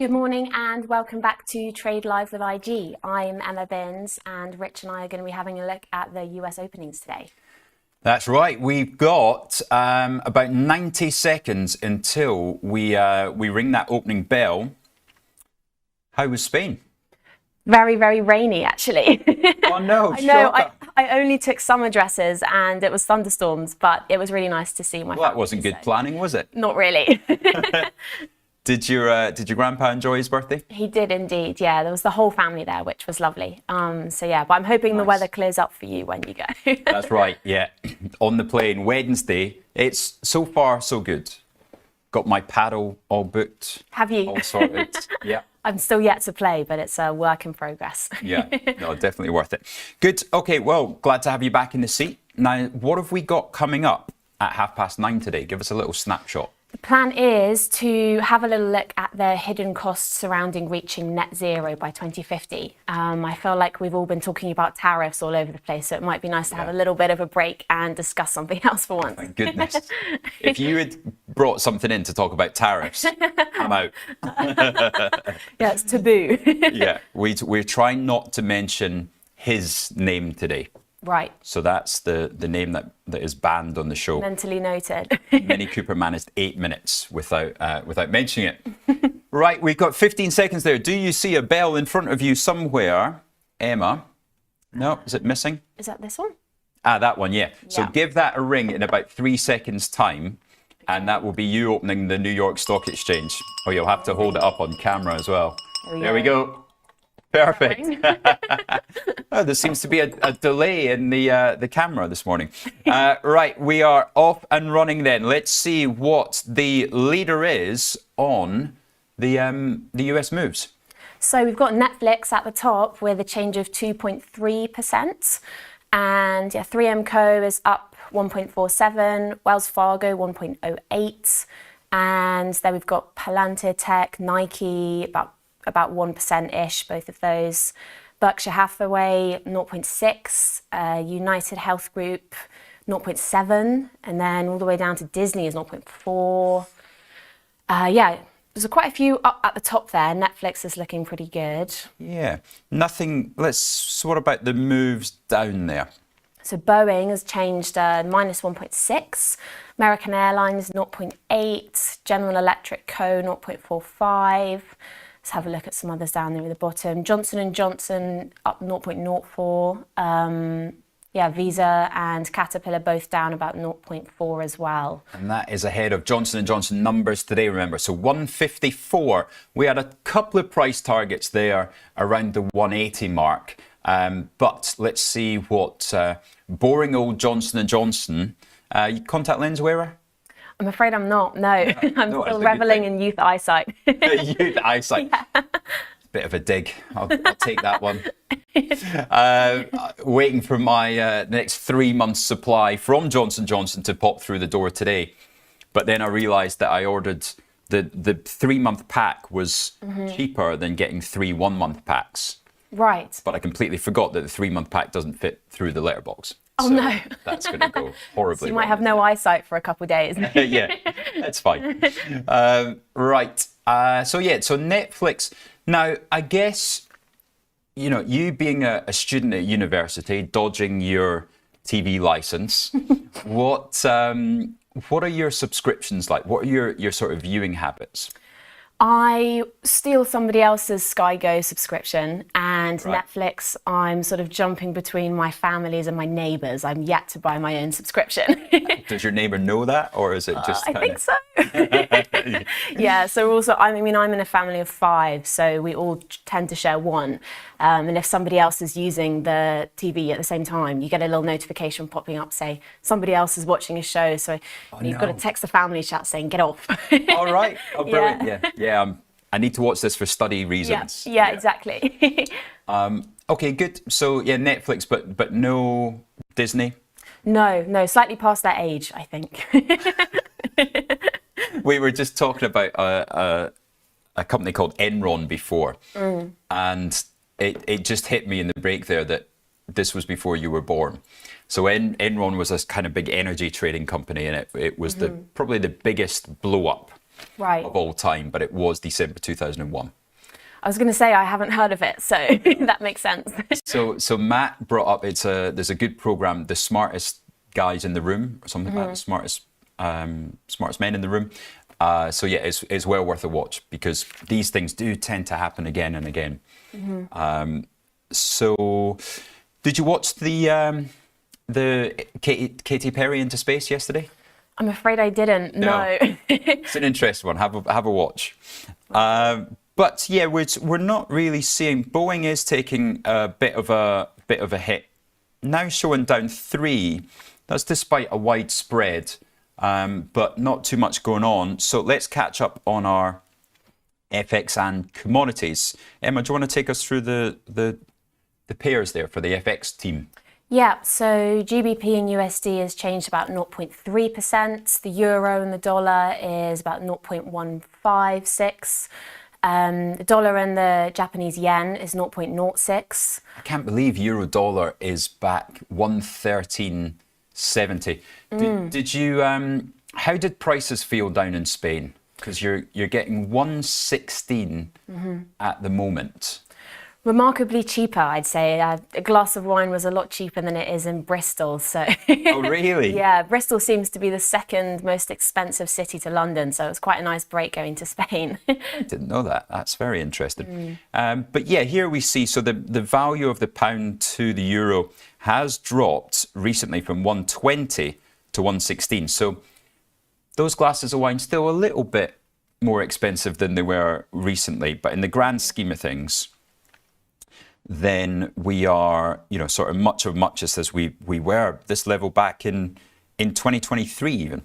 Good morning and welcome back to Trade Live with IG. I'm Emma Binns and Rich and I are going to be having a look at the US openings today. That's right. We've got about 90 seconds until we ring that opening bell. How was Spain? Very, very rainy, actually. Oh no! I know. I only took summer dresses and it was thunderstorms, but it was really nice to see my family. Well, that wasn't good planning, was it? Not really. Did your grandpa enjoy his birthday? He did indeed. Yeah, there was the whole family there, which was lovely. So yeah, but I'm hoping the weather clears up for you when you go. That's right. Yeah, on the plane Wednesday. It's so far so good. Got my paddle all booked. Have you? All sorted. Yeah. I'm still yet to play, but it's a work in progress. Yeah, no, definitely worth it. Good. Okay, well, glad to have you back in the seat. Now, what have we got coming up at 9:30 today? Give us a little snapshot. The plan is to have a little look at the hidden costs surrounding reaching net zero by 2050. I feel like we've all been talking about tariffs all over the place, so it might be nice to have a little bit of a break and discuss something else for once. Thank goodness. If you had brought something in to talk about tariffs, I'm out. Yeah, it's taboo. Yeah, we're trying not to mention his name today. Right. So that's the name that is banned on the show. Mentally noted. Mini Cooper managed 8 minutes without mentioning it. Right, we've got 15 seconds there. Do you see a bell in front of you somewhere, Emma? No, is it missing? Is that this one? Ah, that one, yeah. So Yeah. give that a ring in about 3 seconds' time, and that will be you opening the New York Stock Exchange. Oh, you'll have to hold it up on camera as well. There we go. Perfect. Oh, there seems to be a delay in the camera this morning. Right, we are off and running then. Let's see what the leader is on the US moves. So we've got Netflix at the top with a change of 2.3%. And yeah, 3MCO is up 1.47, Wells Fargo 1.08. And then we've got Palantir Tech, Nike, about 1%-ish, both of those. Berkshire Hathaway, 0.6, United Health Group, 0.7, and then all the way down to Disney is 0.4. Yeah, there's quite a few up at the top there. Netflix is looking pretty good. Yeah, nothing. So what about the moves down there? So Boeing has changed minus 1.6, American Airlines 0.8, General Electric Co 0.45. Let's have a look at some others down there at the bottom. Johnson & Johnson up 0.04. Yeah, Visa and Caterpillar both down about 0.4 as well. And that is ahead of Johnson & Johnson numbers today, remember. So 154. We had a couple of price targets there around the 180 mark. But let's see what boring old Johnson & Johnson. You contact lens wearer? I'm afraid I'm not, no. I'm no, still reveling in youth eyesight. Youth eyesight. Yeah. Bit of a dig. I'll take that one. Waiting for my next 3 months supply from Johnson & Johnson to pop through the door today. But then I realised that I ordered the 3-month pack was cheaper than getting 3 1-month packs. Right. But I completely forgot that the 3-month pack doesn't fit through the letterbox. Oh, so no. That's going to go horribly So you might wrong, have no eyesight for a couple of days. Yeah, that's fine. Right. So Netflix. Now, I guess, you being a student at university, dodging your TV license, what are your subscriptions like? What are your sort of viewing habits? I steal somebody else's Sky Go subscription, and Right. Netflix, I'm sort of jumping between my families and my neighbours. I'm yet to buy my own subscription. Does your neighbour know that, or is it just I think so. Yeah, so also, I'm in a family of 5, so we all tend to share one. And if somebody else is using the TV at the same time, you get a little notification popping up, say, somebody else is watching a show. So you've got to text the family chat saying, get off. All right. Oh, brilliant. Yeah. I need to watch this for study reasons. Yeah, exactly. Okay, good. So, Netflix, but no Disney? No, slightly past that age, I think. We were just talking about a company called Enron before, and it just hit me in the break there that this was before you were born. So Enron was this kind of big energy trading company, and it was probably the biggest blow up Right. of all time, but it was December 2001. I was going to say I haven't heard of it, so that makes sense. So Matt brought up there's a good program, The Smartest Guys in the Room, or something like that, the smartest men in the room. So yeah, it's well worth a watch because these things do tend to happen again and again. So did you watch the Katy Perry into space yesterday? I'm afraid I didn't. No. It's an interesting one. Have a watch. But yeah, we're not really seeing. Boeing is taking a bit of a hit. Now showing down 3. That's despite a wide spread, but not too much going on. So let's catch up on our FX and commodities. Emma, do you want to take us through the pairs there for the FX team? Yeah, so GBP and USD has changed about 0.3%. The euro and the dollar is about 0.156. The dollar and the Japanese yen is 0.06. I can't believe euro dollar is back 113.70. Did you? How did prices feel down in Spain? Because you're getting 116 at the moment. Remarkably cheaper, I'd say. A glass of wine was a lot cheaper than it is in Bristol. So. Oh, really? Yeah, Bristol seems to be the second most expensive city to London, so it was quite a nice break going to Spain. I didn't know that. That's very interesting. But yeah, here we see, so the value of the pound to the euro has dropped recently from 120 to 116. So those glasses of wine still a little bit more expensive than they were recently, but in the grand scheme of things, then we are, sort of much of muchness as we were this level back in 2023 even.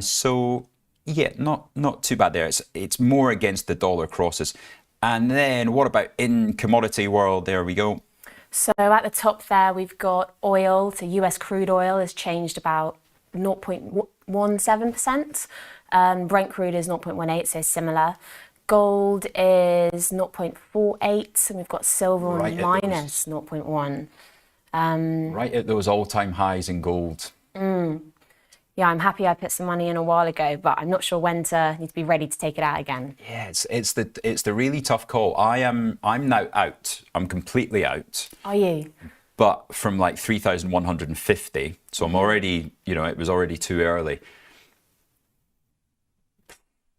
So yeah, not too bad there. It's more against the dollar crosses. And then what about in commodity world? There we go. So at the top there, we've got oil. So US crude oil has changed about 0.17%. Brent crude is 0.18, so similar. Gold is 0.48, and we've got silver on minus 0.1. Right at those all-time highs in gold. Yeah, I'm happy I put some money in a while ago, but I'm not sure when to need to be ready to take it out again. Yeah, it's the really tough call. I'm now out. I'm completely out. Are you? But from like 3,150, so I'm already, it was already too early.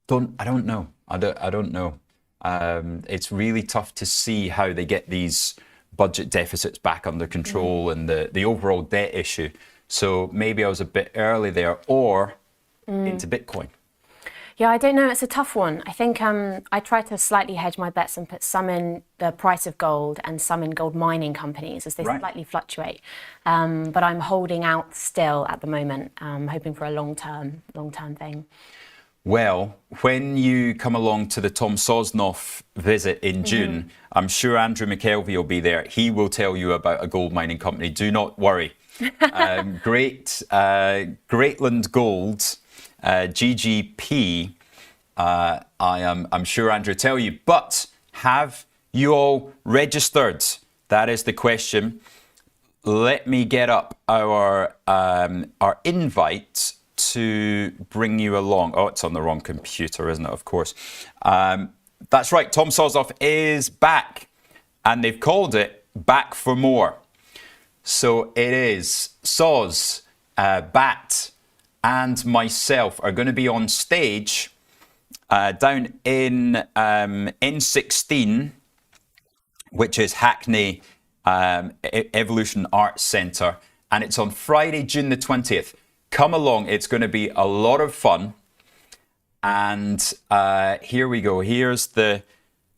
I don't know. I don't know. It's really tough to see how they get these budget deficits back under control and the overall debt issue. So maybe I was a bit early there, or into Bitcoin. Yeah, I don't know. It's a tough one. I think I try to slightly hedge my bets and put some in the price of gold and some in gold mining companies as they slightly fluctuate. But I'm holding out still at the moment, hoping for a long-term thing. Well, when you come along to the Tom Sosnoff visit in June, I'm sure Andrew McKelvey will be there. He will tell you about a gold mining company. Do not worry. Greatland Gold, GGP. I'm sure Andrew will tell you. But have you all registered? That is the question. Let me get up our invite to bring you along. Oh, it's on the wrong computer, isn't it? Of course. That's right. Tom Sosnoff is back, and they've called it Back for More. So it is Soz, Bat, and myself are going to be on stage down in N16, which is Hackney Evolution Arts Centre, and it's on Friday, June the 20th. Come along, it's going to be a lot of fun. And here we go. Here's the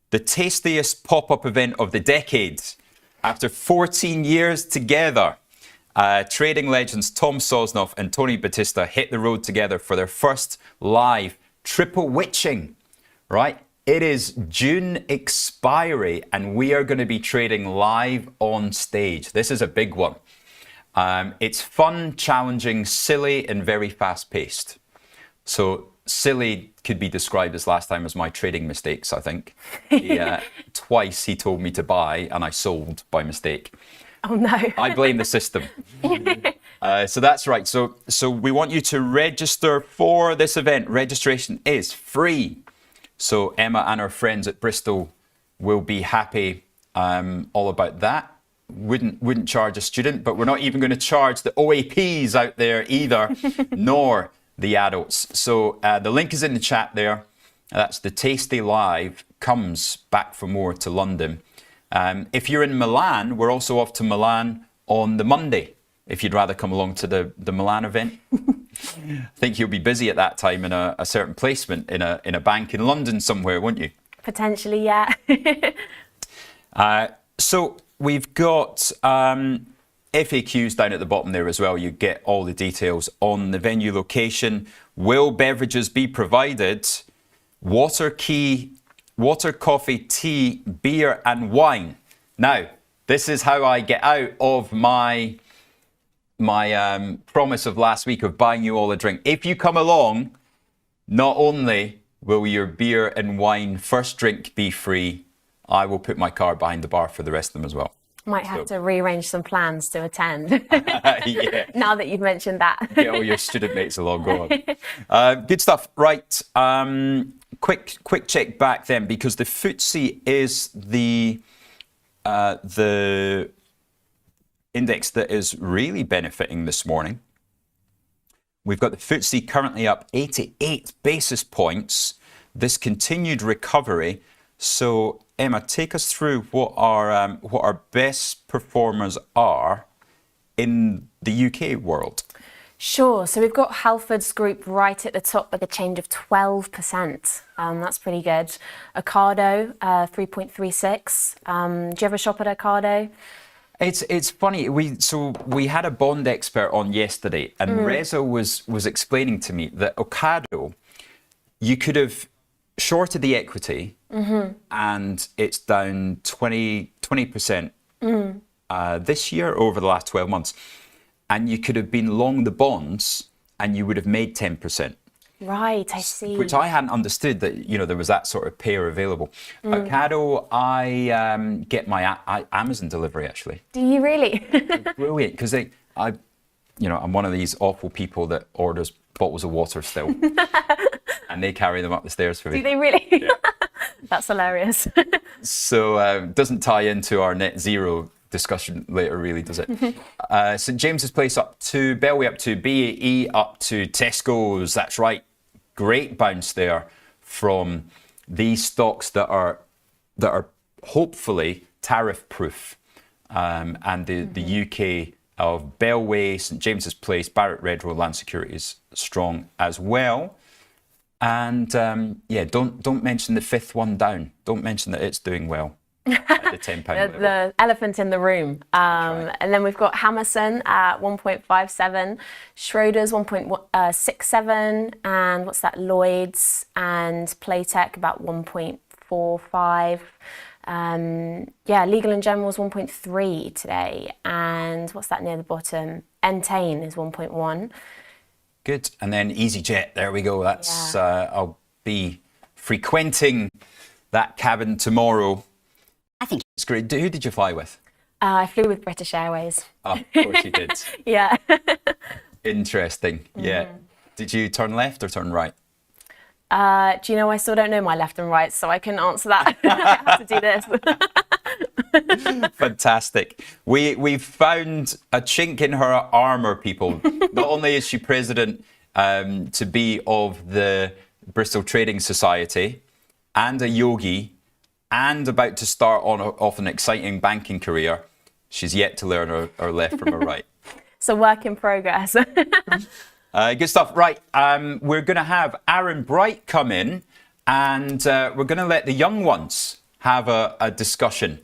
tastiest pop-up event of the decade. After 14 years together, trading legends Tom Sosnoff and Tony Batista hit the road together for their first live triple witching, right? It is June expiry, and we are going to be trading live on stage. This is a big one. It's fun, challenging, silly, and very fast-paced. So silly could be described as last time as my trading mistakes, I think. Twice he told me to buy, and I sold by mistake. Oh no. I blame the system. So that's right. So we want you to register for this event. Registration is free. So Emma and her friends at Bristol will be happy all about that. Wouldn't charge a student, but we're not even going to charge the OAPs out there either, nor the adults. So the link is in the chat there. That's the tastylive comes back for more to London. If you're in Milan, we're also off to Milan on the Monday, if you'd rather come along to the Milan event. I think you'll be busy at that time in a certain placement in a bank in London somewhere, won't you? Potentially, yeah. So we've got FAQs down at the bottom there as well. You get all the details on the venue location. Will beverages be provided? Water, coffee, tea, beer and wine. Now, this is how I get out of my promise of last week of buying you all a drink. If you come along, not only will your beer and wine first drink be free, I will put my car behind the bar for the rest of them as well. Might have to rearrange some plans to attend. Yeah. Now that you've mentioned that. Get all your student mates along. Go on. Good stuff. Right. Quick check back then, because the FTSE is the index that is really benefiting this morning. We've got the FTSE currently up 88 basis points. This continued recovery. So Emma, take us through what our best performers are in the UK world. Sure. So we've got Halford's Group right at the top with a change of 12%. That's pretty good. Ocado, 3.36. Do you ever shop at Ocado? It's funny. We had a bond expert on yesterday, and Reza was explaining to me that Ocado, you could have shorted the equity, and it's down 20% this year over the last 12 months. And you could have been long the bonds and you would have made 10%. Right, I see. Which I hadn't understood, that there was that sort of pair available. Ocado, I get my Amazon delivery actually. Do you really? Brilliant, because I'm one of these awful people that orders bottles of water still. And they carry them up the stairs for me. Do they really? Yeah. That's hilarious. So doesn't tie into our net zero discussion later, really, does it? St James's Place up to, Bellway up to, BAE up to, Tesco's. That's right. Great bounce there from these stocks that are hopefully tariff proof. And the UK of Bellway, St James's Place, Barrett Redrow, Land Security is strong as well. And don't mention the fifth one down. Don't mention that it's doing well. At the £10 level. The elephant in the room. Right. And then we've got Hammerson at 1.57, Schroders 1.67, and what's that, Lloyd's and Playtech about 1.45. Legal & General's 1.3 today, and what's that near the bottom? Entain is 1.1. Good. And then EasyJet, there we go. That's I'll be frequenting that cabin tomorrow. I think it's great. Who did you fly with? I flew with British Airways. Oh, of course you did. Yeah. Interesting. Yeah. Did you turn left or turn right? Do you know, I still don't know my left and right, so I couldn't answer that. I have to do this. Fantastic. We've found a chink in her armour, people. Not only is she president to be of the Bristol Trading Society and a yogi, and about to start off an exciting banking career, she's yet to learn her left from her right. It's a work in progress. Good stuff. Right, we're going to have Aaron Bright come in, and we're going to let the young ones have a discussion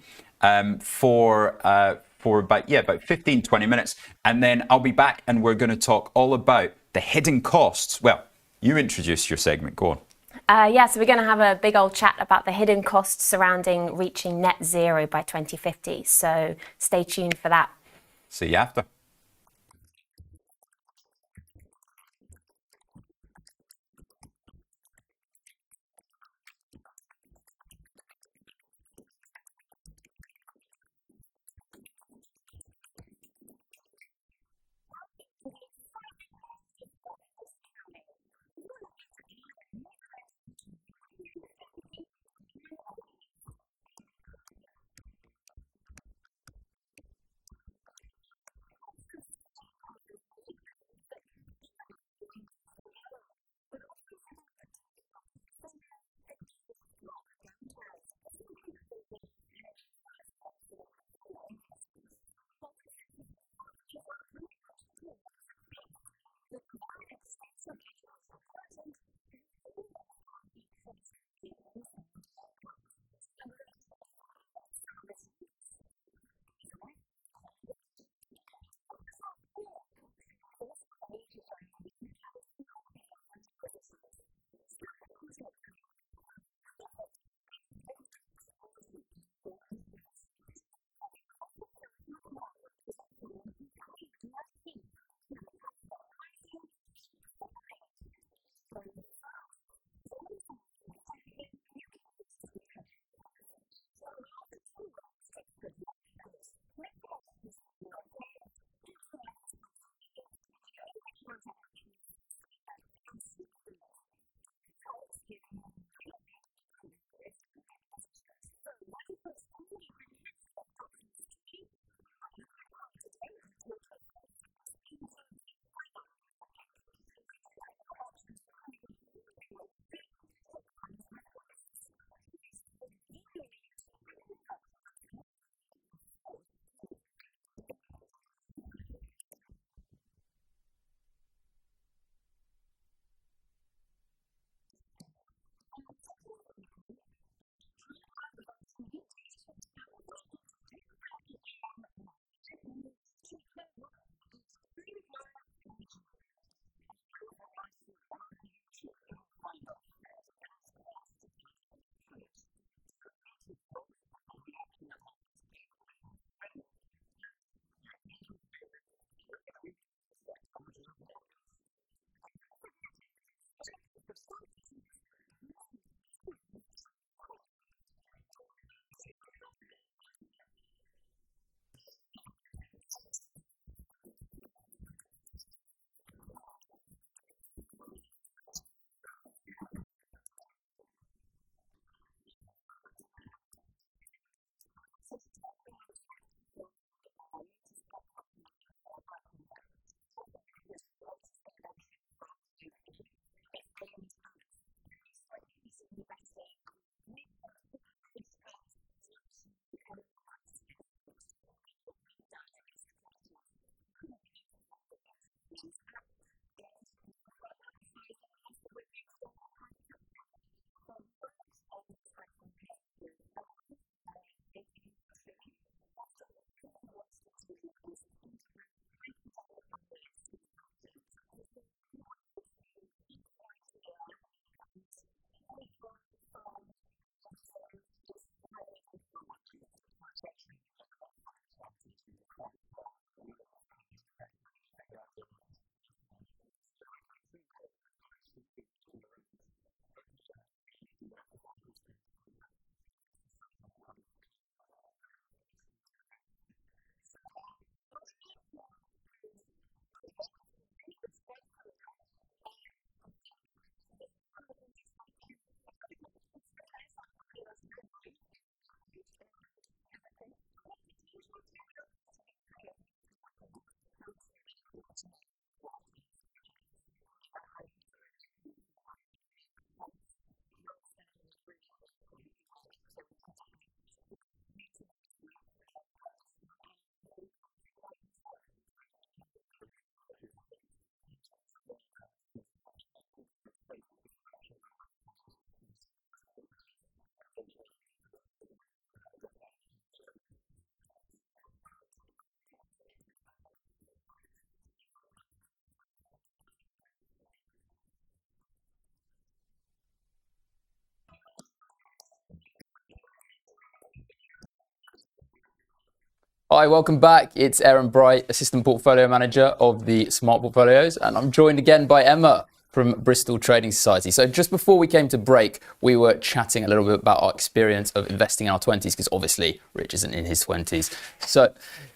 for about 15, 20 minutes. And then I'll be back, and we're going to talk all about the hidden costs. Well, you introduce your segment. Go on. So we're going to have a big old chat about the hidden costs surrounding reaching net zero by 2050. So stay tuned for that. See you after. Hi, welcome back. It's Aaron Bright, Assistant Portfolio Manager of the Smart Portfolios, and I'm joined again by Emma from Bristol Trading Society. So just before we came to break, we were chatting a little bit about our experience of investing in our 20s, because obviously Rich isn't in his 20s.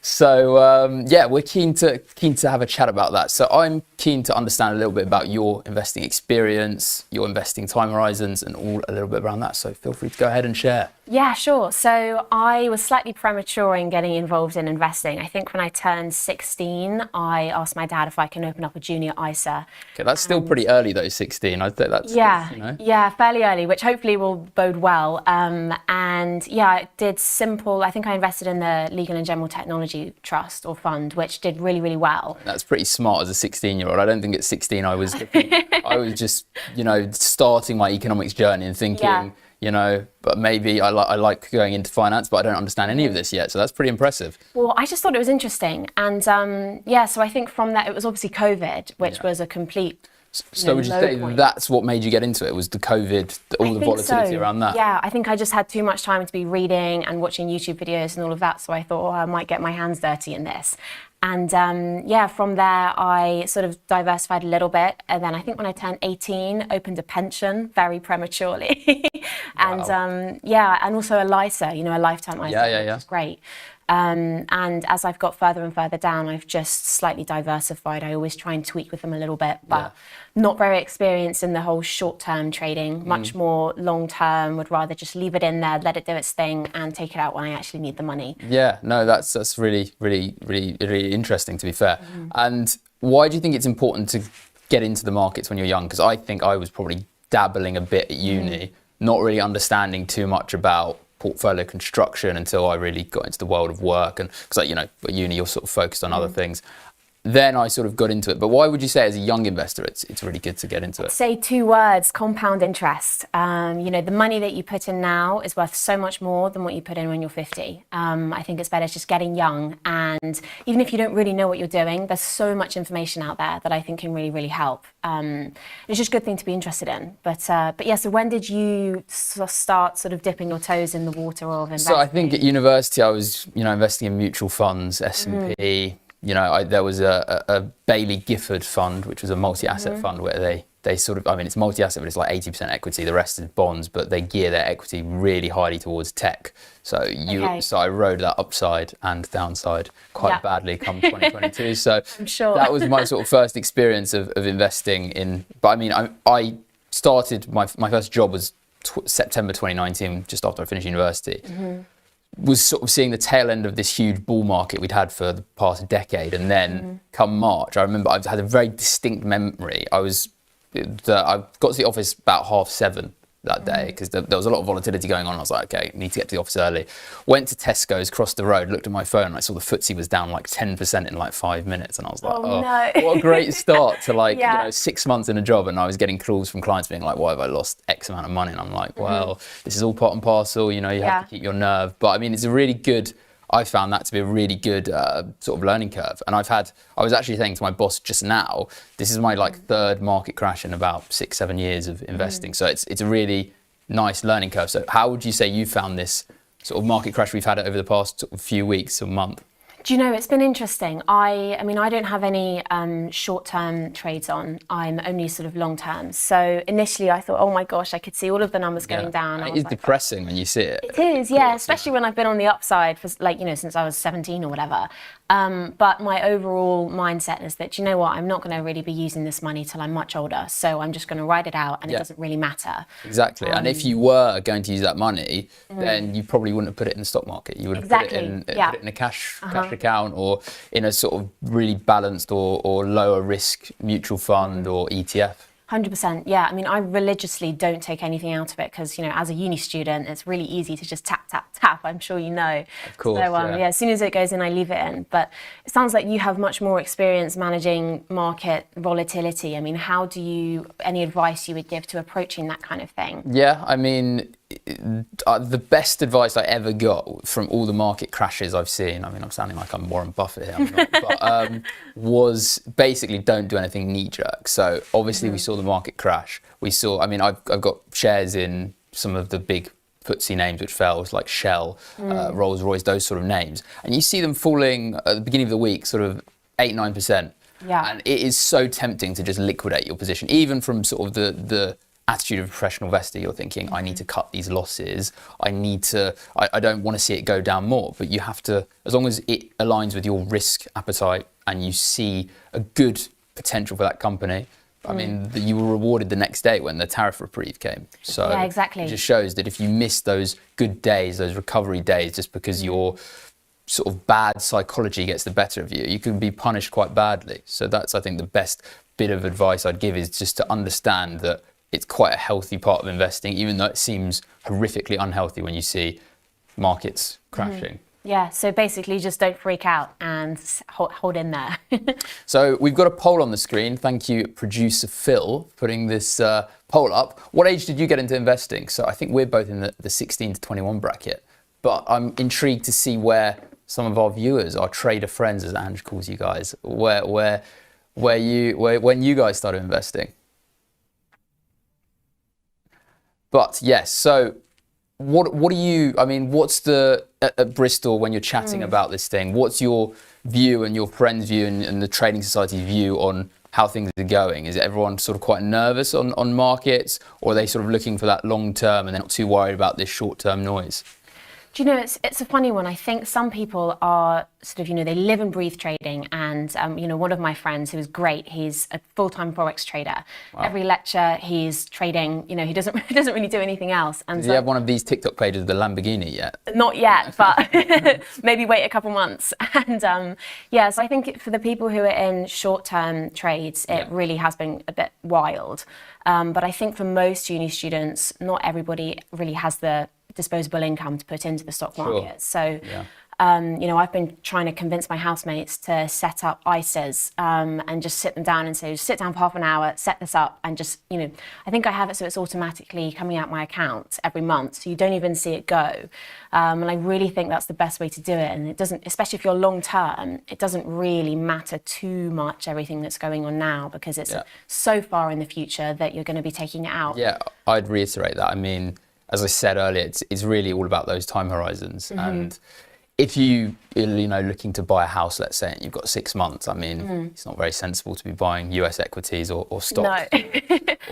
So yeah, we're keen to have a chat about that. So I'm keen to understand a little bit about your investing experience, your investing time horizons, and all a little bit around that. So feel free to go ahead and share. Yeah, sure. So I was slightly premature in getting involved in investing. I think when I turned 16, I asked my dad if I can open up a junior ISA. Okay, that's still pretty early though, 16. I think that's, Yeah, you know. yeah, fairly early, which hopefully will bode well. And yeah, I did simple, I think I invested in the Legal and General Technology Trust or Fund, which did really, really well. That's pretty smart as a 16-year-old. I don't think at 16 I was just, you know, starting my economics journey and thinking, Yeah. you know, but maybe I like going into finance, but I don't understand any of this yet. So that's pretty impressive. Well, I just thought it was interesting. And yeah, so I think from that, it was obviously COVID, which was a complete So would you low say point. that's what made you get into it? Was the COVID, all the I think volatility so. around that? Yeah, I think I just had too much time to be reading and watching YouTube videos and all of that. So I thought, oh, I might get my hands dirty in this. And yeah, from there, I sort of diversified a little bit. And then I think when I turned 18, opened a pension very prematurely. And yeah, and also a LISA, you know, a lifetime ISA, Yeah. which is great. And as I've got further and further down, I've just slightly diversified. I always try and tweak with them a little bit, but not very experienced in the whole short-term trading, much more long-term, would rather just leave it in there, let it do its thing and take it out when I actually need the money. Yeah, no, that's really interesting, to be fair. And why do you think it's important to get into the markets when you're young? Because I think I was probably dabbling a bit at uni, not really understanding too much about portfolio construction until I really got into the world of work. And because, you know, at uni you're sort of focused on other things. Then I sort of got into it. But why would you say as a young investor it's really good to get into it? Say two words: compound interest. You know, the money that you put in now is worth so much more than what you put in when you're 50. I think it's better just getting young, and even if you don't really know what you're doing, there's so much information out there that I think can really, really help. It's just a good thing to be interested in. But yeah, so when did you start sort of dipping your toes in the water of investing? So I think at university I was, you know, investing in mutual funds, S&P. You know, there was a Bailey Gifford fund, which was a multi-asset fund where they sort of, I mean, it's multi-asset, but it's like 80% equity. The rest is bonds, but they gear their equity really highly towards tech. So so I rode that upside and downside quite badly come 2022. So I'm sure. that was my sort of first experience of investing in. But I mean, I started, my first job was September 2019, just after I finished university. Was sort of seeing the tail end of this huge bull market we'd had for the past decade, and then come March, I remember I had a very distinct memory. I got to the office about 7:30 that day because there was a lot of volatility going on. I was like, okay, need to get to the office early. Went to Tesco's, crossed the road, looked at my phone, and I saw the FTSE was down like 10% in like 5 minutes, and I was like, no. What a great start to like, Yeah. you know, 6 months in a job, and I was getting calls from clients being like, why have I lost X amount of money? And I'm like, well, this is all part and parcel, you know, you have to keep your nerve. But I mean, it's a really good, I found that to be a really good sort of learning curve. And I was actually saying to my boss just now, this is my like third market crash in about 6-7 years of investing. So it's a really nice learning curve. So how would you say you found this sort of market crash we've had over the past sort of few weeks or month? Do you know, it's been interesting. I mean, I don't have any short-term trades on. I'm only sort of long-term. So initially I thought, oh my gosh, I could see all of the numbers going down. It is depressing when you see it. It is, yeah, especially when I've been on the upside for, like, you know, since I was 17 or whatever. But my overall mindset is that, you know what, I'm not going to really be using this money till I'm much older. So I'm just going to ride it out, and it doesn't really matter. Exactly. And if you were going to use that money, then you probably wouldn't have put it in the stock market. You would have put it in a cash account, or in a sort of really balanced or lower risk mutual fund or ETF. 100%, yeah. I mean, I religiously don't take anything out of it because, you know, as a uni student, it's really easy to just tap, tap, tap. I'm sure you know. Of course, so, yeah, as soon as it goes in, I leave it in. But it sounds like you have much more experience managing market volatility. I mean, any advice you would give to approaching that kind of thing? Yeah, I mean, the best advice I ever got from all the market crashes I've seen, I mean, I'm sounding like I'm Warren Buffett here, I'm not, but was basically don't do anything knee-jerk. So obviously we saw the market crash. We saw, I mean, I've got shares in some of the big FTSE names which fell, like Shell, Rolls-Royce, those sort of names. And you see them falling at the beginning of the week, sort of 8-9%. Yeah. And it is so tempting to just liquidate your position, even from sort of the attitude of a professional investor. You're thinking, I need to cut these losses. I don't want to see it go down more. But you have to, as long as it aligns with your risk appetite and you see a good potential for that company, I mean, you were rewarded the next day when the tariff reprieve came. So yeah, exactly. It just shows that if you miss those good days, those recovery days, just because your sort of bad psychology gets the better of you, you can be punished quite badly. So that's, I think, the best bit of advice I'd give is just to understand that it's quite a healthy part of investing, even though it seems horrifically unhealthy when you see markets crashing. Yeah, so basically just don't freak out and hold in there. So we've got a poll on the screen. Thank you, producer Phil, for putting this poll up. What age did you get into investing? So I think we're both in the 16 to 21 bracket, but I'm intrigued to see where some of our viewers, our trader friends, as Ange calls you guys, when you guys started investing. But yes, so what do you, I mean, what's at Bristol when you're chatting about this thing, what's your view and your friend's view and the Trading Society's view on how things are going? Is everyone sort of quite nervous on markets, or are they sort of looking for that long term and they're not too worried about this short term noise? Do you know, it's a funny one. I think some people are sort of, they live and breathe trading. And, one of my friends who is great, he's a full-time Forex trader. Wow. Every lecture he's trading, he doesn't really do anything else. And does he have one of these TikTok pages with the Lamborghini yet? Not yet, but maybe wait a couple months. And so I think for the people who are in short-term trades, it really has been a bit wild. But I think for most uni students, not everybody really has the disposable income to put into the stock market. So, I've been trying to convince my housemates to set up ISAs and just sit them down and say, just sit down for half an hour, set this up, and just, I think I have it so it's automatically coming out my account every month, so you don't even see it go. And I really think that's the best way to do it. And it doesn't, especially if you're long term, it doesn't really matter too much everything that's going on now, because it's so far in the future that you're going to be taking it out. Yeah, I'd reiterate that. I mean, as I said earlier, it's really all about those time horizons. And if you're looking to buy a house, let's say, and you've got 6 months, I mean, it's not very sensible to be buying US equities or stocks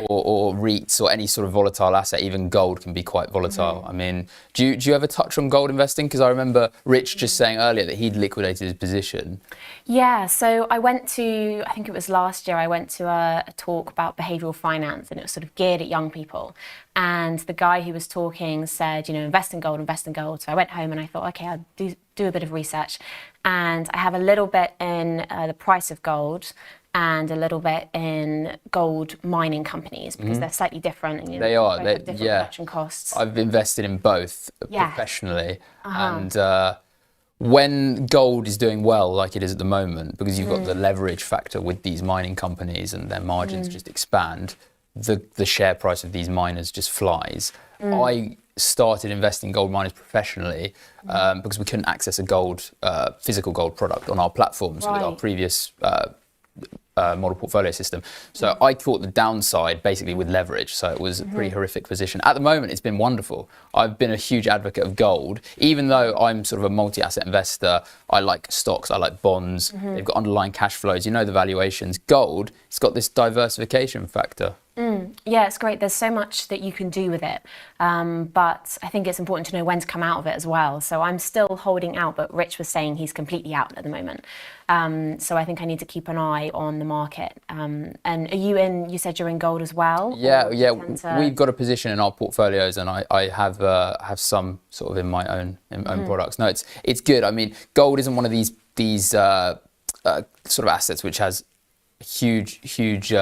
or REITs or any sort of volatile asset. Even gold can be quite volatile. I mean, do you ever touch on gold investing? Because I remember Rich just saying earlier that he'd liquidated his position. Yeah, so I went to, I think it was last year, I went to a talk about behavioural finance, and it was sort of geared at young people. And the guy who was talking said, invest in gold, invest in gold. So I went home and I thought, okay, I'll do a bit of research. And I have a little bit in the price of gold and a little bit in gold mining companies, because they're slightly different. And, they are. They have different production costs. I've invested in both professionally. And when gold is doing well, like it is at the moment, because you've got the leverage factor with these mining companies and their margins just expand, the share price of these miners just flies. I started investing in gold miners professionally because we couldn't access a physical gold product on our platforms with our previous model portfolio system. So I caught the downside basically with leverage. So it was a pretty horrific position. At the moment, it's been wonderful. I've been a huge advocate of gold, even though I'm sort of a multi-asset investor. I like stocks, I like bonds. They've got underlying cash flows, the valuations. Gold, it's got this diversification factor. Yeah, it's great. There's so much that you can do with it. But I think it's important to know when to come out of it as well. So I'm still holding out, but Rich was saying he's completely out at the moment. So I think I need to keep an eye on the market. And are you said you're in gold as well? Yeah. We've got a position in our portfolios, and I have some sort of in my own products. No, it's good. I mean, gold isn't one of these sort of assets which has a huge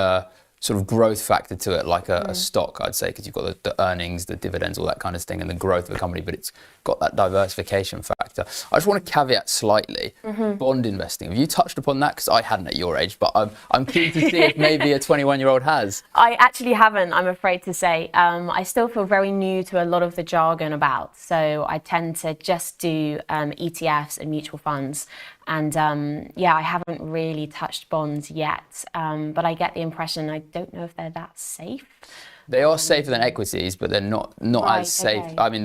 sort of growth factor to it, like a stock, I'd say, because you've got the earnings, the dividends, all that kind of thing, and the growth of the company, but it's got that diversification factor. I just want to caveat slightly, bond investing. Have you touched upon that? Because I hadn't at your age, but I'm keen to see if maybe a 21-year-old has. I actually haven't, I'm afraid to say. I still feel very new to a lot of the jargon about, so I tend to just do ETFs and mutual funds. And I haven't really touched bonds yet, but I get the impression, I don't know if they're that safe. They are safer than equities, but they're not Right, as safe. okay. I mean,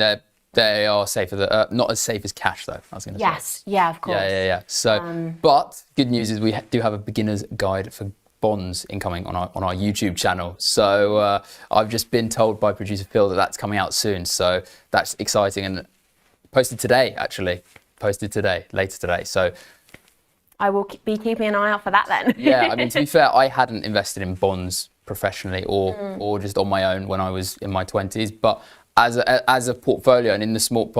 they are safer than not as safe as cash, though. I was going to say. Yes, yeah, of course. Yeah. So, but good news is we do have a beginner's guide for bonds incoming on our YouTube channel. So I've just been told by producer Phil that that's coming out soon. So that's exciting and posted today, actually. Posted today, later today. So I will be keeping an eye out for that then. yeah, I mean, to be fair, I hadn't invested in bonds professionally or just on my own when I was in my 20s. But as a portfolio and in the smart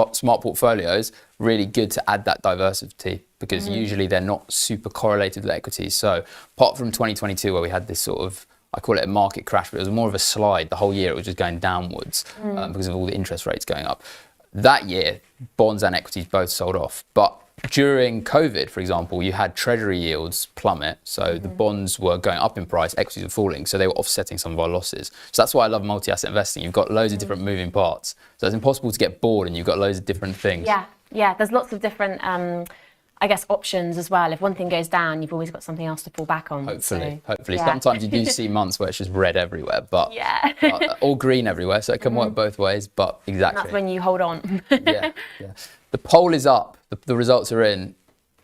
portfolios, really good to add that diversity because usually they're not super correlated with equities. So apart from 2022 where we had this sort of, I call it a market crash, but it was more of a slide. The whole year it was just going downwards because of all the interest rates going up. That year, bonds and equities both sold off. But during COVID, for example, you had treasury yields plummet. So the bonds were going up in price, equities were falling. So they were offsetting some of our losses. So that's why I love multi-asset investing. You've got loads of different moving parts. So it's impossible to get bored and you've got loads of different things. Yeah. There's lots of different, I guess, options as well. If one thing goes down, you've always got something else to fall back on. Hopefully. Yeah. Sometimes you do see months where it's just red everywhere, but Yeah. or green everywhere. So it can work both ways, but exactly. That's when you hold on. yeah. The poll is up. The results are in.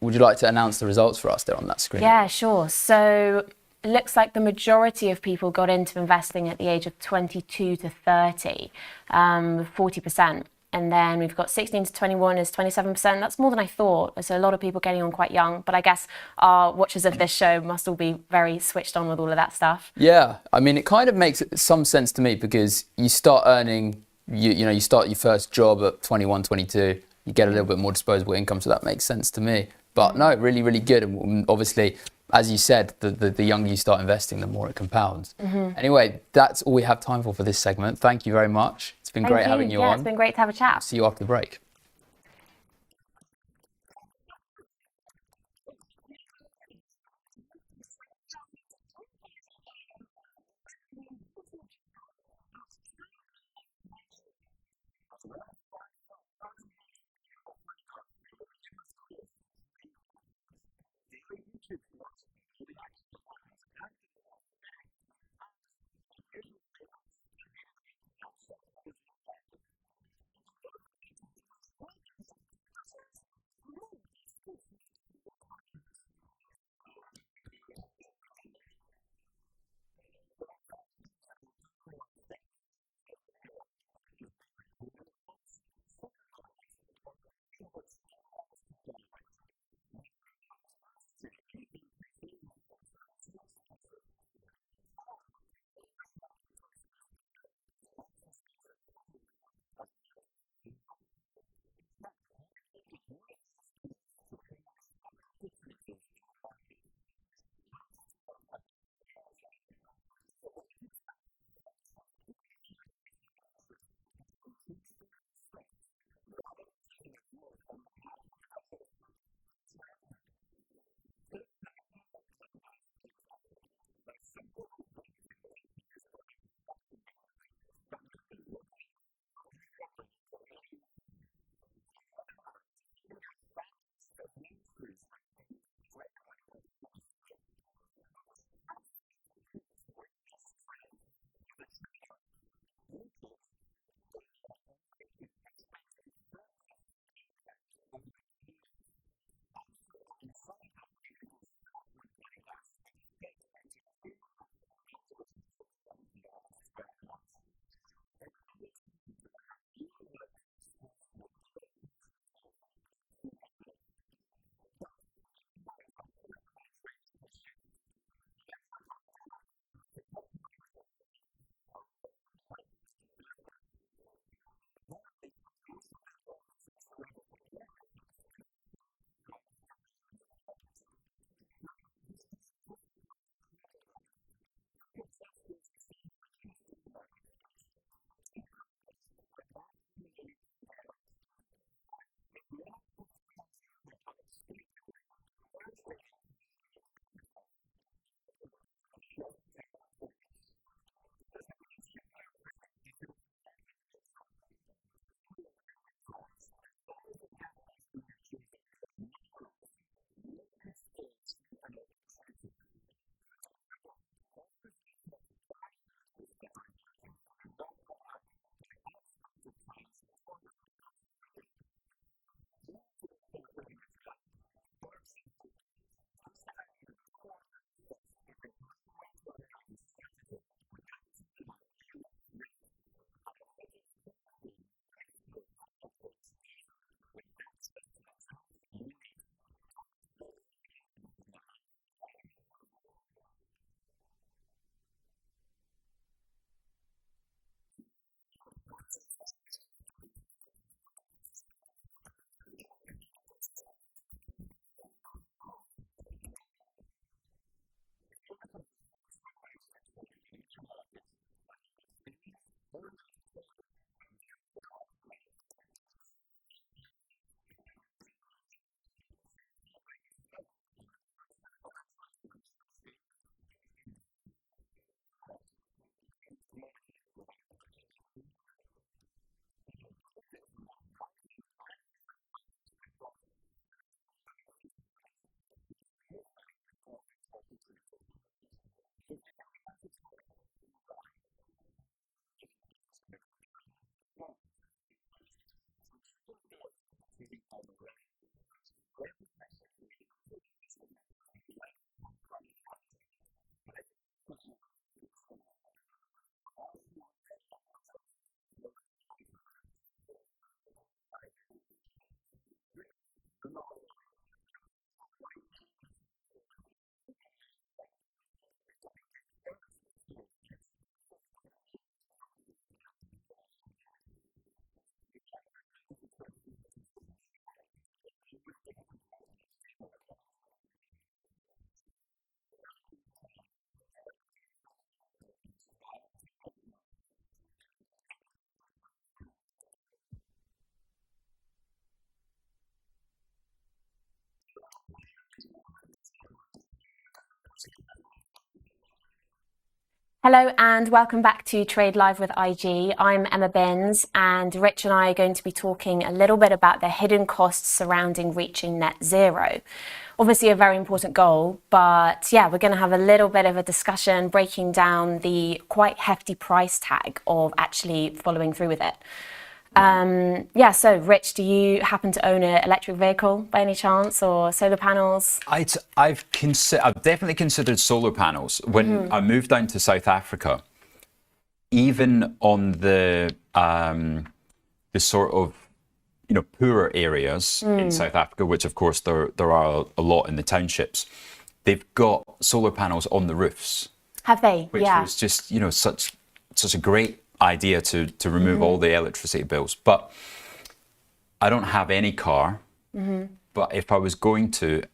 Would you like to announce the results for us there on that screen? Yeah, sure. So it looks like the majority of people got into investing at the age of 22 to 30, 40%. And then we've got 16 to 21 is 27%. That's more than I thought. There's a lot of people getting on quite young, but I guess our watchers of this show must all be very switched on with all of that stuff. Yeah, I mean, it kind of makes some sense to me because you start earning, you start your first job at 21, 22, you get a little bit more disposable income, so that makes sense to me. But no, really, really good. And obviously, as you said, the younger you start investing, the more it compounds. Anyway, that's all we have time for this segment. Thank you very much. It's been great having you on. It's been great to have a chat. See you after the break. Hello and welcome back to Trade Live with IG. I'm Emma Binns and Rich and I are going to be talking a little bit about the hidden costs surrounding reaching net zero. Obviously a very important goal, but yeah, we're going to have a little bit of a discussion breaking down the quite hefty price tag of actually following through with it. So Rich, do you happen to own an electric vehicle by any chance, or solar panels? I've definitely considered solar panels. When I moved down to South Africa, even on the sort of poorer areas in South Africa, which of course there are a lot in the townships, they've got solar panels on the roofs. Have they? Which was just such a great idea to remove all the electricity bills. But I don't have any car. But if I was going to,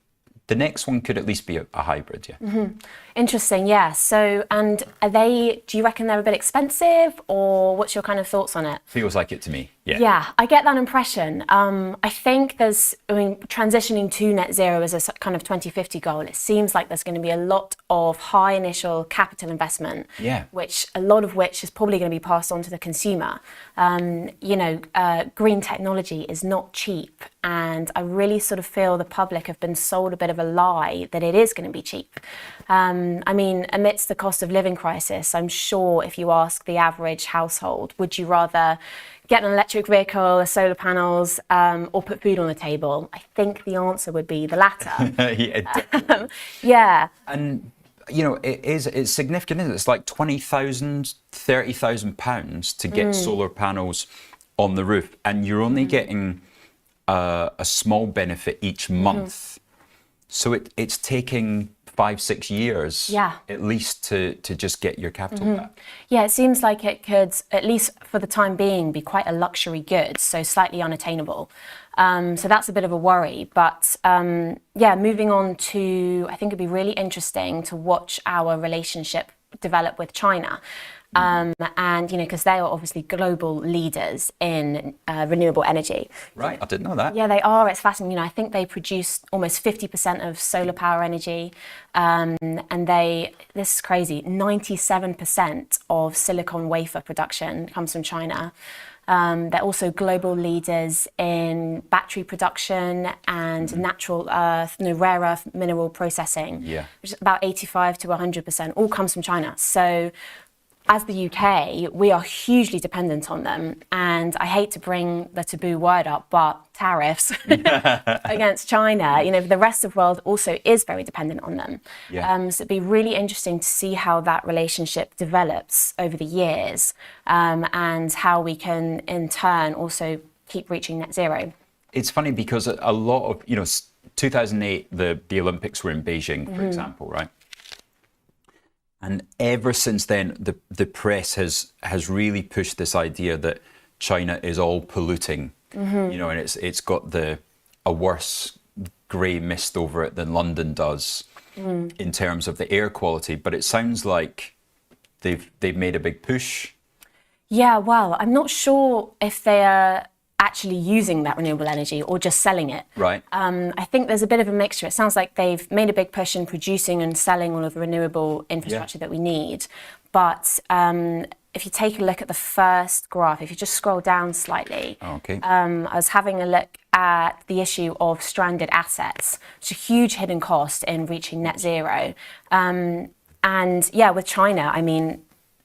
the next one could at least be a hybrid, yeah. Interesting, yeah. So, and do you reckon they're a bit expensive, or what's your kind of thoughts on it? Feels like it to me, yeah. Yeah, I get that impression. I think transitioning to net zero as a kind of 2050 goal, it seems like there's going to be a lot of high initial capital investment, a lot of which is probably going to be passed on to the consumer. Green technology is not cheap, and I really sort of feel the public have been sold a bit of a lie that it is going to be cheap. Amidst the cost of living crisis, I'm sure if you ask the average household, would you rather get an electric vehicle, solar panels, or put food on the table? I think the answer would be the latter. Yeah. And it's significant, isn't it? It's like £20,000, £30,000 to get solar panels on the roof, and you're only getting a small benefit each month. So it's taking 5-6 years at least to just get your capital back. Yeah, it seems like it could, at least for the time being, be quite a luxury good, so slightly unattainable. So that's a bit of a worry. But moving on to, I think it'd be really interesting to watch our relationship develop with China. Because they are obviously global leaders in renewable energy. Right, I didn't know that. Yeah, they are. It's fascinating. I think they produce almost 50% of solar power energy, and this is crazy, 97% of silicon wafer production comes from China. They're also global leaders in battery production and natural earth, rare earth mineral processing, which is about 85 to 100%, all comes from China. So as the UK, we are hugely dependent on them. And I hate to bring the taboo word up, but tariffs against China, the rest of the world also is very dependent on them. So it'd be really interesting to see how that relationship develops over the years, and how we can in turn also keep reaching net zero. It's funny because a lot of, 2008, the Olympics were in Beijing, for example, right? And ever since then, the press has really pushed this idea that China is all polluting, and it's got a worse grey mist over it than London does in terms of the air quality. But it sounds like they've made a big push. Yeah, well, I'm not sure if they are actually using that renewable energy or just selling it. Right. I think there's a bit of a mixture. It sounds like they've made a big push in producing and selling all of the renewable infrastructure that we need. but if you take a look at the first graph, if you just scroll down slightly, Okay. I was having a look at the issue of stranded assets. It's a huge hidden cost in reaching net zero. And yeah, with China, I mean,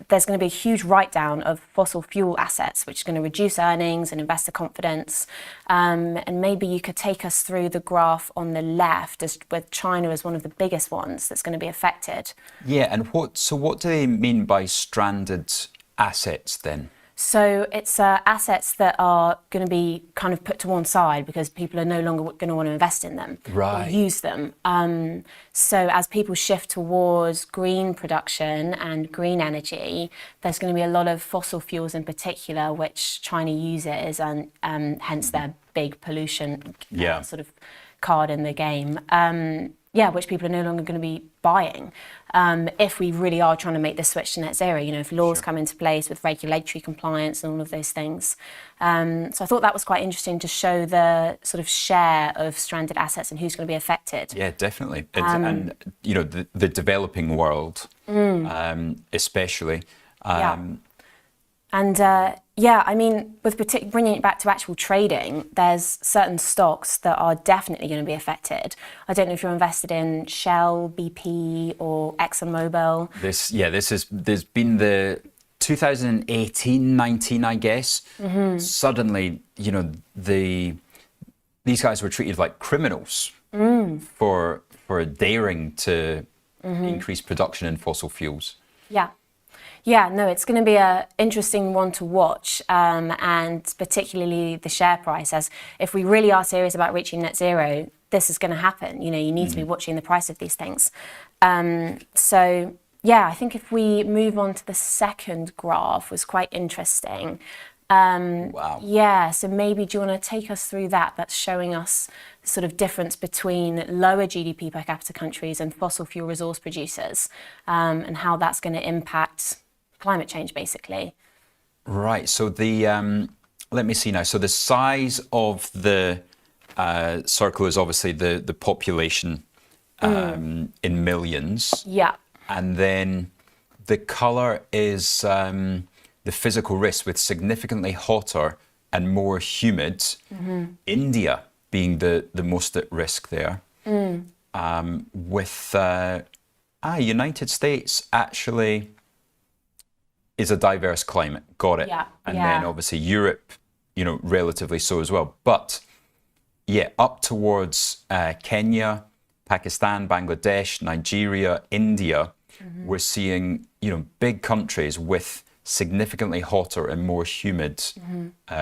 there's going to be a huge write-down of fossil fuel assets, which is going to reduce earnings and investor confidence. And maybe you could take us through the graph on the left, as with China as one of the biggest ones that's going to be affected. Yeah, and what do they mean by stranded assets then? So it's assets that are going to be kind of put to one side because people are no longer going to want to invest in them Right. or use them. So as people shift towards green production and green energy, there's going to be a lot of fossil fuels in particular, which China uses, and hence their big pollution Yeah. sort of card in the game. Which people are no longer going to be buying. If we really are trying to make the switch to net zero, you know, if laws come into place with regulatory compliance and all of those things. So I thought that was quite interesting to show the sort of share of stranded assets and who's going to be affected. Yeah, definitely. And you know, the developing world, especially. I mean, with bringing it back to actual trading, there's certain stocks that are definitely going to be affected. I don't know if you're invested in Shell, BP, or ExxonMobil. There's been the 2018-19, I guess. Suddenly, you know, these guys were treated like criminals for daring to increase production in fossil fuels. Yeah, no, it's going to be an interesting one to watch, and particularly the share price, as if we really are serious about reaching net zero, this is going to happen. You know, you need to be watching the price of these things. So, yeah, I think if we move on to the second graph, was quite interesting. Wow. Yeah, so maybe do you want to take us through that? That's showing us the sort of difference between lower GDP per capita countries and fossil fuel resource producers, and how that's going to impact climate change, basically. Right. So let me see now. So the size of the circle is obviously the population in millions. Yeah. And then the color is the physical risk, with significantly hotter and more humid. India being the most at risk there. With United States actually is a diverse climate. Got it. Yeah, And yeah. then obviously Europe, you know, relatively so as well. But yeah, up towards Kenya, Pakistan, Bangladesh, Nigeria, India, we're seeing, you know, big countries with significantly hotter and more humid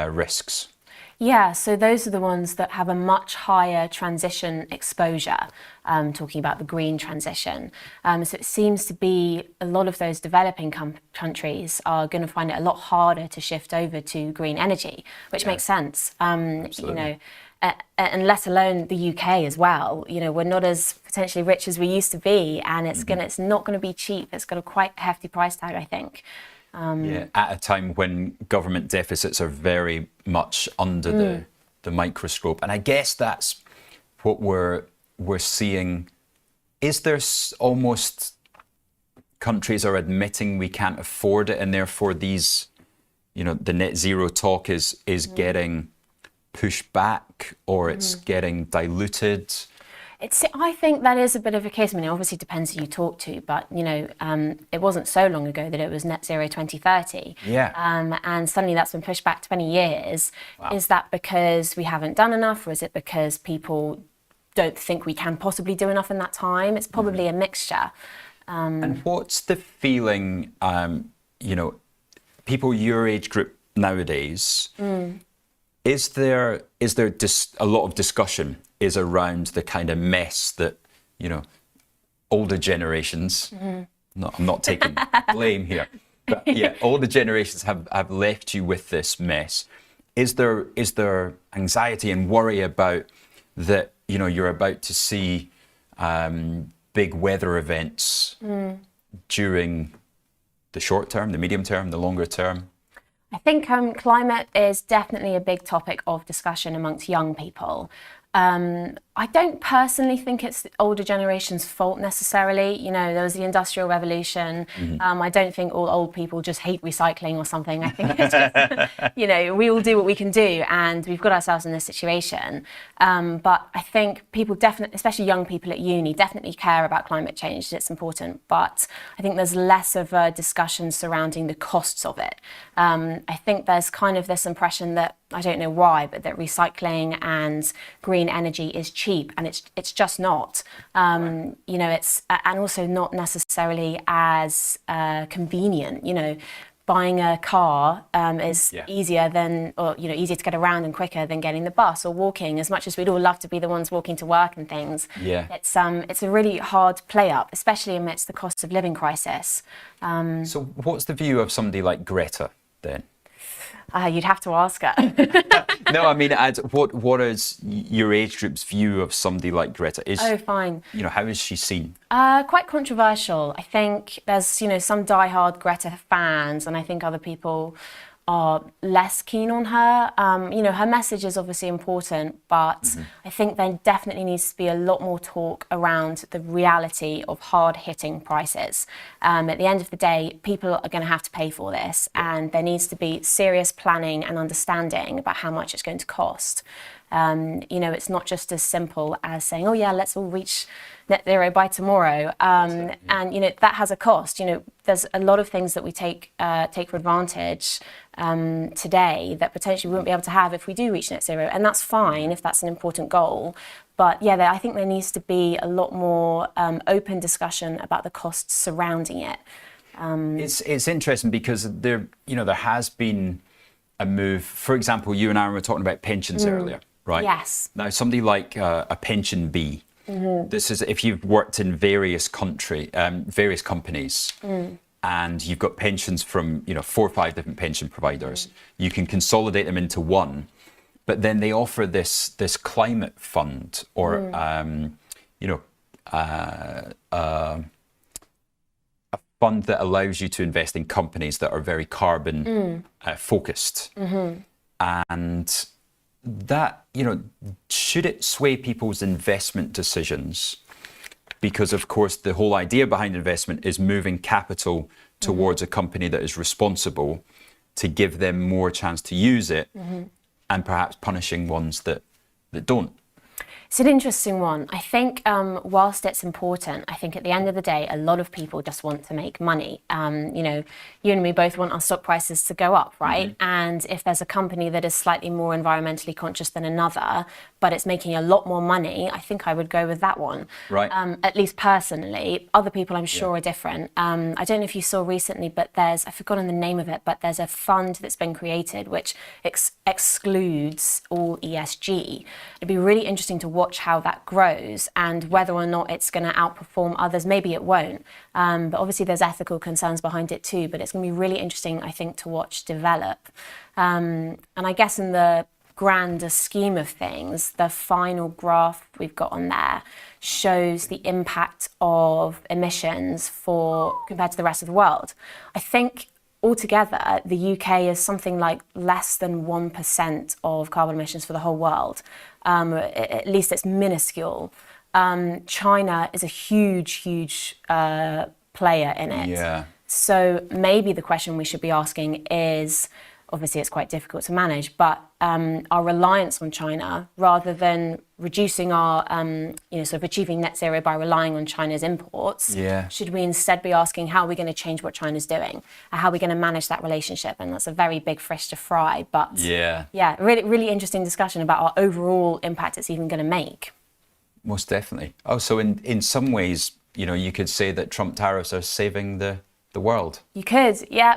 risks. Yeah, so those are the ones that have a much higher transition exposure, talking about the green transition. So it seems to be a lot of those developing countries are going to find it a lot harder to shift over to green energy, which makes sense. You know, and let alone the UK as well. You know, we're not as potentially rich as we used to be, and it's not going to be cheap. It's got a quite hefty price tag, I think. At a time when government deficits are very much under the microscope. And I guess that's what we're seeing. Is there almost countries are admitting we can't afford it, and therefore these, you know, the net zero talk is getting pushed back, or it's getting diluted? I think that is a bit of a case. I mean, it obviously depends who you talk to, but, you know, it wasn't so long ago that it was net zero 2030. Yeah. And suddenly that's been pushed back 20 years. Wow. Is that because we haven't done enough, or is it because people don't think we can possibly do enough in that time? It's probably a mixture. And what's the feeling, you know, people your age group nowadays, is there a lot of discussion is around the kind of mess that, you know, older generations, I'm not taking blame here, but yeah, older generations have left you with this mess. Is there anxiety and worry about that, you know, you're about to see big weather events during the short term, the medium term, the longer term? I think climate is definitely a big topic of discussion amongst young people. I don't personally think it's the older generation's fault necessarily. You know, there was the Industrial Revolution. I don't think all old people just hate recycling or something. I think it's just, you know, we all do what we can do, and we've got ourselves in this situation. But I think people definitely, especially young people at uni, definitely care about climate change. It's important. But I think there's less of a discussion surrounding the costs of it. I think there's kind of this impression that, I don't know why, but that recycling and green energy is cheap, and it's just not. You know, it's and also not necessarily as convenient. You know, buying a car is easier than, or you know, easier to get around and quicker than getting the bus or walking. As much as we'd all love to be the ones walking to work and things, it's a really hard play up, especially amidst the cost of living crisis. So, what's the view of somebody like Greta then? You'd have to ask her. No, I mean, what is your age group's view of somebody like Greta? Oh, fine. You know, how is she seen? Quite controversial. I think there's, you know, some diehard Greta fans, and I think other people are less keen on her. You know, her message is obviously important, but I think there definitely needs to be a lot more talk around the reality of hard-hitting prices. At the end of the day, people are going to have to pay for this, and there needs to be serious planning and understanding about how much it's going to cost. You know, it's not just as simple as saying, oh yeah, let's all reach net zero by tomorrow. And, you know, that has a cost. You know, there's a lot of things that we take for advantage today that potentially we won't be able to have if we do reach net zero. And that's fine if that's an important goal. But yeah, I think there needs to be a lot more open discussion about the costs surrounding it. It's interesting because there has been a move. For example, you and I were talking about pensions earlier, right? Yes. Now, somebody like a pension bee. This is if you've worked in various companies, and you've got pensions from 4 or 5 different pension providers. You can consolidate them into one, but then they offer this climate fund or a fund that allows you to invest in companies that are very carbon focused, and that, should it sway people's investment decisions? Because of course the whole idea behind investment is moving capital towards a company that is responsible, to give them more chance to use it, and perhaps punishing ones that don't. It's an interesting one. I think whilst it's important, I think at the end of the day, a lot of people just want to make money. You and me both want our stock prices to go up, right? And if there's a company that is slightly more environmentally conscious than another, but it's making a lot more money, I think I would go with that one. Right. At least personally. Other people I'm sure are different. I don't know if you saw recently, but I've forgotten the name of it, but there's a fund that's been created which excludes all ESG. It'd be really interesting to watch how that grows and whether or not it's going to outperform others. Maybe it won't, but obviously there's ethical concerns behind it too, but it's going to be really interesting, I think, to watch develop. And I guess in the grander scheme of things, the final graph we've got on there shows the impact of emissions compared to the rest of the world. I think altogether, the UK is something like less than 1% of carbon emissions for the whole world. At least it's minuscule. China is a huge player in it. Yeah. So maybe the question we should be asking is, obviously it's quite difficult to manage, but our reliance on China, rather than reducing our, sort of achieving net zero by relying on China's imports, should we instead be asking how are we going to change what China's doing? How are we going to manage that relationship? And that's a very big fish to fry, but really, really interesting discussion about our overall impact it's even going to make. Most definitely. Oh, so in some ways, you could say that Trump tariffs are saving the world. You could, yeah.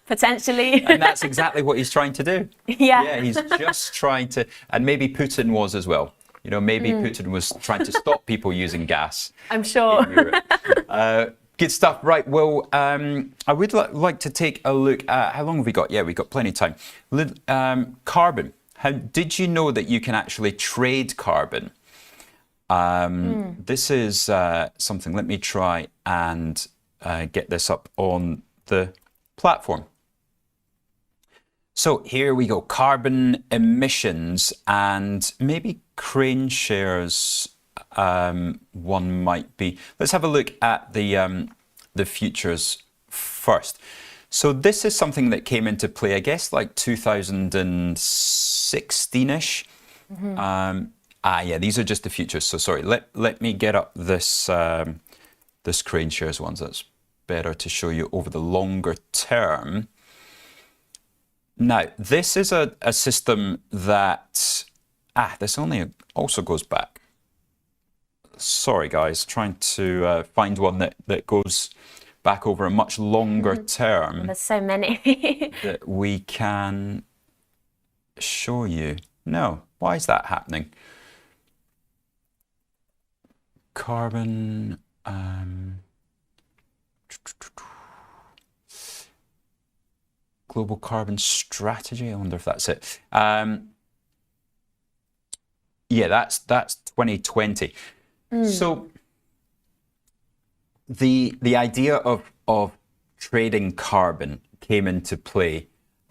Potentially. And that's exactly what he's trying to do. Yeah, he's just trying to, and maybe Putin was as well. Maybe Putin was trying to stop people using gas. I'm sure. In Europe. Good stuff. Right, well, I would like to take a look at, how long have we got? Yeah, we've got plenty of time. Carbon. Did you know that you can actually trade carbon? This is something, let me try and get this up on the platform. So here we go, carbon emissions, and maybe Crane shares one might be. Let's have a look at the futures first. So this is something that came into play, I guess, like 2016-ish. Yeah, these are just the futures. So sorry, let me get up this this Crane shares ones. That's better to show you over the longer term. Now, this is a system that, this only also goes back. Sorry, guys, trying to find one that goes back over a much longer term. There's so many. That we can show you. No, why is that happening? Carbon, global carbon strategy. I wonder if that's it. Yeah, that's 2020. So the idea of trading carbon came into play.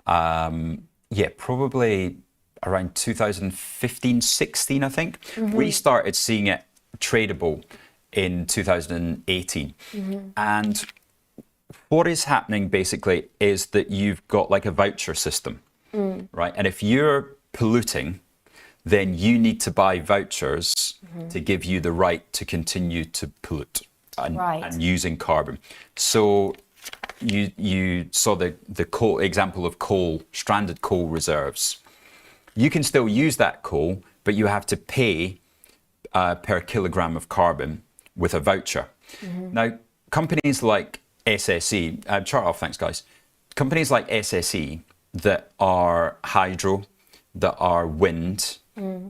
Yeah, probably around 2015-16, I think. We started seeing it tradable in 2018, and what is happening basically is that you've got like a voucher system, right? And if you're polluting, then you need to buy vouchers to give you the right to continue to pollute and using carbon. So you saw the coal example of coal, stranded coal reserves. You can still use that coal, but you have to pay per kilogram of carbon with a voucher. Now, companies like SSE, chart off, thanks guys. Companies like SSE that are hydro, that are wind,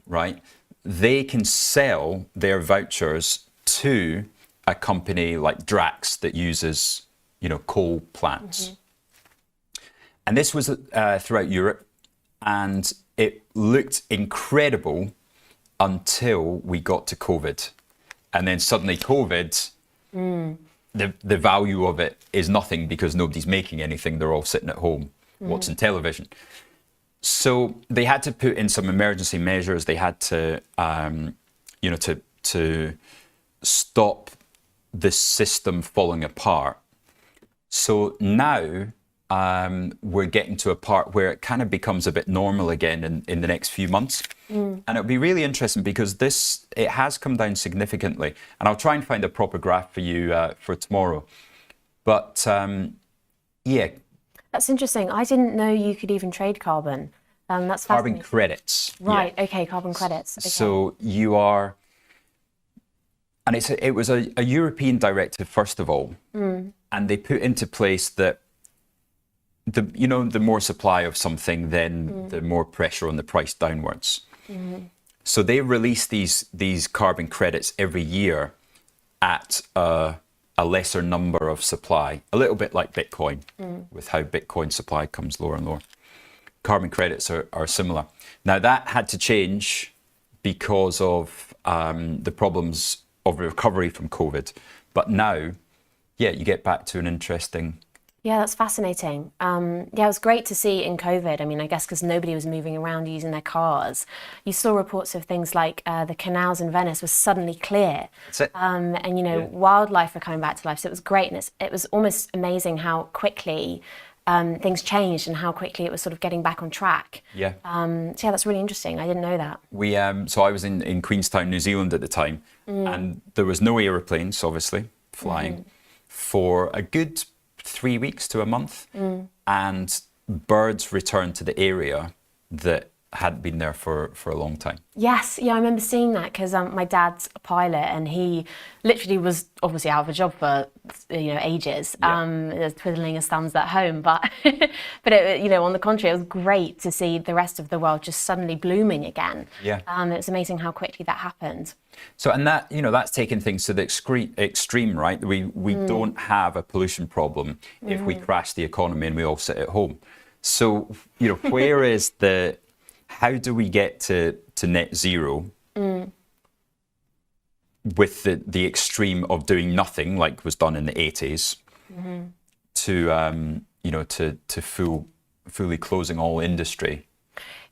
right? They can sell their vouchers to a company like Drax that uses, coal plants. And this was throughout Europe, and it looked incredible until we got to COVID. And then suddenly COVID, the value of it is nothing because nobody's making anything. They're all sitting at home watching television. So they had to put in some emergency measures. They had to, to stop the system falling apart. So now we're getting to a part where it kind of becomes a bit normal again in the next few months. And it'll be really interesting because it has come down significantly. And I'll try and find a proper graph for you for tomorrow. But yeah. That's interesting. I didn't know you could even trade carbon. That's fascinating. Carbon credits. Right, yeah. okay, carbon credits. Okay. So you are, and it was a European directive first of all, and they put into place that the more supply of something, then the more pressure on the price downwards. So they release these carbon credits every year at a lesser number of supply, a little bit like Bitcoin, with how Bitcoin supply comes lower and lower. Carbon credits are similar. Now that had to change because of the problems of recovery from COVID. But now, yeah, you get back to an interesting. Yeah, that's fascinating. Yeah, it was great to see in COVID. I mean, I guess because nobody was moving around using their cars. You saw reports of things like the canals in Venice were suddenly clear. That's it. And, wildlife were coming back to life. So it was great. And it was almost amazing how quickly things changed and how quickly it was sort of getting back on track. Yeah. So yeah, that's really interesting. I didn't know that. We so I was in Queenstown, New Zealand at the time, and there was no aeroplanes, obviously, flying for a good 3 weeks to a month, and birds returned to the area that hadn't been there for a long time. Yes, yeah, I remember seeing that because my dad's a pilot and he literally was obviously out of a job for ages, twiddling his thumbs at home. But but it, on the contrary, it was great to see the rest of the world just suddenly blooming again. Yeah, it's amazing how quickly that happened. So and that that's taken things to the extreme, right? We don't have a pollution problem if we crash the economy and we all sit at home. So where is how do we get to net zero with the extreme of doing nothing like was done in the 80s to full fully closing all industry?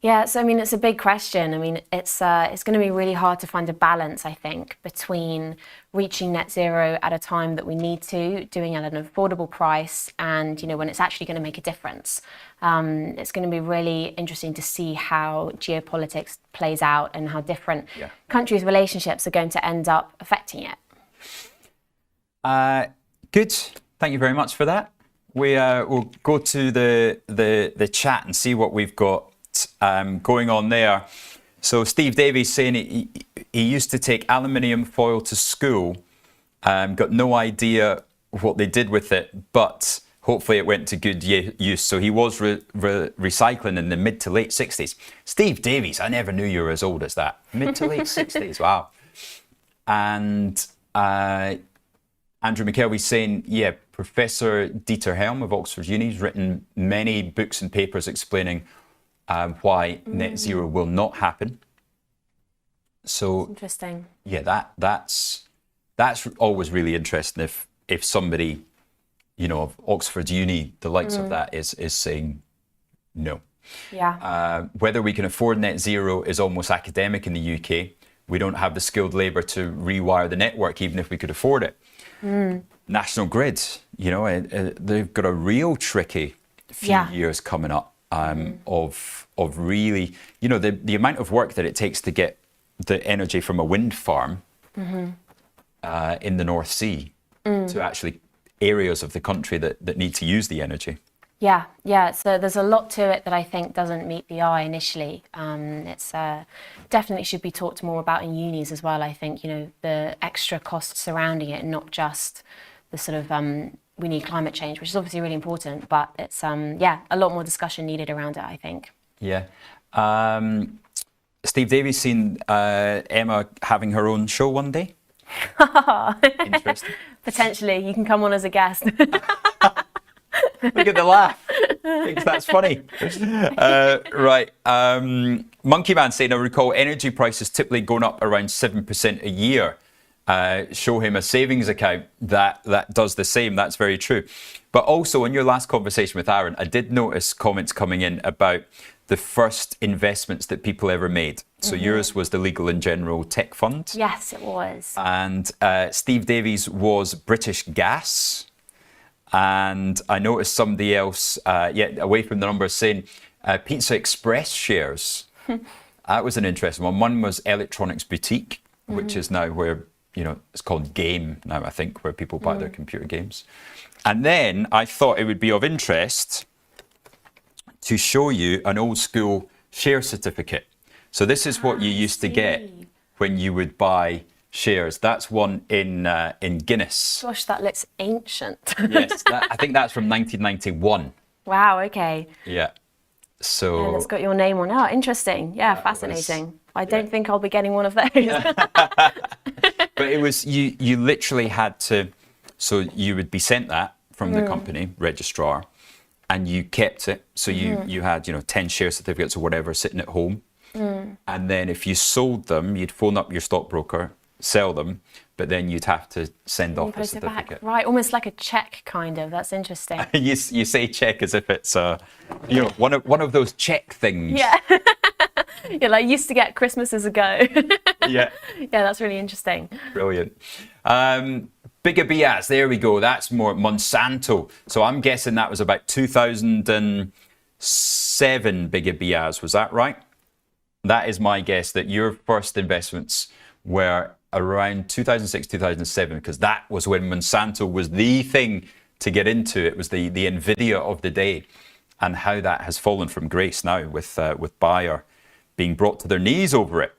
Yeah, so I mean, it's a big question. I mean, it's going to be really hard to find a balance, I think, between reaching net zero at a time that we need to, doing it at an affordable price, and when it's actually going to make a difference. It's going to be really interesting to see how geopolitics plays out and how different countries' relationships are going to end up affecting it. Good. Thank you very much for that. We'll go to the chat and see what we've got going on there. So Steve Davies saying he used to take aluminium foil to school, got no idea what they did with it, but hopefully it went to good use. So he was recycling in the mid to late 60s. Steve Davies, I never knew you were as old as that. Mid to late 60s, wow. And Andrew McKelvey's saying, yeah, Professor Dieter Helm of Oxford Uni has written many books and papers explaining why net zero will not happen. So interesting. Yeah, that's always really interesting if somebody, of Oxford Uni, the likes of that, is saying no. Yeah. Whether we can afford net zero is almost academic in the UK. We don't have the skilled labour to rewire the network, even if we could afford it. National Grid, they've got a real tricky few years coming up. Of really, the amount of work that it takes to get the energy from a wind farm in the North Sea to actually areas of the country that need to use the energy. Yeah. So there's a lot to it that I think doesn't meet the eye initially. It's definitely should be talked more about in unis as well. I think the extra costs surrounding it, and not just the sort of we need climate change, which is obviously really important, but it's a lot more discussion needed around it, I think. Yeah. Steve Davies seen Emma having her own show one day. Interesting. Potentially, you can come on as a guest. Look at the laugh. Thinks that's funny. Right. Monkey Man saying, I recall energy prices typically going up around 7% a year. Show him a savings account that does the same. That's very true. But also in your last conversation with Aaron, I did notice comments coming in about the first investments that people ever made. So yours was the Legal and General Tech Fund. Yes, it was. And Steve Davies was British Gas. And I noticed somebody else, away from the numbers, saying Pizza Express shares. That was an interesting one. One was Electronics Boutique, which is now where, it's called Game now, I think, where people buy their computer games. And then I thought it would be of interest to show you an old school share certificate. So this is what you used to get when you would buy shares. That's one in Guinness. Gosh, that looks ancient. Yes, I think that's from 1991. Wow, okay. Yeah. So And it's got your name on. Oh, interesting. Yeah, fascinating. I don't think I'll be getting one of those. But it was, you literally had to, so you would be sent that from the company registrar, and you kept it. So you had, 10 share certificates or whatever sitting at home. And then if you sold them, you'd phone up your stockbroker, sell them, but then you'd have to send off a certificate. Right, almost like a check, kind of. That's interesting. you say check as if it's one of those check things. Yeah. Yeah, like used to get Christmases ago. Yeah. Yeah, that's really interesting. Brilliant. Bigger Biaz, there we go. That's more Monsanto. So I'm guessing that was about 2007 Bigger Biaz. Was that right? That is my guess, that your first investments were around 2006, 2007, because that was when Monsanto was the thing to get into. It was the Nvidia of the day, and how that has fallen from grace now with Bayer being brought to their knees over it.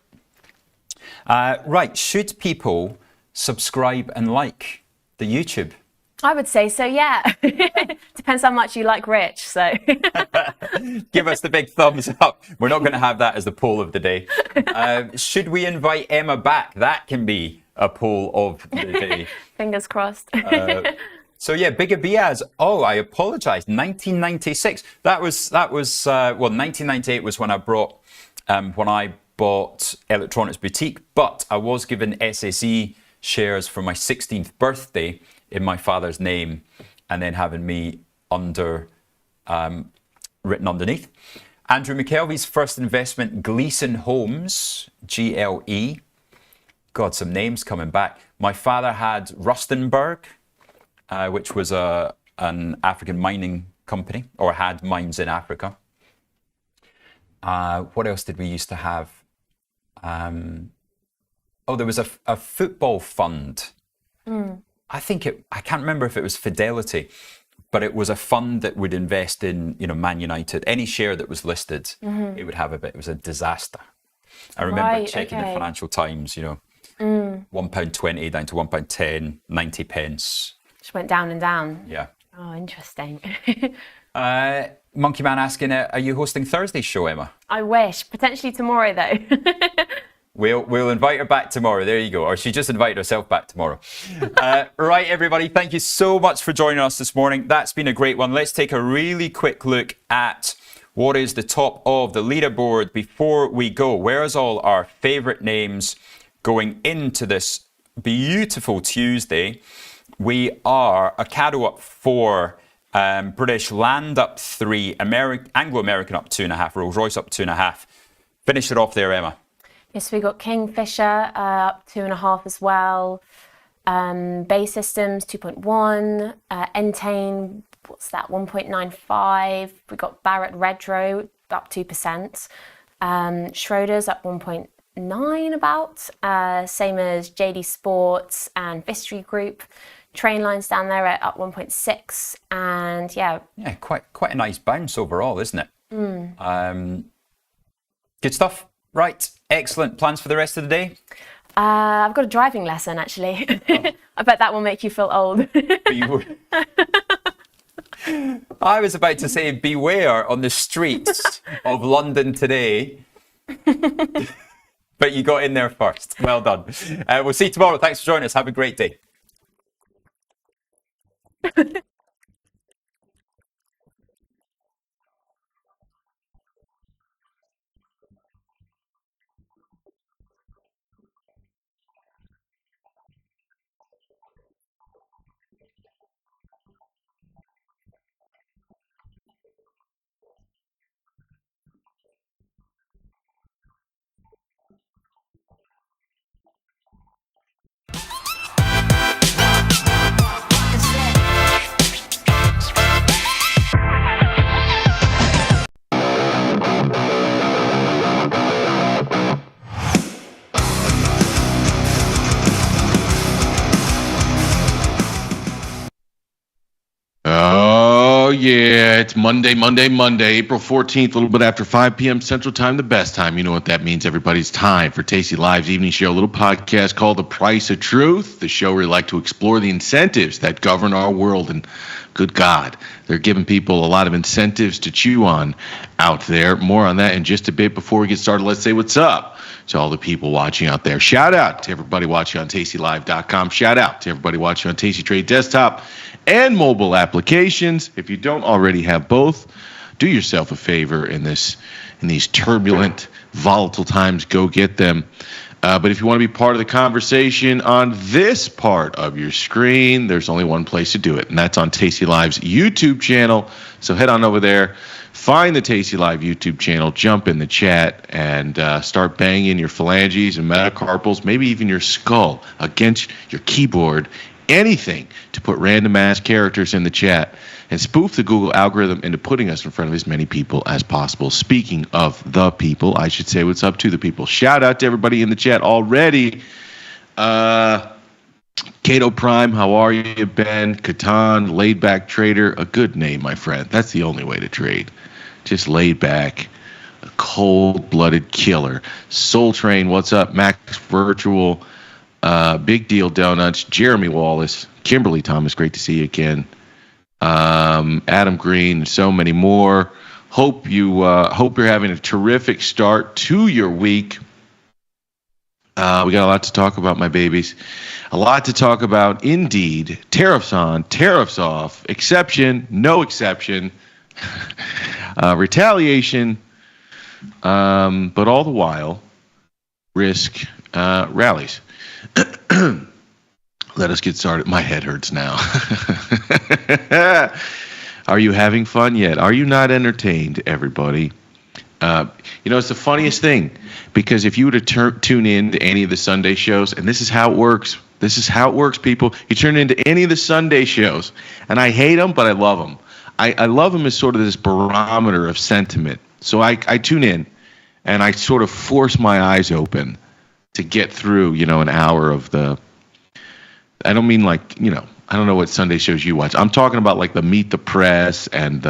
Right, should people subscribe and like the YouTube? I would say so, yeah. Depends how much you like Rich, so. Give us the big thumbs up. We're not going to have that as the poll of the day. Should we invite Emma back? That can be a poll of the day. Fingers crossed. So yeah, Bigger Biaz. Oh, I apologize. 1996. That was 1998 was when I bought Electronics Boutique, but I was given SSE shares for my 16th birthday in my father's name, and then having me under written underneath. Andrew McKelvey's first investment, Gleason Homes, GLE. God, some names coming back. My father had Rustenburg, which was an African mining company, or had mines in Africa. What else did we used to have? There was a football fund. I can't remember if it was Fidelity, but it was a fund that would invest in, Man United. Any share that was listed, it would have a bit. It was a disaster. I remember checking the Financial Times, £1.20 down to £1.10, 90 pence. Just went down and down. Yeah. Oh, interesting. Monkey Man asking, are you hosting Thursday's show, Emma? I wish. Potentially tomorrow, though. We'll invite her back tomorrow. There you go. Or she just invited herself back tomorrow. Right, everybody. Thank you so much for joining us this morning. That's been a great one. Let's take a really quick look at what is the top of the leaderboard before we go. Where's all our favorite names going into this beautiful Tuesday? We are Ocado up 4, British Land up 3, Anglo-American up 2.5, Rolls-Royce up 2.5. Finish it off there, Emma. Yes, we got Kingfisher up 2.5 as well. Bay Systems 2.1. Entain, what's that? 1.95. We got Barrett Redrow up 2%. Schroders up 1.9 about. Same as JD Sports and Vistry Group. Trainlines down there at up 1.6. And yeah, quite a nice bounce overall, isn't it? Good stuff. Right, excellent. Plans for the rest of the day? I've got a driving lesson, actually. I bet that will make you feel old. I was about to say beware on the streets of London today. But you got in there first. Well done. We'll see you tomorrow. Thanks for joining us. Have a great day. Oh, yeah, it's Monday, April 14th, a little bit after 5 p.m. Central Time, the best time. You know what that means. Everybody's time for Tasty Live's evening show, a little podcast called The Price of Truth, the show where we like to explore the incentives that govern our world. And good God, they're giving people a lot of incentives to chew on out there. More on that in just a bit. Before we get started, let's say what's up to all the people watching out there. Shout out to everybody watching on tastylive.com. Shout out to everybody watching on Tasty Trade Desktop and mobile applications. If you don't already have both, do yourself a favor in these turbulent, volatile times. Go get them. But if you want to be part of the conversation on this part of your screen, there's only one place to do it, and that's on Tasty Live's YouTube channel. So head on over there, find the Tasty Live YouTube channel, jump in the chat, and start banging your phalanges and metacarpals, maybe even your skull against your keyboard. Anything to put random ass characters in the chat and spoof the Google algorithm into putting us in front of as many people as possible. Speaking of the people, I should say what's up to the people. Shout out to everybody in the chat already. Cato Prime, how are you, Ben? Catan, Laid Back Trader, a good name, my friend. That's the only way to trade. Just laid back, a cold-blooded killer. Soul Train, what's up? Max Virtual. Big Deal Donuts, Jeremy Wallace, Kimberly Thomas, great to see you again. Adam Green, so many more. Hope you're having a terrific start to your week. We got a lot to talk about, my babies. A lot to talk about, indeed. Tariffs on, tariffs off, exception, no exception, retaliation, but all the while, risk rallies. Let us get started. My head hurts now. Are you having fun yet? Are you not entertained, everybody? It's the funniest thing, because if you were to tune in to any of the Sunday shows, and this is how it works. This is how it works, people. You turn into any of the Sunday shows, and I hate them, but I love them. I love them as sort of this barometer of sentiment. So I tune in, and I sort of force my eyes open to get through, an hour of the. I don't mean like, I don't know what Sunday shows you watch. I'm talking about like the Meet the Press and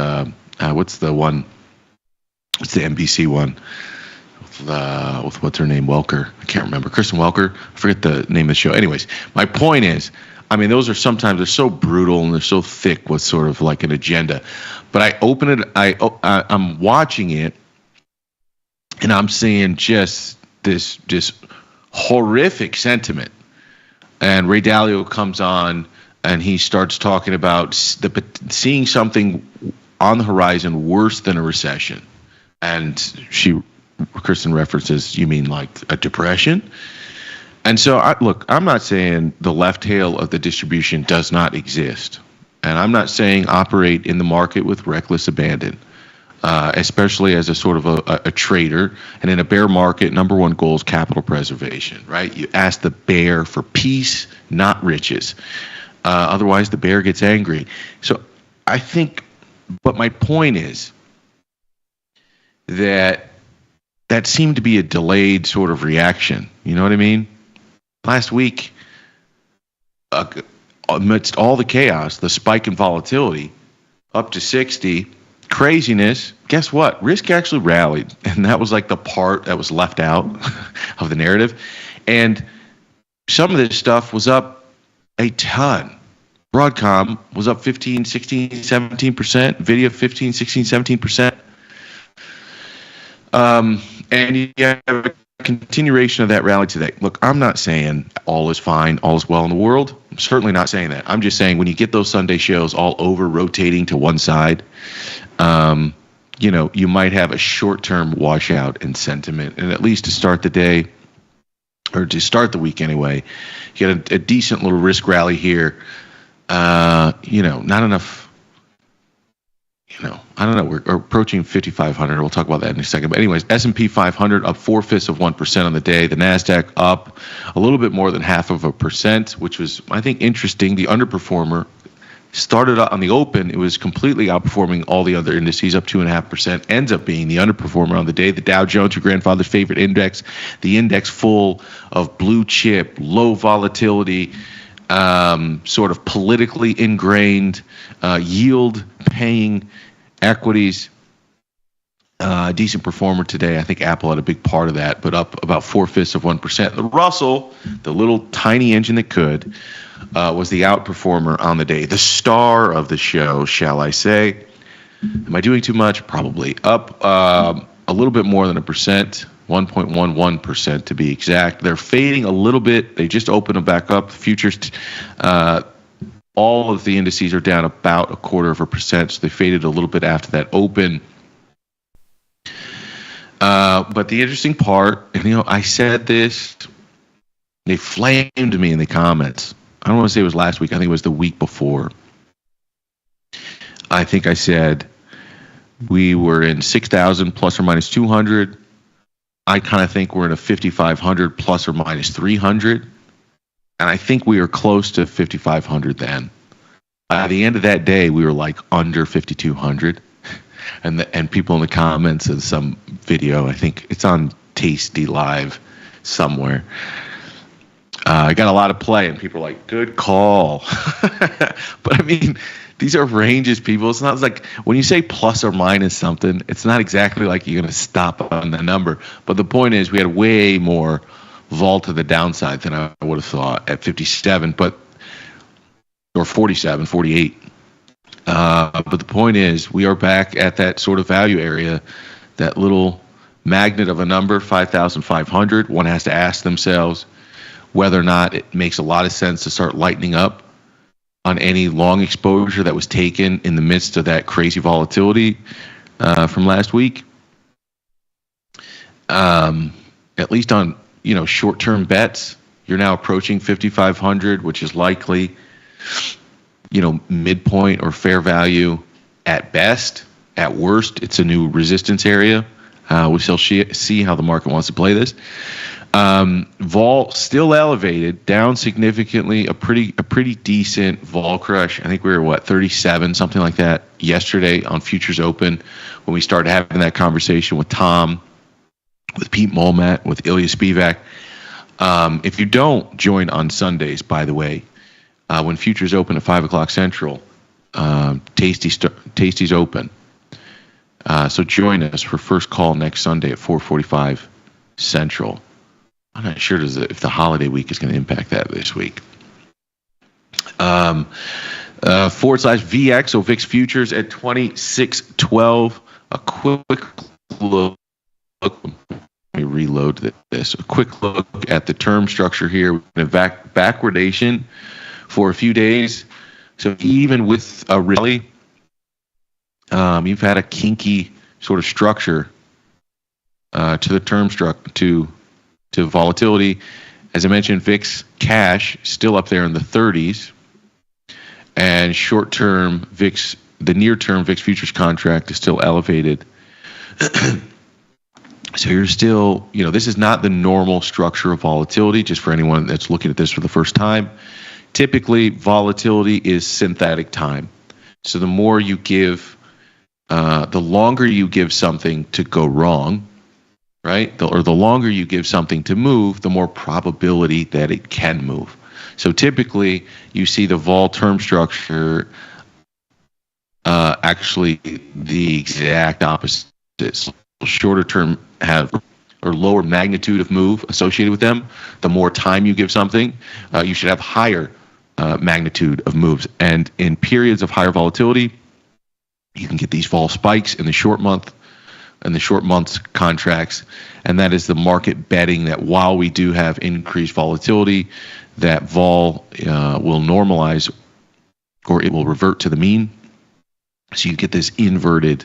what's the one? What's the NBC one? With what's her name? Welker. I can't remember. Kristen Welker. I forget the name of the show. Anyways, my point is, those are sometimes they're so brutal and they're so thick with sort of like an agenda. But I open it. I'm watching it, and I'm seeing just this horrific sentiment. And Ray Dalio comes on, and he starts talking about seeing something on the horizon worse than a recession. And Kristen references, you mean like a depression? And so, I'm not saying the left tail of the distribution does not exist. And I'm not saying operate in the market with reckless abandon, especially as a sort of a trader. And in a bear market, number one goal is capital preservation, right? You ask the bear for peace, not riches. Otherwise, the bear gets angry. So I think, but my point is that seemed to be a delayed sort of reaction. You know what I mean? Last week, amidst all the chaos, the spike in volatility up to 60, craziness, guess what? Risk actually rallied. And that was like the part that was left out of the narrative. And some of this stuff was up a ton. Broadcom was up 15, 16, 17%. Nvidia 15, 16, 17%. And you have a continuation of that rally today. Look, I'm not saying all is fine, all is well in the world. I'm certainly not saying that. I'm just saying when you get those Sunday shows all over rotating to one side, you might have a short-term washout in sentiment. And at least to start the day, or to start the week anyway, you get a decent little risk rally here. Not enough. I don't know. We're approaching 5,500. We'll talk about that in a second. But anyways, S&P 500 up 0.4% on the day. The NASDAQ up a little bit more than 0.5%, which was, I think, interesting. The underperformer started out on the open. It was completely outperforming all the other indices, up 2.5%. Ends up being the underperformer on the day. The Dow Jones, your grandfather's favorite index, the index full of blue chip, low volatility, sort of politically ingrained, yield-paying equities. Decent performer today. I think Apple had a big part of that, but up about 0.4%. The Russell, the little tiny engine that could, was the outperformer on the day. The star of the show, shall I say. Am I doing too much? Probably. Up a little bit more than 1%. 1.11% to be exact. They're fading a little bit. They just opened them back up. The futures, all of the indices are down about 0.25%. So they faded a little bit after that open. But the interesting part, and I said this, they flamed me in the comments. I don't want to say it was last week. I think it was the week before. I think I said we were in 6,000 plus or minus 200. I kind of think we're in a 5,500 plus or minus 300. And I think we were close to 5,500 then. By the end of that day, we were like under 5,200. And people in the comments of some video, I think it's on tastylive somewhere. I got a lot of play, and people are like, good call. But these are ranges, people. It's not like when you say plus or minus something, it's not exactly like you're going to stop on the number. But the point is, we had way more vol to the downside than I would have thought at 57, or 47, 48. But the point is, we are back at that sort of value area, that little magnet of a number, 5,500. One has to ask themselves whether or not it makes a lot of sense to start lightening up on any long exposure that was taken in the midst of that crazy volatility from last week. At least on short-term bets, you're now approaching 5,500, which is likely midpoint or fair value at best. At worst, it's a new resistance area. We shall see how the market wants to play this. Vol still elevated, down significantly. A pretty decent vol crush. I think we were 37, something like that, yesterday on Futures Open when we started having that conversation with Tom, with Pete Molmat, with Ilya Spivak. If you don't join on Sundays, by the way, when Futures Open at 5:00 Central, Tasty's open. So join us for first call next Sunday at 4:45 Central. I'm not sure if the holiday week is going to impact that this week. /VX, so VIX futures at 2612. A quick look. Let me reload this. A quick look at the term structure here. We're going to backwardation for a few days. So even with a rally, you've had a kinky sort of structure to the term to volatility. As I mentioned, VIX cash still up there in the 30s, and short-term VIX, the near-term VIX futures contract is still elevated. So you're still, this is not the normal structure of volatility, just for anyone that's looking at this for the first time. Typically, volatility is synthetic time. So the more you give, the longer you give something to go wrong, right? Or the longer you give something to move, the more probability that it can move. So typically, you see the vol term structure actually the exact opposite. Shorter term have or lower magnitude of move associated with them. The more time you give something, you should have higher magnitude of moves. And in periods of higher volatility, you can get these vol spikes in the short months contracts, and that is the market betting that while we do have increased volatility, that vol will normalize or it will revert to the mean. So you get this inverted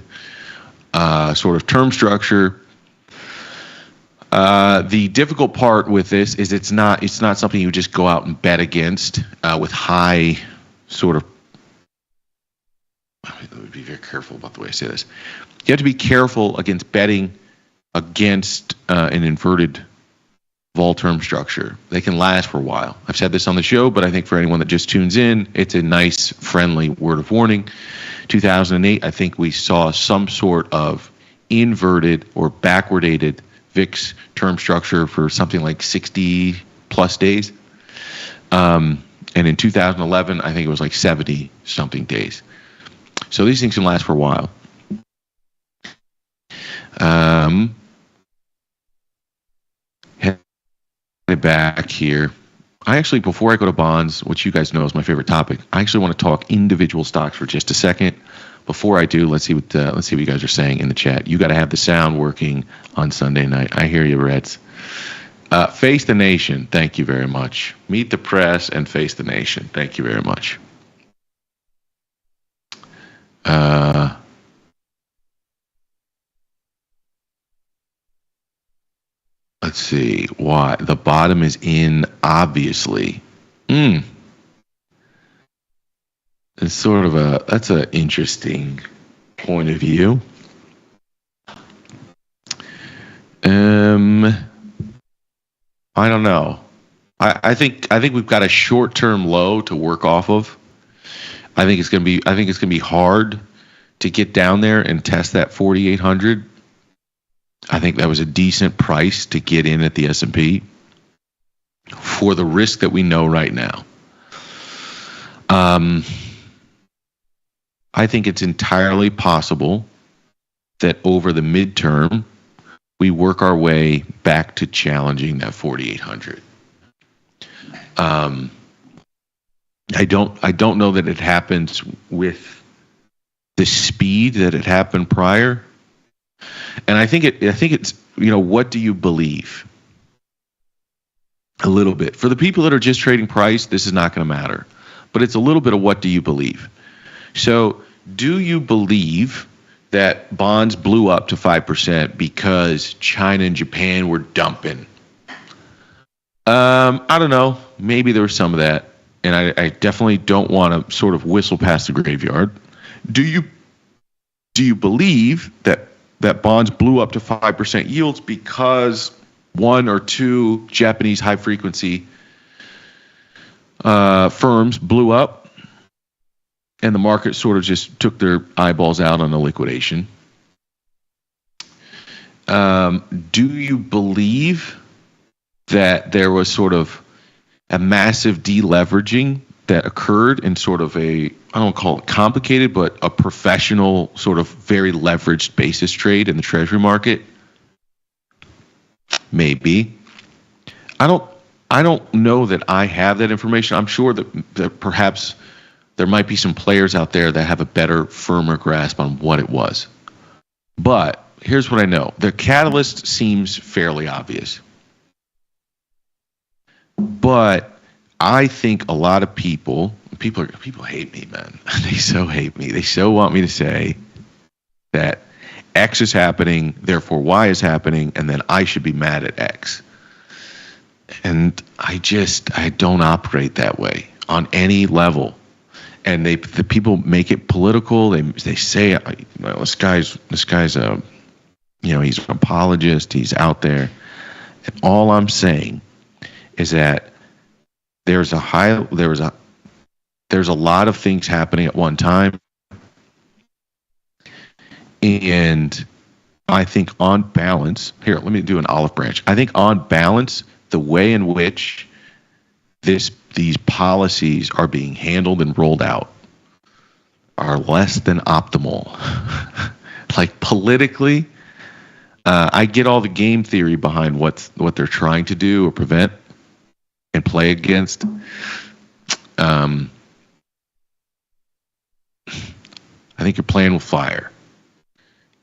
sort of term structure. The difficult part with this is it's not something you just go out and bet against with high sort of. Let me be very careful about the way I say this. You have to be careful against betting against an inverted vol term structure. They can last for a while. I've said this on the show, but I think for anyone that just tunes in, it's a nice, friendly word of warning. 2008, I think we saw some sort of inverted or backwardated VIX term structure for something like 60 plus days. And in 2011, I think it was like 70 something days. So these things can last for a while. Headed back here. I actually, before I go to bonds, which you guys know is my favorite topic, I actually want to talk individual stocks for just a second. Before I do, let's see what you guys are saying in the chat. You got to have the sound working on Sunday night. I hear you, Reds. Face the Nation. Thank you very much. Meet the Press and Face the Nation. Thank you very much. Let's see why the bottom is in, obviously. It's sort of that's an interesting point of view. I don't know. I think we've got a short-term low to work off of. I think it's gonna be hard to get down there and test that 4,800. I think that was a decent price to get in at the S&P for the risk that we know right now. I think it's entirely possible that over the midterm, we work our way back to challenging that 4,800. I don't know that it happens with the speed that it happened prior. And I think it's, what do you believe? A little bit. For the people that are just trading price, this is not going to matter. But it's a little bit of what do you believe? So do you believe that bonds blew up to 5% because China and Japan were dumping? I don't know. Maybe there was some of that. And I definitely don't want to sort of whistle past the graveyard. Do you do you believe that bonds blew up to 5% yields because one or two Japanese high frequency firms blew up and the market sort of just took their eyeballs out on the liquidation? Do you believe that there was sort of a massive deleveraging that occurred in sort of I don't call it complicated, but a professional sort of very leveraged basis trade in the treasury market? Maybe. I don't know that I have that information. I'm sure that perhaps there might be some players out there that have a better, firmer grasp on what it was. But here's what I know. The catalyst seems fairly obvious. But I think a lot of people hate me, man. They so hate me. They so want me to say that X is happening, therefore Y is happening, and then I should be mad at X. And I don't operate that way on any level. And the people make it political. They say, this guy's a, he's an apologist. He's out there. And all I'm saying is that there's a lot of things happening at one time. And I think on balance, here, let me do an olive branch. I think on balance, the way in which these policies are being handled and rolled out are less than optimal. Like politically, I get all the game theory behind what they're trying to do or prevent and play against. I think you're playing with fire.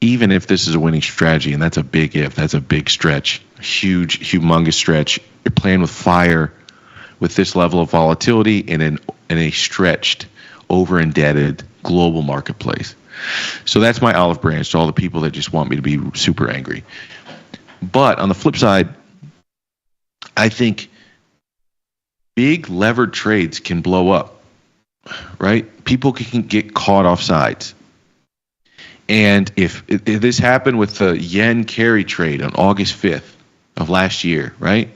Even if this is a winning strategy, and that's a big if, that's a big stretch, huge, humongous stretch. You're playing with fire with this level of volatility in a stretched, over-indebted global marketplace. So that's my olive branch to all the people that just want me to be super angry. But on the flip side, I think big levered trades can blow up, right? People can get caught off sides. And if this happened with the yen carry trade on August 5th of last year, right?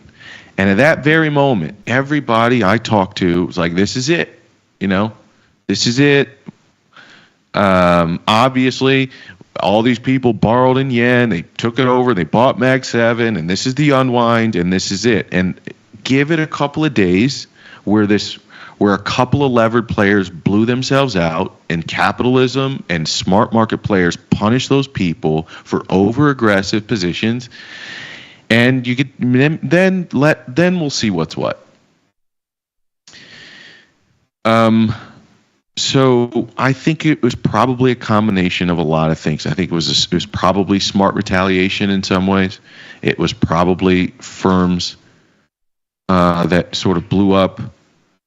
And at that very moment, everybody I talked to was like, this is it. This is it. Obviously, all these people borrowed in yen. They took it over. They bought Mag 7, and this is the unwind, and this is it. And give it a couple of days where a couple of levered players blew themselves out, and capitalism and smart market players punish those people for over-aggressive positions, and then we'll see what's what. So I think it was probably a combination of a lot of things. I think it was probably smart retaliation in some ways. It was probably firms that sort of blew up,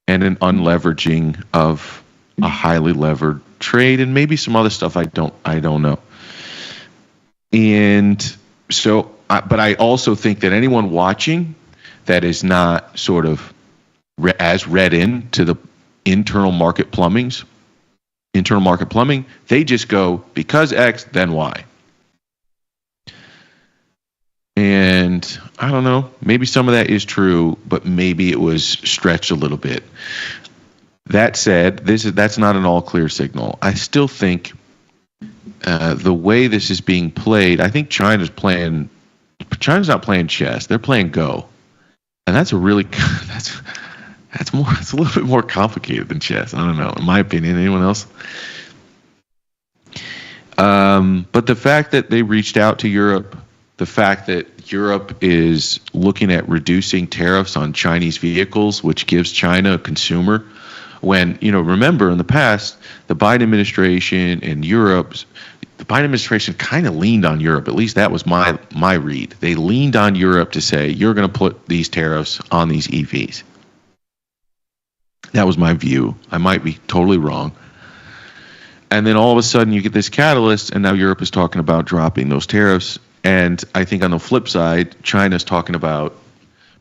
and an unleveraging of a highly levered trade, and maybe some other stuff I don't know. And so, but I also think that anyone watching that is not sort of as read into the internal market plumbing, they just go because X, then Y. And I don't know, maybe some of that is true, but maybe it was stretched a little bit. That said, that's not an all clear signal. I still think the way this is being played, I think China's not playing chess, they're playing Go. And that's it's a little bit more complicated than chess. I don't know, in my opinion. Anyone else? But the fact that they reached out to Europe, the fact that Europe is looking at reducing tariffs on Chinese vehicles, which gives China a consumer, when, remember in the past, the Biden administration and the Biden administration kind of leaned on Europe. At least that was my read. They leaned on Europe to say, you're going to put these tariffs on these EVs. That was my view. I might be totally wrong. And then all of a sudden you get this catalyst, and now Europe is talking about dropping those tariffs. And I think on the flip side, China's talking about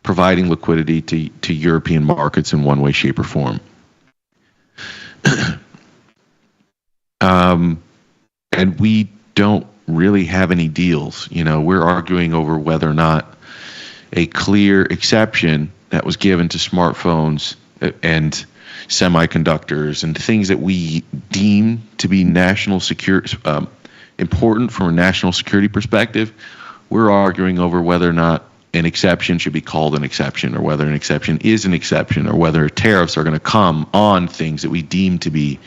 providing liquidity to European markets in one way, shape, or form. and we don't really have any deals. We're arguing over whether or not a clear exception that was given to smartphones and semiconductors and things that we deem to be national security, important from a national security perspective. We're arguing over whether or not an exception should be called an exception, or whether an exception is an exception, or whether tariffs are going to come on things that we deem to be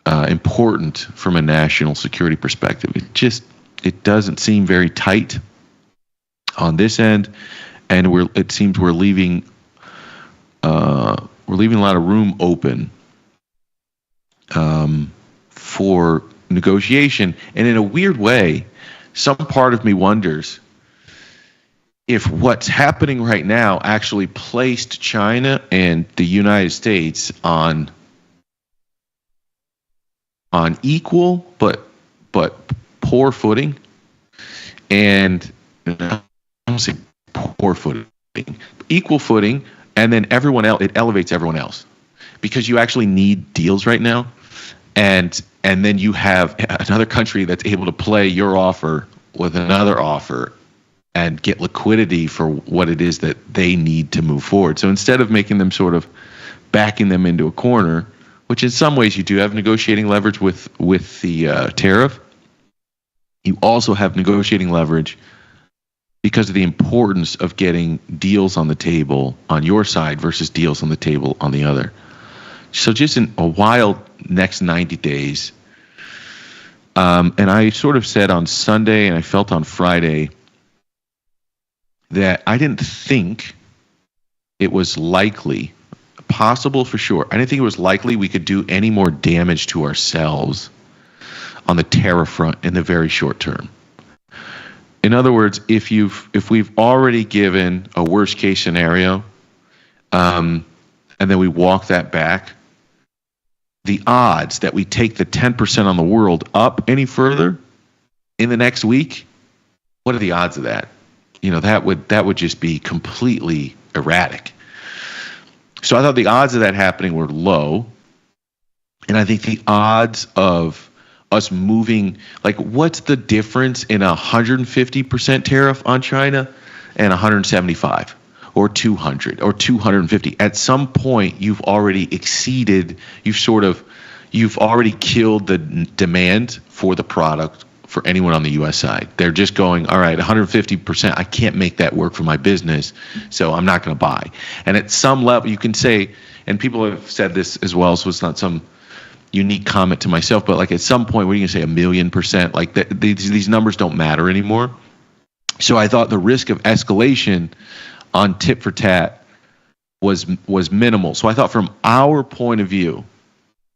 important from a national security perspective. It doesn't seem very tight on this end, and it seems we're leaving a lot of room open for negotiation. And in a weird way, some part of me wonders if what's happening right now actually placed China and the United States on equal but poor footing. And I don't say poor footing, equal footing, and then everyone else, it elevates everyone else, because you actually need deals right now, and then you have another country that's able to play your offer with another offer and get liquidity for what it is that they need to move forward. So instead of making them sort of backing them into a corner, which in some ways you do have negotiating leverage with the tariff, you also have negotiating leverage because of the importance of getting deals on the table on your side versus deals on the table on the other. So just in a wild next 90 days. And I sort of said on Sunday, and I felt on Friday, that I didn't think it was likely, possible for sure, I didn't think it was likely we could do any more damage to ourselves on the tariff front in the very short term. In other words, if we've already given a worst case scenario, and then we walk that back, the odds that we take the 10% on the world up any further in the next week, what are the odds of that? That would just be completely erratic. So I thought the odds of that happening were low, and I think the odds of us moving, like, what's the difference in 150% tariff on China and 175 or 200 or 250? At some point, you've already exceeded, you've already killed the demand for the product for anyone on the U.S. side. They're just going, all right, 150%, I can't make that work for my business, so I'm not going to buy. And at some level, you can say, and people have said this as well, so it's not some unique comment to myself, but like at some point, what are you going to say, 1,000,000%? Like these numbers don't matter anymore. So I thought the risk of escalation on tit for tat was minimal. So I thought from our point of view,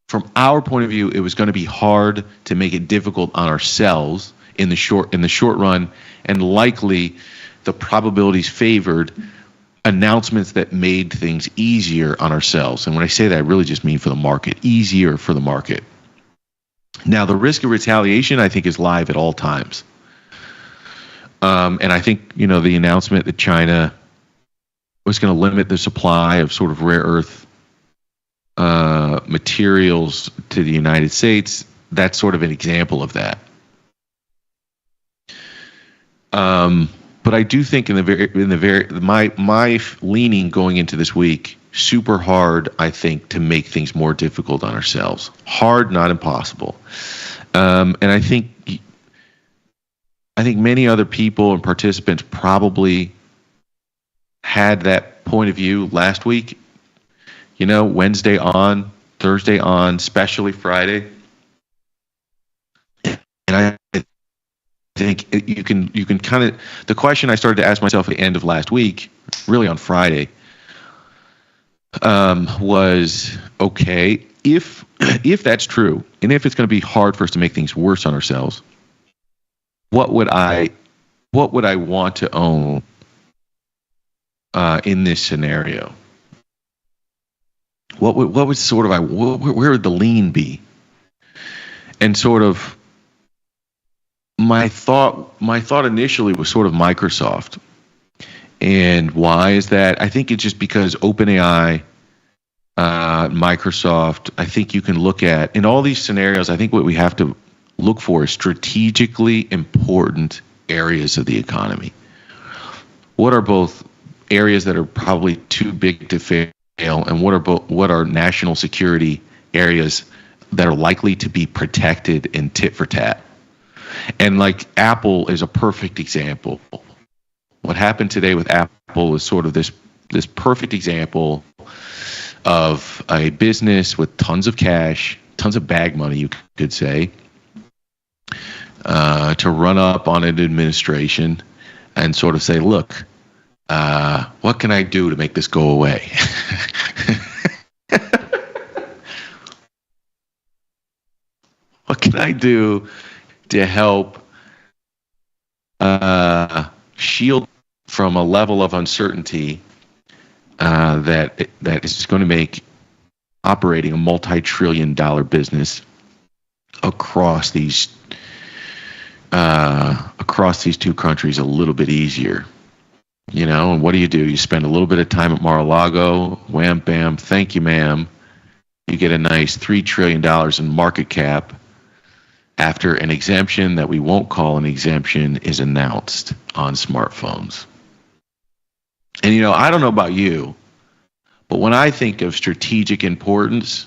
it was going to be hard to make it difficult on ourselves in the short run, and likely the probabilities favored announcements that made things easier on ourselves. And when I say that, I really just mean for the market, easier for the market. Now, the risk of retaliation, I think, is live at all times. And I think, the announcement that China was going to limit the supply of sort of rare earth materials to the United States, that's sort of an example of that. But I do think my leaning going into this week, super hard, I think, to make things more difficult on ourselves. Hard, not impossible. And I think many other people and participants probably had that point of view last week. Wednesday on, Thursday on, especially Friday. And I think you can kind of, the question I started to ask myself at the end of last week, really on Friday, was, okay, if that's true, and if it's going to be hard for us to make things worse on ourselves, what would I want to own in this scenario? What would sort of where would the lean be? And sort of my thought initially was sort of Microsoft. And why is that? I think it's just because OpenAI, Microsoft, I think you can look at in all these scenarios, I think what we have to look for is strategically important areas of the economy. What are both areas that are probably too big to fail, and what are national security areas that are likely to be protected in tit for tat? And like Apple is a perfect example. What happened today with Apple is sort of this perfect example of a business with tons of cash, tons of bag money, you could say, to run up on an administration and sort of say, look, what can I do to make this go away? What can I do to help shield from a level of uncertainty that is going to make operating a multi-trillion-dollar business across these two countries a little bit easier? You know, and what do? You spend a little bit of time at Mar-a-Lago, wham, bam, thank you, ma'am. You get a nice $3 trillion in market cap after an exemption that we won't call an exemption is announced on smartphones. And, you know, I don't know about you, but when I think of strategic importance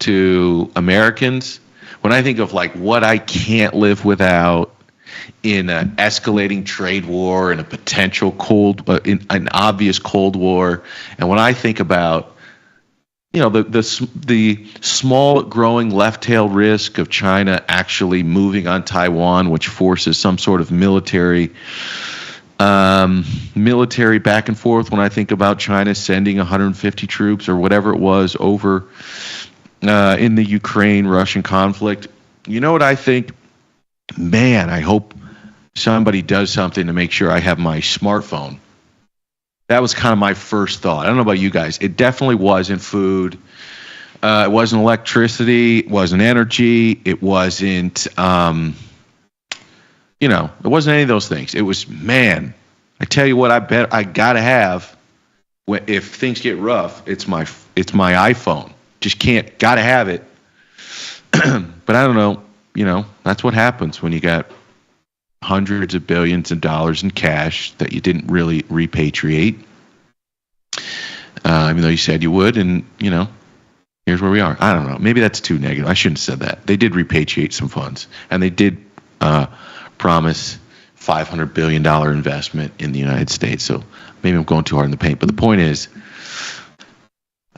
to Americans, when I think of like what I can't live without in an escalating trade war and a potential in an obvious Cold War, and when I think about, you know, the small growing left tail risk of China actually moving on Taiwan, which forces some sort of military back and forth, when I think about China sending 150 troops or whatever it was over in the Ukraine-Russian conflict, you know what I think? Man, I hope somebody does something to make sure I have my smartphone. That was kind of my first thought. I don't know about you guys. It definitely wasn't food. It wasn't electricity. It wasn't energy. It wasn't, it wasn't any of those things. It was, man, I tell you what, I bet I got to have, if things get rough, it's my iPhone. Got to have it. But I don't know. You know, that's what happens when you got hundreds of billions of dollars in cash that you didn't really repatriate, even though you said you would. And, you know, here's where we are. I don't know. Maybe that's too negative. I shouldn't have said that. They did repatriate some funds, and they did promise $500 billion investment in the United States. So maybe I'm going too hard in the paint. But the point is,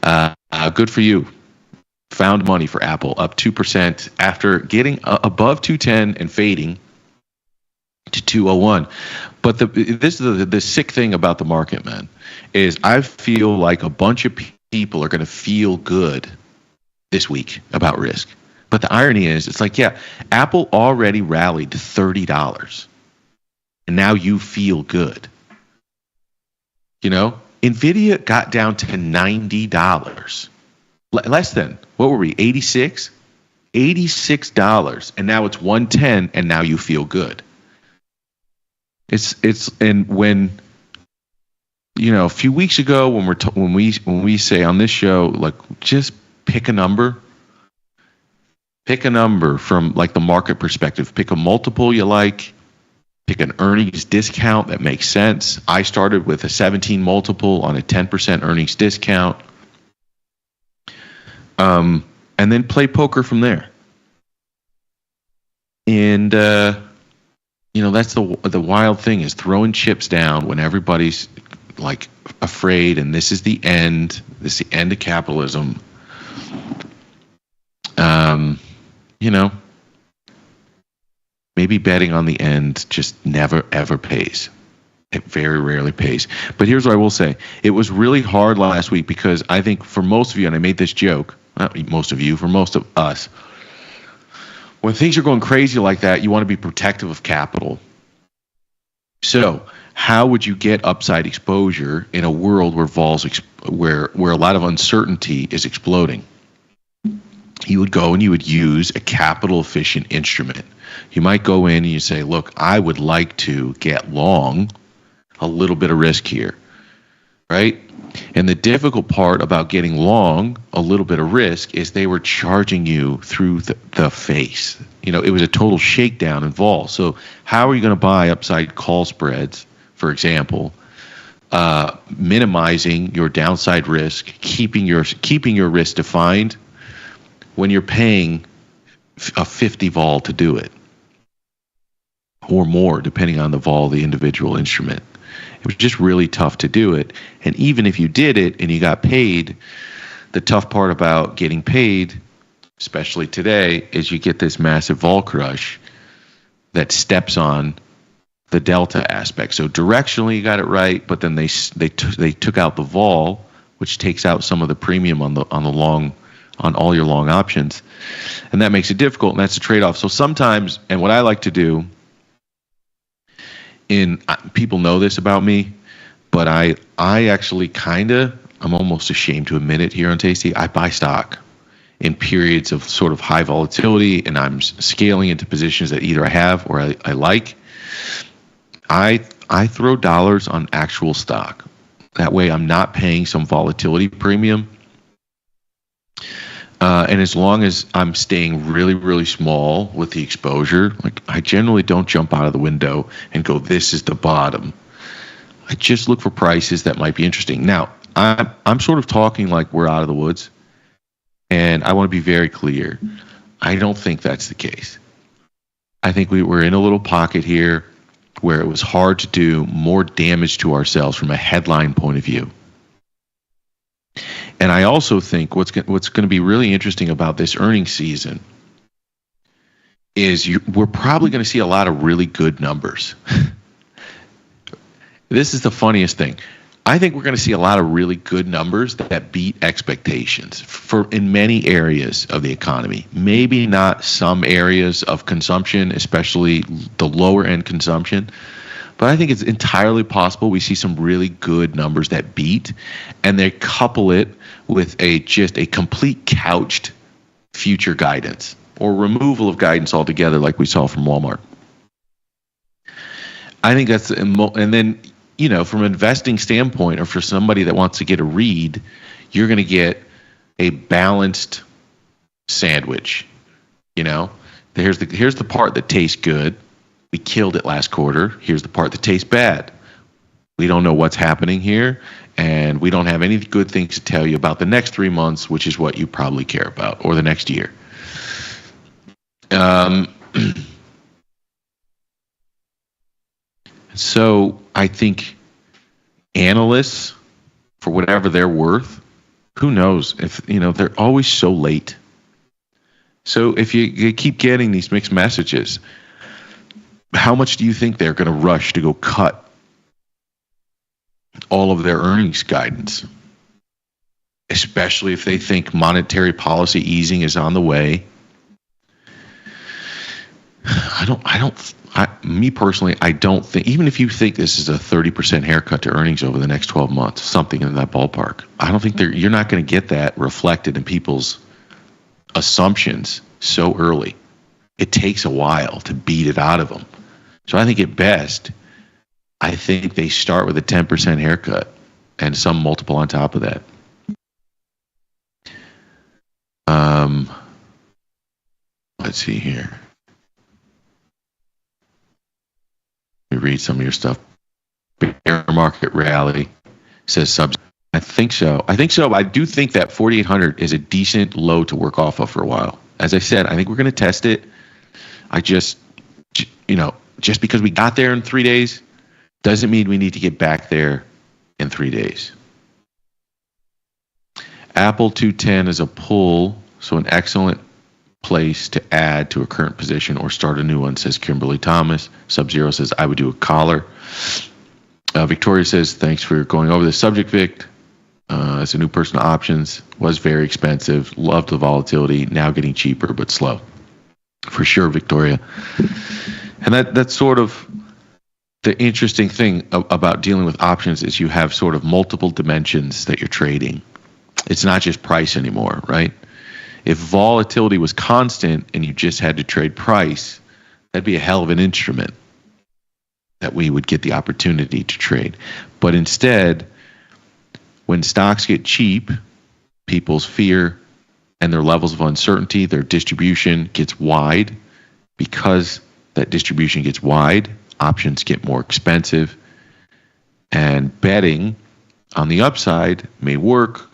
good for you. Found money for Apple, up 2% after getting above 210 and fading to 201. But this is the sick thing about the market, man, is I feel like a bunch of people are going to feel good this week about risk. But the irony is, it's like, yeah, Apple already rallied to $30, and now you feel good. You know, Nvidia got down to $90. Less than, what were we, 86? $86, and now it's 110, and now you feel good. And when, you know, a few weeks ago when we say on this show, like, just pick a number from like the market perspective, pick a multiple you like, pick an earnings discount that makes sense. I started with a 17 multiple on a 10% earnings discount. And then play poker from there. And, that's the wild thing, is throwing chips down when everybody's like afraid and this is the end. This is the end of capitalism. Maybe betting on the end just never, ever pays. It very rarely pays. But here's what I will say. It was really hard last week because I think for most of you, and I made this joke, not most of you, for most of us, when things are going crazy like that, you want to be protective of capital. So how would you get upside exposure in a world where where a lot of uncertainty is exploding? You would go and you would use a capital efficient instrument. You might go in and you say, look, I would like to get long a little bit of risk here, right? And the difficult part about getting long a little bit of risk is they were charging you through the face. It was a total shakedown in vol. So how are you going to buy upside call spreads, for example, minimizing your downside risk, keeping your risk defined when you're paying a 50 vol to do it, or more, depending on the vol of the individual instrument? It was just really tough to do it. And even if you did it and you got paid, the tough part about getting paid, especially today, is you get this massive vol crush that steps on the delta aspect. So directionally you got it right, but then they took out the vol, which takes out some of the premium on all your long options, and that makes it difficult. And that's a trade-off. So sometimes, and what I like to do, people know this about me, but I actually I'm almost ashamed to admit it here on Tasty. I buy stock in periods of sort of high volatility, and I'm scaling into positions that either I have or I like. I throw dollars on actual stock. That way I'm not paying some volatility premium. And as long as I'm staying really, really small with the exposure, like I generally don't jump out of the window and go, this is the bottom. I just look for prices that might be interesting. Now, I'm sort of talking like we're out of the woods, and I want to be very clear. I don't think that's the case. I think we were in a little pocket here where it was hard to do more damage to ourselves from a headline point of view. And I also think what's going to be really interesting about this earnings season is we're probably going to see a lot of really good numbers. This is the funniest thing. I think we're going to see a lot of really good numbers that beat expectations in many areas of the economy. Maybe not some areas of consumption, especially the lower end consumption. But I think it's entirely possible we see some really good numbers that beat, and they couple it with just a complete couched future guidance or removal of guidance altogether, like we saw from Walmart. I think that's, and then, from an investing standpoint, or for somebody that wants to get a read, you're going to get a balanced sandwich. Here's the part that tastes good. We killed it last quarter. Here's the part that tastes bad. We don't know what's happening here, and we don't have any good things to tell you about the next 3 months, which is what you probably care about, or the next year. So I think analysts, for whatever they're worth, who knows if, they're always so late. So if you keep getting these mixed messages, how much do you think they're going to rush to go cut all of their earnings guidance, especially if they think monetary policy easing is on the way? Me personally, I don't think, even if you think this is a 30% haircut to earnings over the next 12 months, something in that ballpark, I don't think you're not going to get that reflected in people's assumptions so early. It takes a while to beat it out of them. So I think at best, I think they start with a 10% haircut and some multiple on top of that. Let's see here. Let me read some of your stuff. Bear market rally says subs. I think so. I do think that 4,800 is a decent low to work off of for a while. As I said, I think we're going to test it. Just because we got there in 3 days doesn't mean we need to get back there in 3 days. Apple 210 is a pull, so an excellent place to add to a current position or start a new one, says Kimberly Thomas. Sub-Zero says, I would do a collar. Victoria says, thanks for going over the subject, Vic. As a new person to options, was very expensive. Loved the volatility. Now getting cheaper, but slow. For sure, Victoria. And that's sort of the interesting thing about dealing with options is you have sort of multiple dimensions that you're trading. It's not just price anymore, right? If volatility was constant and you just had to trade price, that'd be a hell of an instrument that we would get the opportunity to trade. But instead, when stocks get cheap, people's fear and their levels of uncertainty, their distribution gets wide. Because that distribution gets wide, options get more expensive. And betting on the upside may work,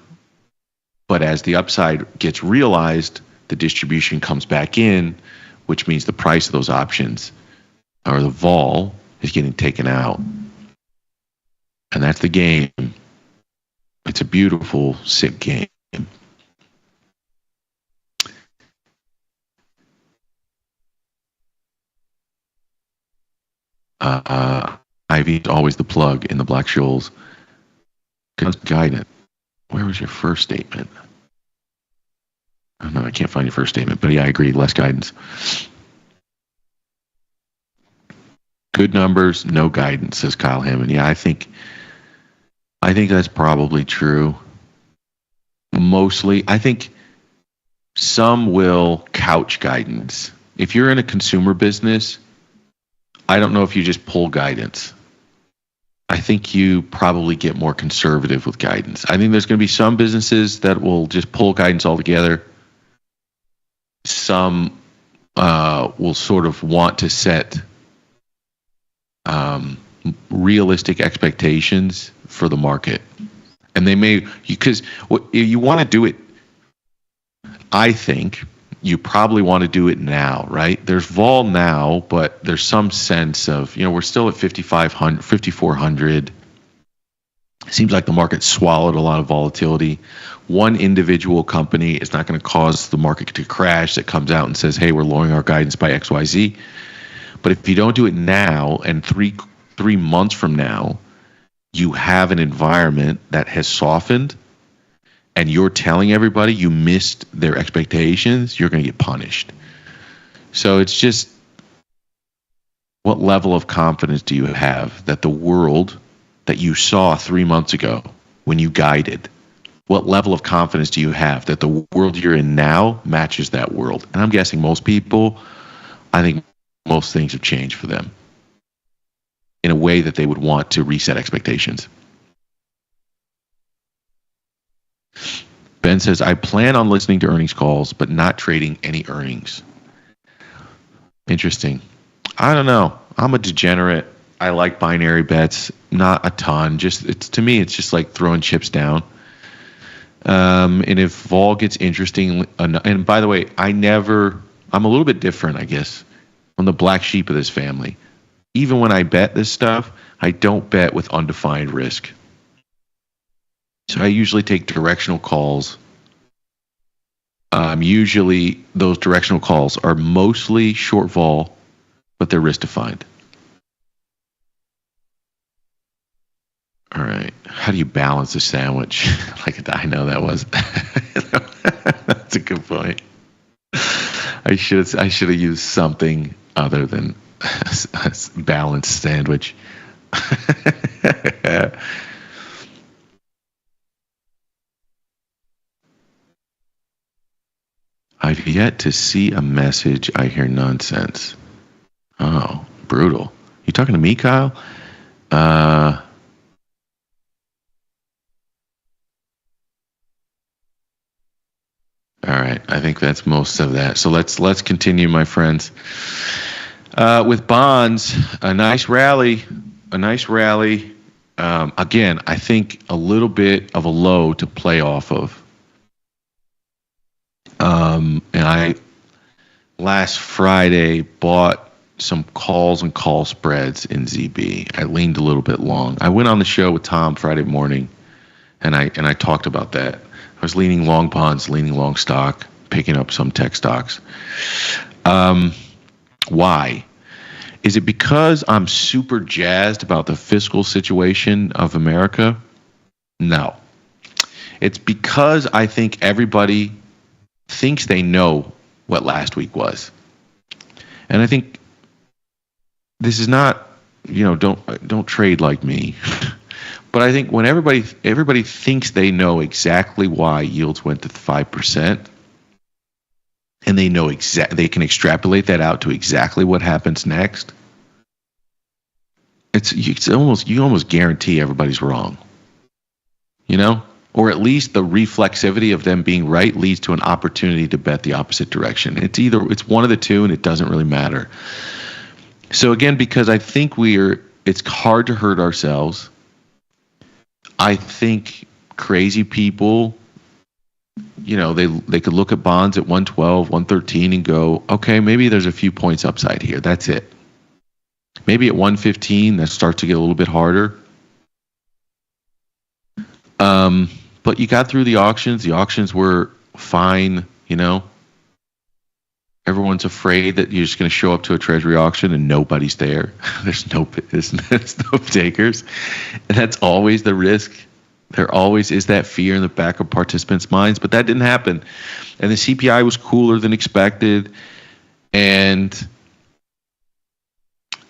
but as the upside gets realized, the distribution comes back in, which means the price of those options, or the vol, is getting taken out. And that's the game. It's a beautiful, sick game. Ivy's always the plug in the Black Shoals. Guidance. Where was your first statement? I don't know. I can't find your first statement, but yeah, I agree. Less guidance. Good numbers, no guidance, says Kyle Hammond. Yeah, I think that's probably true. Mostly, I think some will couch guidance. If you're in a consumer business, I don't know if you just pull guidance. I think you probably get more conservative with guidance. I think there's going to be some businesses that will just pull guidance altogether. Some will sort of want to set realistic expectations for the market. And they may, because you want to do it, I think you probably want to do it now, right? There's vol now, but there's some sense of, we're still at 5,500, 5,400. It seems like the market swallowed a lot of volatility. One individual company is not going to cause the market to crash that comes out and says, hey, we're lowering our guidance by XYZ. But if you don't do it now, and three months from now, you have an environment that has softened, and you're telling everybody you missed their expectations, you're going to get punished. So it's just, what level of confidence do you have that the world that you saw 3 months ago when you guided, what level of confidence do you have that the world you're in now matches that world? And I'm guessing most people, I think most things have changed for them in a way that they would want to reset expectations. Ben says, I plan on listening to earnings calls, but not trading any earnings. Interesting. I don't know. I'm a degenerate. I like binary bets, not a ton. To me, it's just like throwing chips down. And if vol gets interesting, and by the way, I'm a little bit different, I guess. I'm the black sheep of this family. Even when I bet this stuff, I don't bet with undefined risk. So I usually take directional calls. Usually those directional calls are mostly short vol, but they're risk defined. All right. How do you balance a sandwich? I know that was. That's a good point. I should have used something other than a balanced sandwich. I've yet to see a message. I hear nonsense. Oh, brutal. You talking to me, Kyle? All right, I think that's most of that. So let's continue, my friends. With bonds, a nice rally. Again, I think a little bit of a low to play off of. And I last Friday bought some calls and call spreads in ZB. I leaned a little bit long. I went on the show with Tom Friday morning, and I talked about that. I was leaning long bonds, leaning long stock, picking up some tech stocks. Why? Is it because I'm super jazzed about the fiscal situation of America? No. It's because I think everybody thinks they know what last week was. And I think this is not, don't trade like me. But I think when everybody thinks they know exactly why yields went to 5%, and they know they can extrapolate that out to exactly what happens next, you almost guarantee everybody's wrong. or at least the reflexivity of them being right leads to an opportunity to bet the opposite direction. It's one of the two, and it doesn't really matter. So again, because I think it's hard to hurt ourselves. I think crazy people, they could look at bonds at 112, 113 and go, okay, maybe there's a few points upside here. That's it. Maybe at 115, that starts to get a little bit harder. But you got through the auctions. The auctions were fine, Everyone's afraid that you're just going to show up to a treasury auction and nobody's there. There's no takers. And that's always the risk. There always is that fear in the back of participants' minds, but that didn't happen. And the CPI was cooler than expected. And,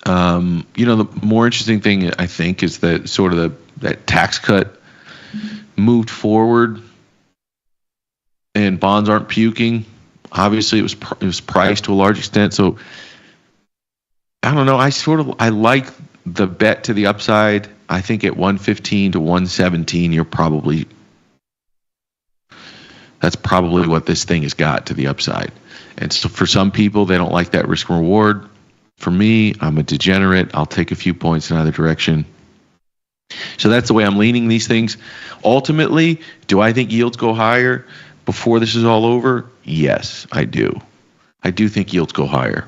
the more interesting thing, I think, is that sort of that tax cut moved forward and bonds aren't puking. Obviously, it was priced to a large extent. So I don't know. I like the bet to the upside. I think at 115 to 117, that's probably what this thing has got to the upside. And so for some people, they don't like that risk and reward. For me, I'm a degenerate. I'll take a few points in either direction. So that's the way I'm leaning these things. Ultimately, do I think yields go higher before this is all over? Yes, I do. I do think yields go higher.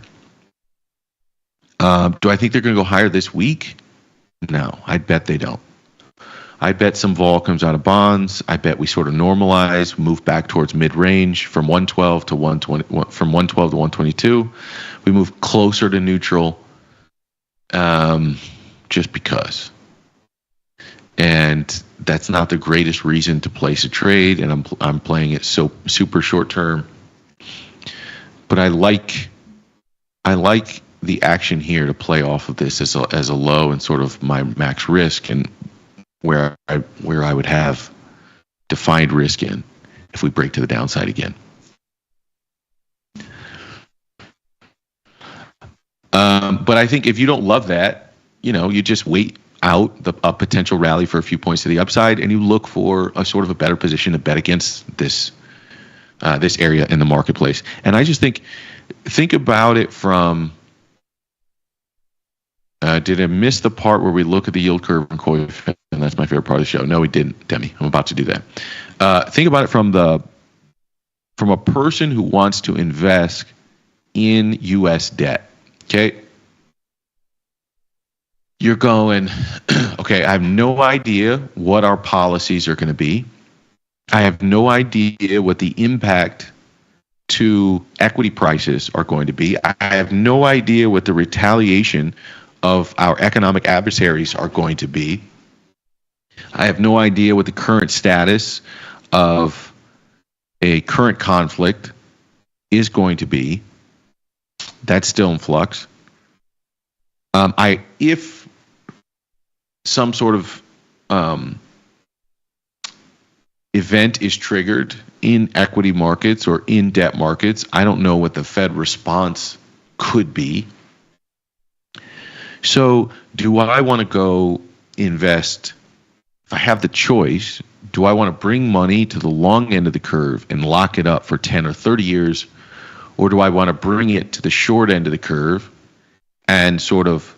Do I think they're going to go higher this week? No, I bet they don't. I bet some vol comes out of bonds. I bet we sort of normalize, move back towards mid-range from 112 to 120, from 112 to 122. We move closer to neutral, just because. And that's not the greatest reason to place a trade, and I'm playing it so super short term. But I like the action here to play off of this as a low and sort of my max risk, and where I would have defined risk in if we break to the downside again. But I think if you don't love that, you just wait out a potential rally for a few points to the upside, and you look for a sort of a better position to bet against this area in the marketplace. And I just think about it from. Did I miss the part where we look at the yield curve and coefficient? And that's my favorite part of the show. No, we didn't, Demi. I'm about to do that. Think about it from a person who wants to invest in U.S. debt. Okay. You're going, okay, I have no idea what our policies are going to be. I have no idea what the impact to equity prices are going to be. I have no idea what the retaliation of our economic adversaries are going to be. I have no idea what the current status of a current conflict is going to be. That's still in flux. If some sort of event is triggered in equity markets or in debt markets, I don't know what the Fed response could be. So do I want to go invest, if I have the choice, do I want to bring money to the long end of the curve and lock it up for 10 or 30 years? Or do I want to bring it to the short end of the curve and sort of,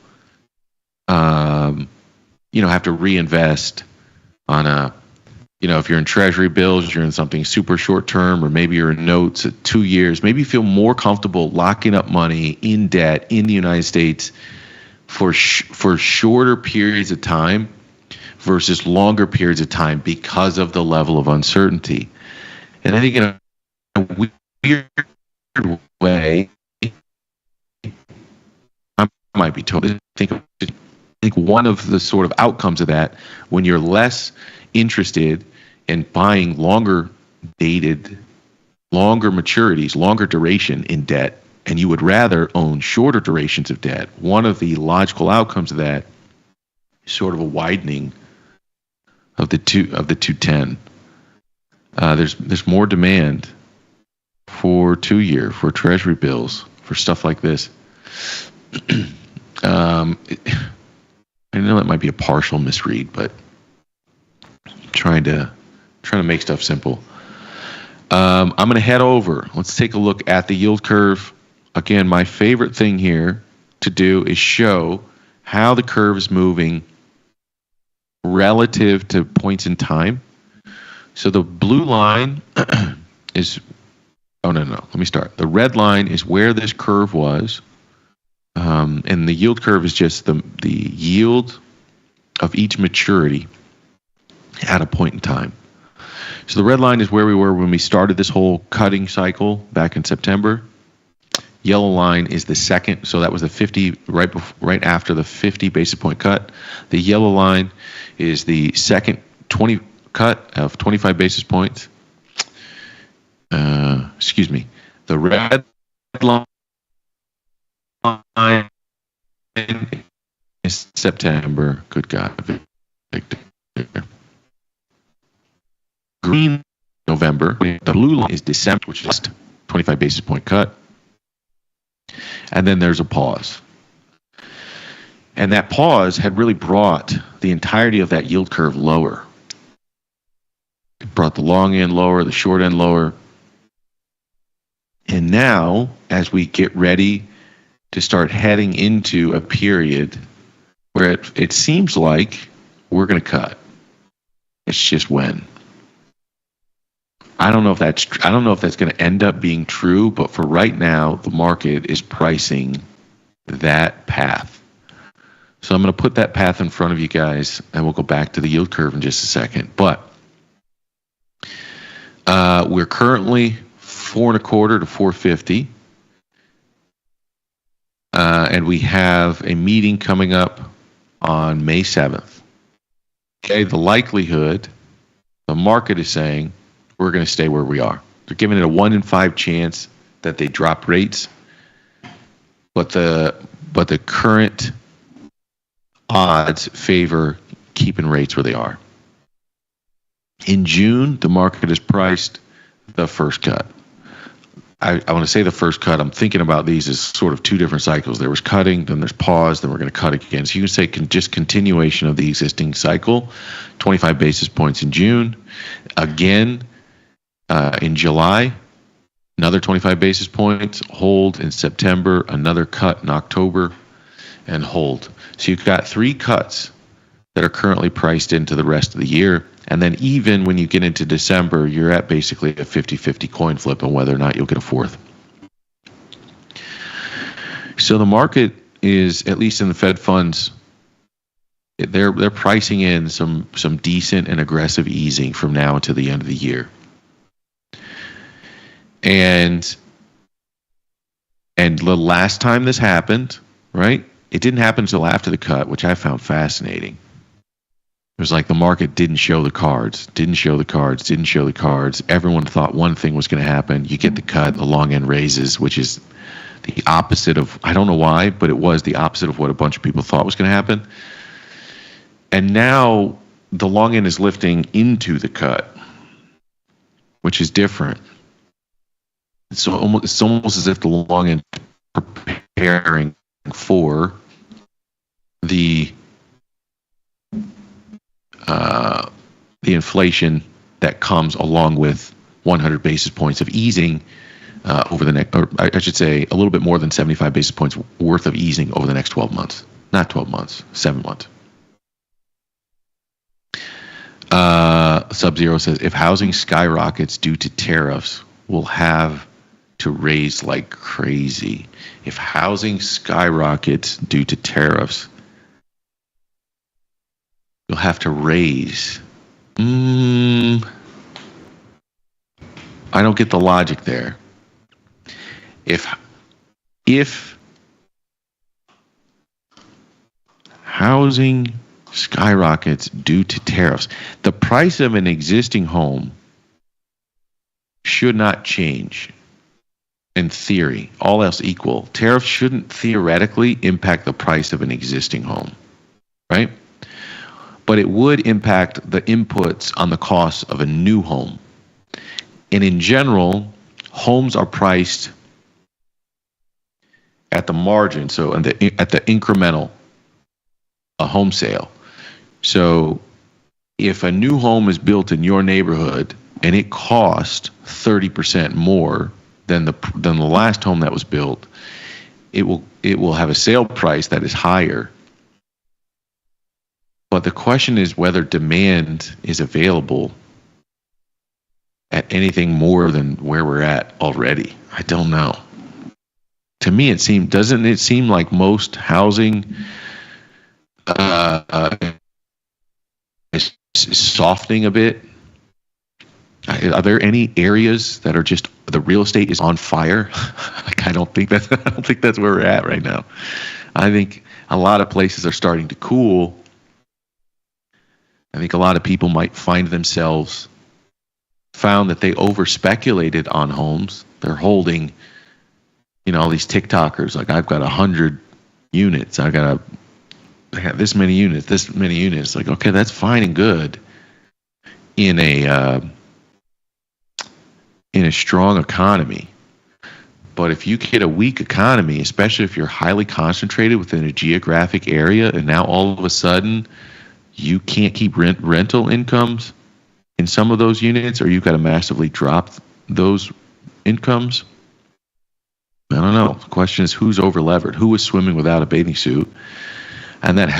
have to reinvest on if you're in treasury bills, you're in something super short term, or maybe you're in notes at 2 years, maybe you feel more comfortable locking up money in debt in the United States for shorter periods of time versus longer periods of time because of the level of uncertainty. And I think in a weird way, I might be told, I think one of the sort of outcomes of that, when you're less interested in buying longer dated, longer maturities, longer duration in debt, and you would rather own shorter durations of debt, one of the logical outcomes of that is sort of a widening of the 210. There's more demand for 2-year, for treasury bills, for stuff like this. I know that might be a partial misread, but I'm trying to trying to make stuff simple. I'm going to head over. Let's take a look at the yield curve. Again, my favorite thing here to do is show how the curve is moving relative to points in time. So the blue line is, oh, no. Let me start. The red line is where this curve was. And the yield curve is just the yield of each maturity at a point in time. So the red line is where we were when we started this whole cutting cycle back in September. Yellow line is the second, so that was the 50 right after the 50 basis point cut. The yellow line is the second 20 cut of 25 basis points. The red line is September. Good God. Green, November. The blue line is December, which is 25 basis point cut. And then there's a pause. And that pause had really brought the entirety of that yield curve lower. It brought the long end lower, the short end lower. And now, as we get ready to start heading into a period where it seems like we're going to cut. It's just when. I don't know if that's going to end up being true, but for right now, the market is pricing that path. So I'm going to put that path in front of you guys, and we'll go back to the yield curve in just a second. But we're currently 4.25 to 450, and we have a meeting coming up on May 7th. Okay, the likelihood, the market is saying, we're going to stay where we are. They're giving it a 1 in 5 chance that they drop rates, but the current odds favor keeping rates where they are. In June, the market has priced the first cut. I want to say the first cut. I'm thinking about these as sort of two different cycles. There was cutting, then there's pause, then we're going to cut again. So you can say just continuation of the existing cycle. 25 basis points in June. Again, in July, another 25 basis points, hold in September, another cut in October, and hold. So you've got 3 cuts that are currently priced into the rest of the year. And then even when you get into December, you're at basically a 50-50 coin flip on whether or not you'll get a fourth. So the market is, at least in the Fed funds, they're pricing in some decent and aggressive easing from now until the end of the year. And the last time this happened, right? It didn't happen until after the cut, which I found fascinating. It was like the market didn't show the cards. Everyone thought one thing was going to happen. You get the cut, the long end raises, which is the opposite of, I don't know why, but it was the opposite of what a bunch of people thought was going to happen. And now the long end is lifting into the cut, which is different. It's almost as if the long end is preparing for the inflation that comes along with 100 basis points of easing over the next, or I should say a little bit more than 75 basis points worth of easing over the next 12 months. Not 12 months, 7 months. Sub-Zero says, if housing skyrockets due to tariffs, we'll have to raise like crazy. If housing skyrockets due to tariffs, you'll have to raise. I don't get the logic there. If housing skyrockets due to tariffs, the price of an existing home should not change. In theory, all else equal, tariffs shouldn't theoretically impact the price of an existing home, right? But it would impact the inputs on the cost of a new home. And in general, homes are priced at the margin, so at the incremental, a home sale. So if a new home is built in your neighborhood and it costs 30% more than the last home that was built, it will have a sale price that is higher. But the question is whether demand is available at anything more than where we're at already. I don't know. To me, doesn't it seem like most housing is softening a bit? Are there any areas that are just the real estate is on fire? Like, I don't think that's where we're at right now. I think a lot of places are starting to cool. I think a lot of people might found that they over speculated on homes. They're holding, all these TikTokers, like, I've got 100 units. I got this many units. Like, okay, that's fine and good in a strong economy. But if you get a weak economy, especially if you're highly concentrated within a geographic area, and now all of a sudden you can't keep rental incomes in some of those units, or you've got to massively drop those incomes, I don't know. The question is, who's over-levered? Who is swimming without a bathing suit? And that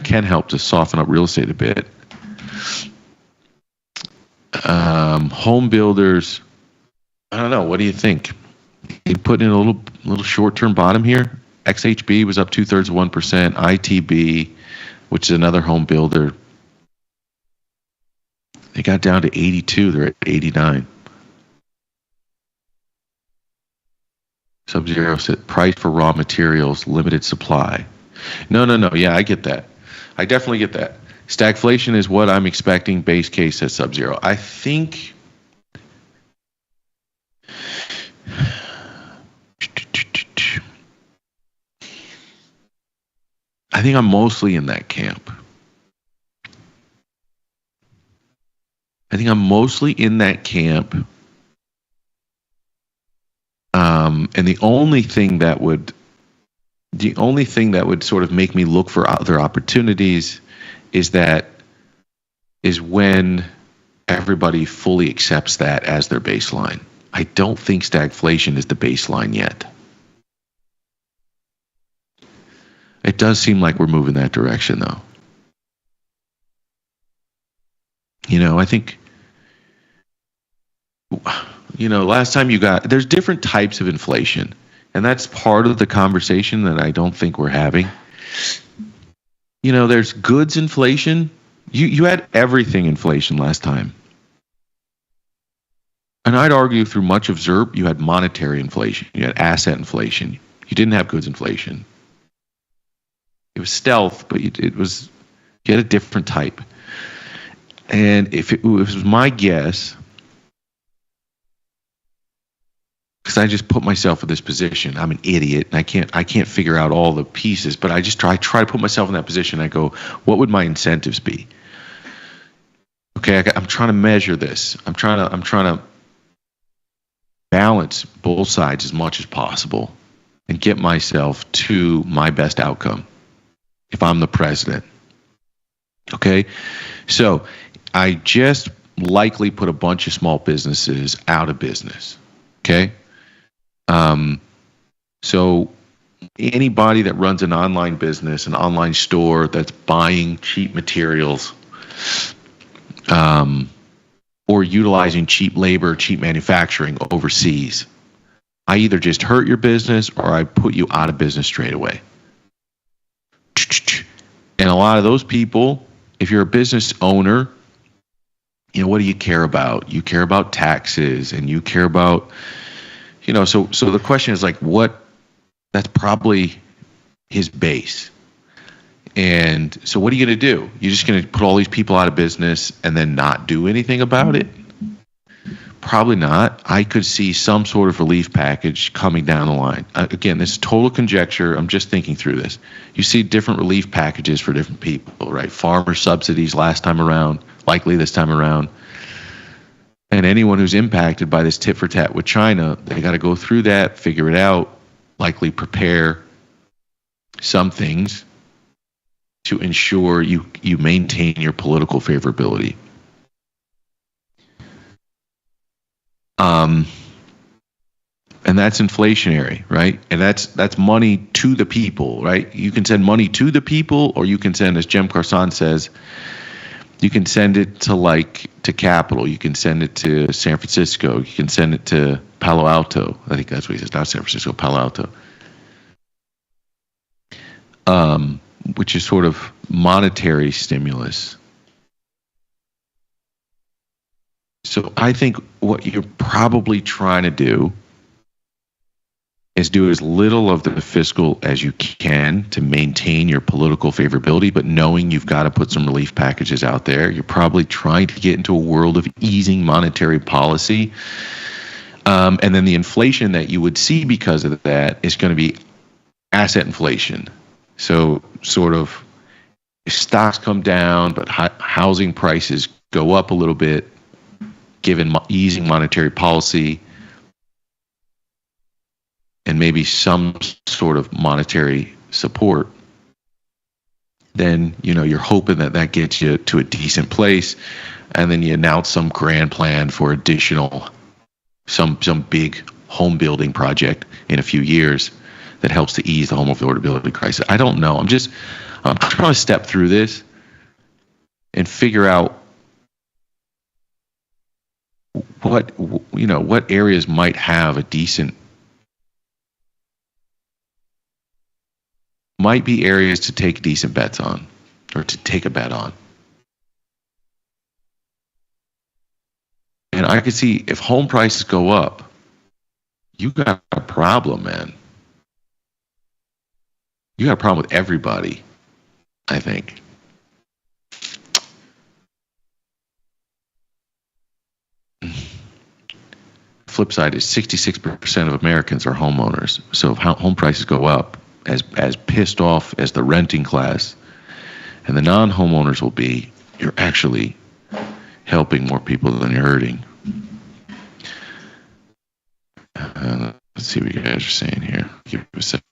can help to soften up real estate a bit. Home builders, I don't know. What do you think? You put in a little short-term bottom here. XHB was up 2/3 of 1%. ITB, which is another home builder, they got down to 82. They're at 89. Sub-Zero said price for raw materials, limited supply. No. Yeah, I get that. I definitely get that. Stagflation is what I'm expecting. Base case says Sub-Zero. I think I'm mostly in that camp. And the only thing that would sort of make me look for other opportunities is when everybody fully accepts that as their baseline. I don't think stagflation is the baseline yet. It does seem like we're moving that direction, though. I think, last time there's different types of inflation, and that's part of the conversation that I don't think we're having. There's goods inflation. You had everything inflation last time. And I'd argue through much of ZERP, you had monetary inflation. You had asset inflation. You didn't have goods inflation. It was stealth, but you had a different type. And if it was my guess, because I just put myself in this position, I'm an idiot, and I can't figure out all the pieces, but I just try to put myself in that position. I go, what would my incentives be? Okay, I'm trying to measure this. I'm trying to balance both sides as much as possible and get myself to my best outcome if I'm the president. Okay, so I just likely put a bunch of small businesses out of business. Okay, so anybody that runs an online business, an online store that's buying cheap materials, or utilizing cheap labor, cheap manufacturing overseas, I either just hurt your business or I put you out of business straight away. And a lot of those people, if you're a business owner, what do you care about? You care about taxes, and you care about, so the question is like, that's probably his base. And so what are you going to do? You're just going to put all these people out of business and then not do anything about it? Probably not. I could see some sort of relief package coming down the line. Again, this is total conjecture. I'm just thinking through this. You see different relief packages for different people, right? Farmer subsidies last time around, likely this time around. And anyone who's impacted by this tit for tat with China, they got to go through that, figure it out, likely prepare some things. to ensure you maintain your political favorability. And that's inflationary, right? And that's money to the people, right? You can send money to the people, or you can send, as Jem Carson says, you can send it to capital. You can send it to San Francisco. You can send it to Palo Alto. I think that's what he says, not San Francisco, Palo Alto. Which is sort of monetary stimulus. So I think what you're probably trying to do is do as little of the fiscal as you can to maintain your political favorability, but knowing you've got to put some relief packages out there. You're probably trying to get into a world of easing monetary policy. And then the inflation that you would see because of that is going to be asset inflation. So sort of stocks come down, but housing prices go up a little bit, given easing monetary policy and maybe some sort of monetary support, then you're hoping that gets you to a decent place, and then you announce some grand plan for additional some big home building project in a few years that helps to ease the home affordability crisis. I don't know. I'm trying to step through this and figure out what areas might have might be areas to take decent bets on, or to take a bet on. And I could see if home prices go up, you got a problem, man. You got a problem with everybody, I think. Flip side is 66% of Americans are homeowners. So if home prices go up, as pissed off as the renting class and the non-homeowners will be, you're actually helping more people than you're hurting. Let's see what you guys are saying here. Give me a second.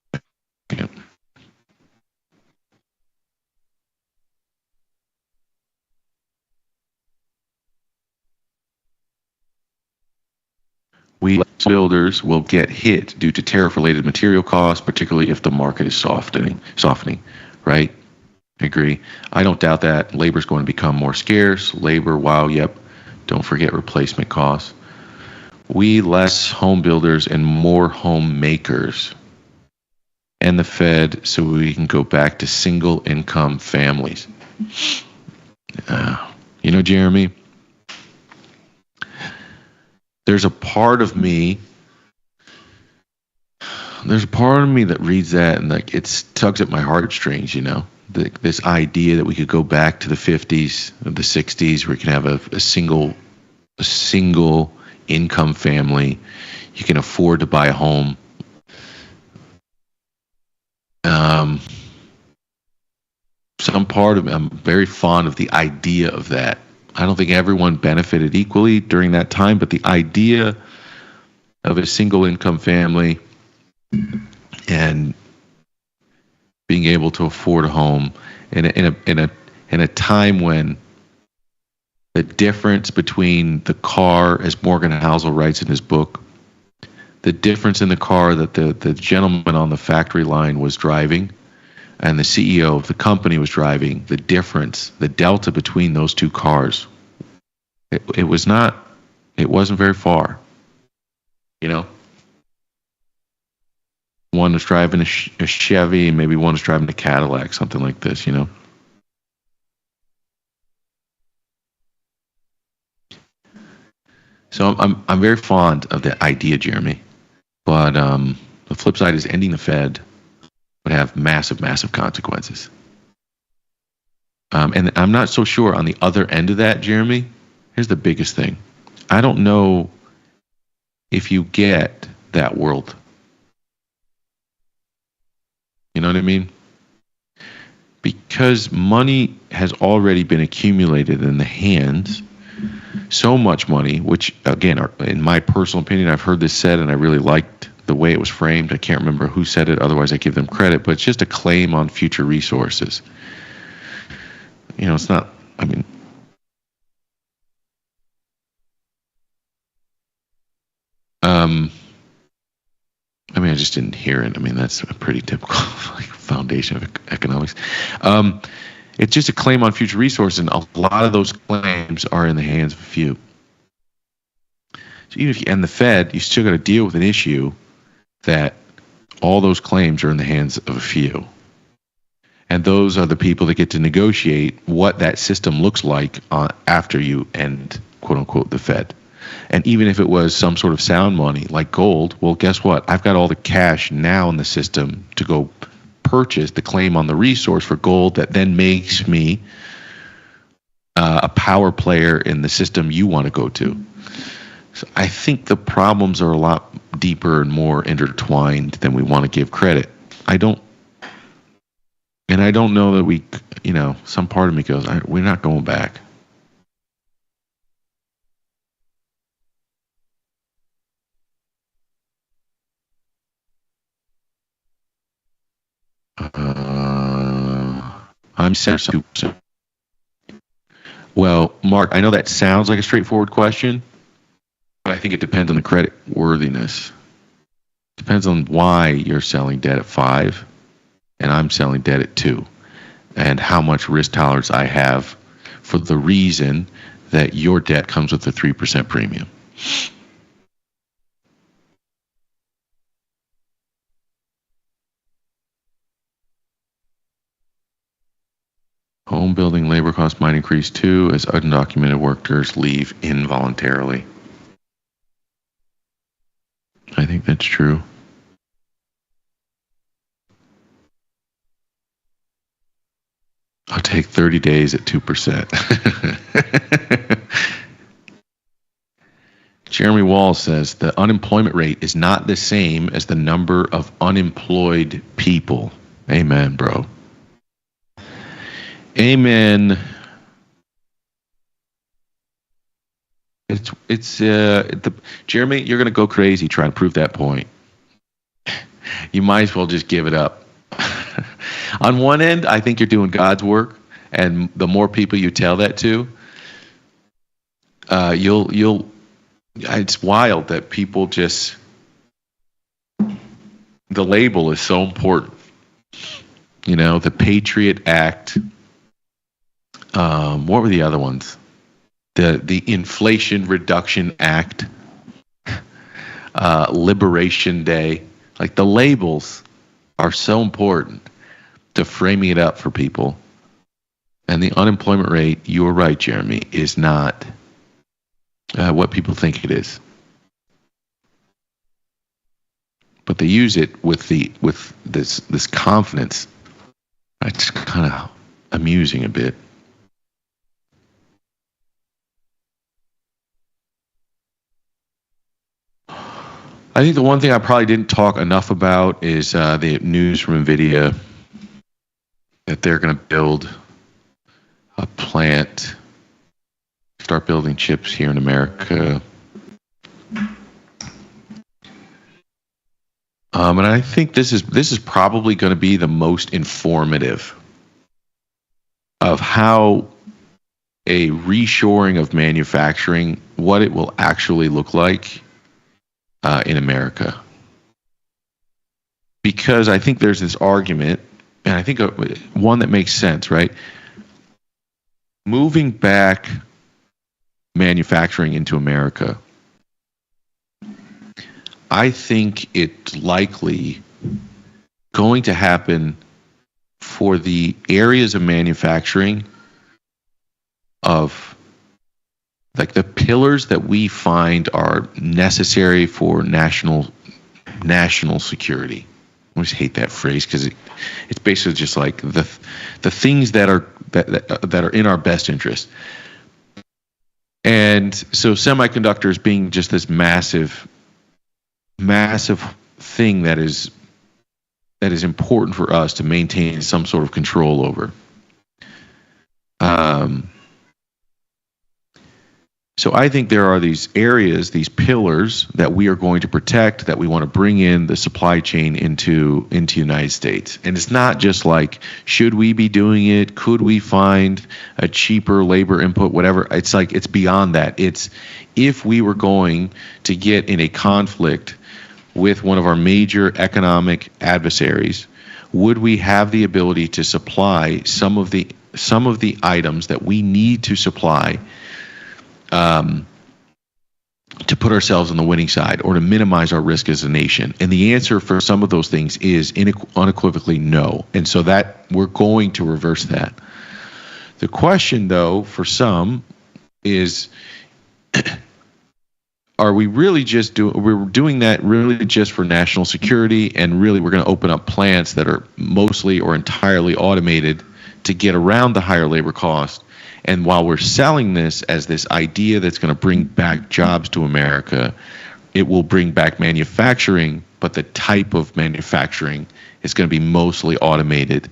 We builders will get hit due to tariff-related material costs, particularly if the market is softening, right? I agree. I don't doubt that. Labor is going to become more scarce. Labor, wow, yep. Don't forget replacement costs. We less home builders and more home makers. And the Fed, so we can go back to single income families. Jeremy, there's a part of me that reads that and it tugs at my heartstrings, this idea that we could go back to the 50s or the 60s where you can have a single income family. You can afford to buy a home. Some part of me, I'm very fond of the idea of that. I don't think everyone benefited equally during that time, but the idea of a single income family and being able to afford a home in a time when the difference between the car, as Morgan Housel writes in his book, the difference in the car that the gentleman on the factory line was driving and the CEO of the company was driving, the difference, the delta between those two cars, it wasn't very far. One was driving a Chevy, and maybe one was driving a Cadillac, something like this, So I'm very fond of the idea, Jeremy, but the flip side is ending the Fed would have massive, massive consequences. And I'm not so sure on the other end of that, Jeremy. Here's the biggest thing. I don't know if you get that world. You know what I mean? Because money has already been accumulated in the hands, so much money, which, again, in my personal opinion, I've heard this said and I really liked the way it was framed. I can't remember who said it, otherwise I give them credit, but it's just a claim on future resources. it's not. I just didn't hear it. That's a pretty typical foundation of economics. It's just a claim on future resources, and a lot of those claims are in the hands of a few. So even if you end the Fed, you still got to deal with an issue that all those claims are in the hands of a few. And those are the people that get to negotiate what that system looks like after you end, quote unquote, the Fed. And even if it was some sort of sound money like gold, well, guess what? I've got all the cash now in the system to go purchase the claim on the resource for gold that then makes me a power player in the system you want to go to. So I think the problems are a lot deeper and more intertwined than we want to give credit. I don't know that we, some part of me goes, we're not going back. I'm 72%. Well, Mark, I know that sounds like a straightforward question, but I think it depends on the credit worthiness. Depends on why you're selling debt at 5 and I'm selling debt at 2, and how much risk tolerance I have for the reason that your debt comes with a 3% premium. Home building labor costs might increase too as undocumented workers leave involuntarily. I think that's true. I'll take 30 days at 2%. Jeremy Wall says the unemployment rate is not the same as the number of unemployed people. Amen, bro. Amen. Jeremy, you're going to go crazy trying to prove that point. You might as well just give it up. On one end, I think you're doing God's work, and the more people you tell that to, it's wild that people just, the label is so important. The Patriot Act. What were the other ones? The Inflation Reduction Act, Liberation Day. Like, the labels are so important to framing it up for people. And the unemployment rate, you're right, Jeremy, is not what people think it is. But they use it with this confidence. It's kind of amusing a bit. I think the one thing I probably didn't talk enough about is the news from NVIDIA that they're going to build a plant, start building chips here in America. And I think this is probably going to be the most informative of how a reshoring of manufacturing, what it will actually look like in America. Because I think there's this argument, and I think one that makes sense, right? Moving back manufacturing into America, I think it's likely going to happen for the areas of manufacturing of like the pillars that we find are necessary for national security. I always hate that phrase because it's basically just like the things that are in our best interest. And so semiconductors being just this massive thing that is important for us to maintain some sort of control over. So I think there are these areas, these pillars that we are going to protect, that we want to bring in the supply chain into the United States. And it's not just like, should we be doing it? Could we find a cheaper labor input, whatever? It's like, it's beyond that. It's if we were going to get in a conflict with one of our major economic adversaries, would we have the ability to supply some of the items that we need to supply to put ourselves on the winning side, or to minimize our risk as a nation? And the answer for some of those things is unequivocally no. And so that we're going to reverse that. The question, though, for some is, are we really we're doing that really just for national security, and really we're going to open up plants that are mostly or entirely automated to get around the higher labor cost? And while we're selling this as this idea that's going to bring back jobs to America, it will bring back manufacturing, but the type of manufacturing is going to be mostly automated.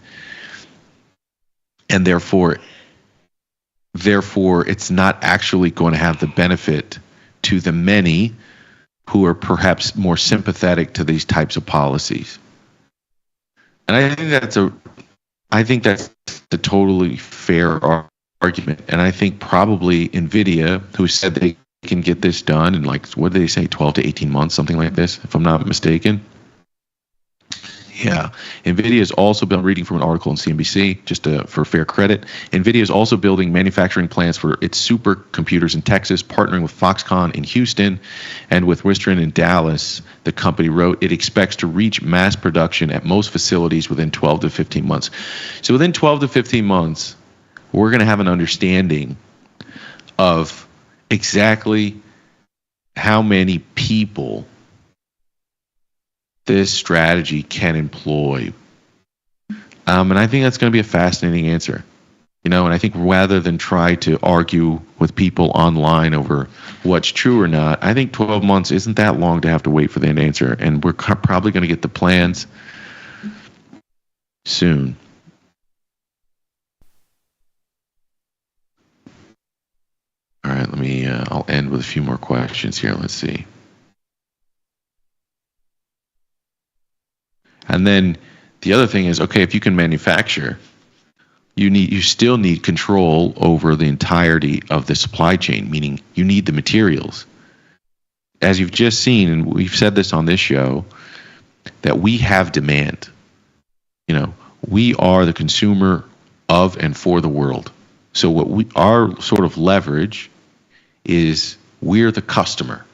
And therefore it's not actually going to have the benefit to the many who are perhaps more sympathetic to these types of policies. And I think that's a totally fair argument. And I think probably NVIDIA, who said they can get this done in, like, what did they say, 12 to 18 months, something like this, if I'm not mistaken. Yeah. NVIDIA has also been reading from an article in CNBC, just for fair credit. NVIDIA is also building manufacturing plants for its supercomputers in Texas, partnering with Foxconn in Houston and with Wistron in Dallas. The company wrote it expects to reach mass production at most facilities within 12 to 15 months. So within 12 to 15 months, we're going to have an understanding of exactly how many people this strategy can employ. And I think that's going to be a fascinating answer. And I think rather than try to argue with people online over what's true or not, I think 12 months isn't that long to have to wait for that answer. And we're probably going to get the plans soon. All right, I'll end with a few more questions here. Let's see. And then the other thing is, okay, if you can manufacture, you still need control over the entirety of the supply chain, meaning you need the materials. As you've just seen, and we've said this on this show, that we have demand. We are the consumer of and for the world. So our sort of leverage is we're the customer,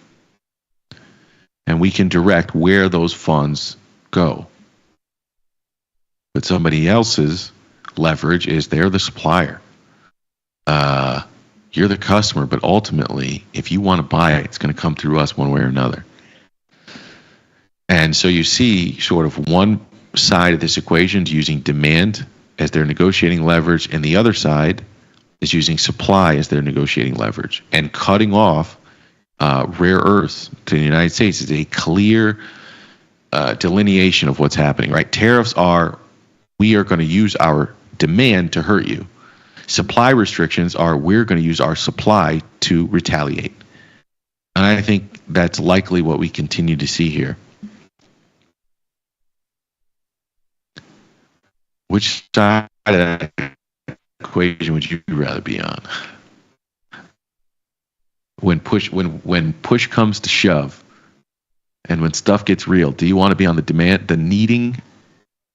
and we can direct where those funds go. But somebody else's leverage is they're the supplier. You're the customer, but ultimately, if you want to buy it, it's going to come through us one way or another. And so you see sort of one side of this equation is using demand as their negotiating leverage, and the other side is using supply as their negotiating leverage. And cutting off rare earths to the United States is a clear delineation of what's happening, right? Tariffs are, we are going to use our demand to hurt you. Supply restrictions are, we're going to use our supply to retaliate. And I think that's likely what we continue to see here. Which side of that equation would you rather be on? When push comes to shove, and when stuff gets real, do you want to be on the needing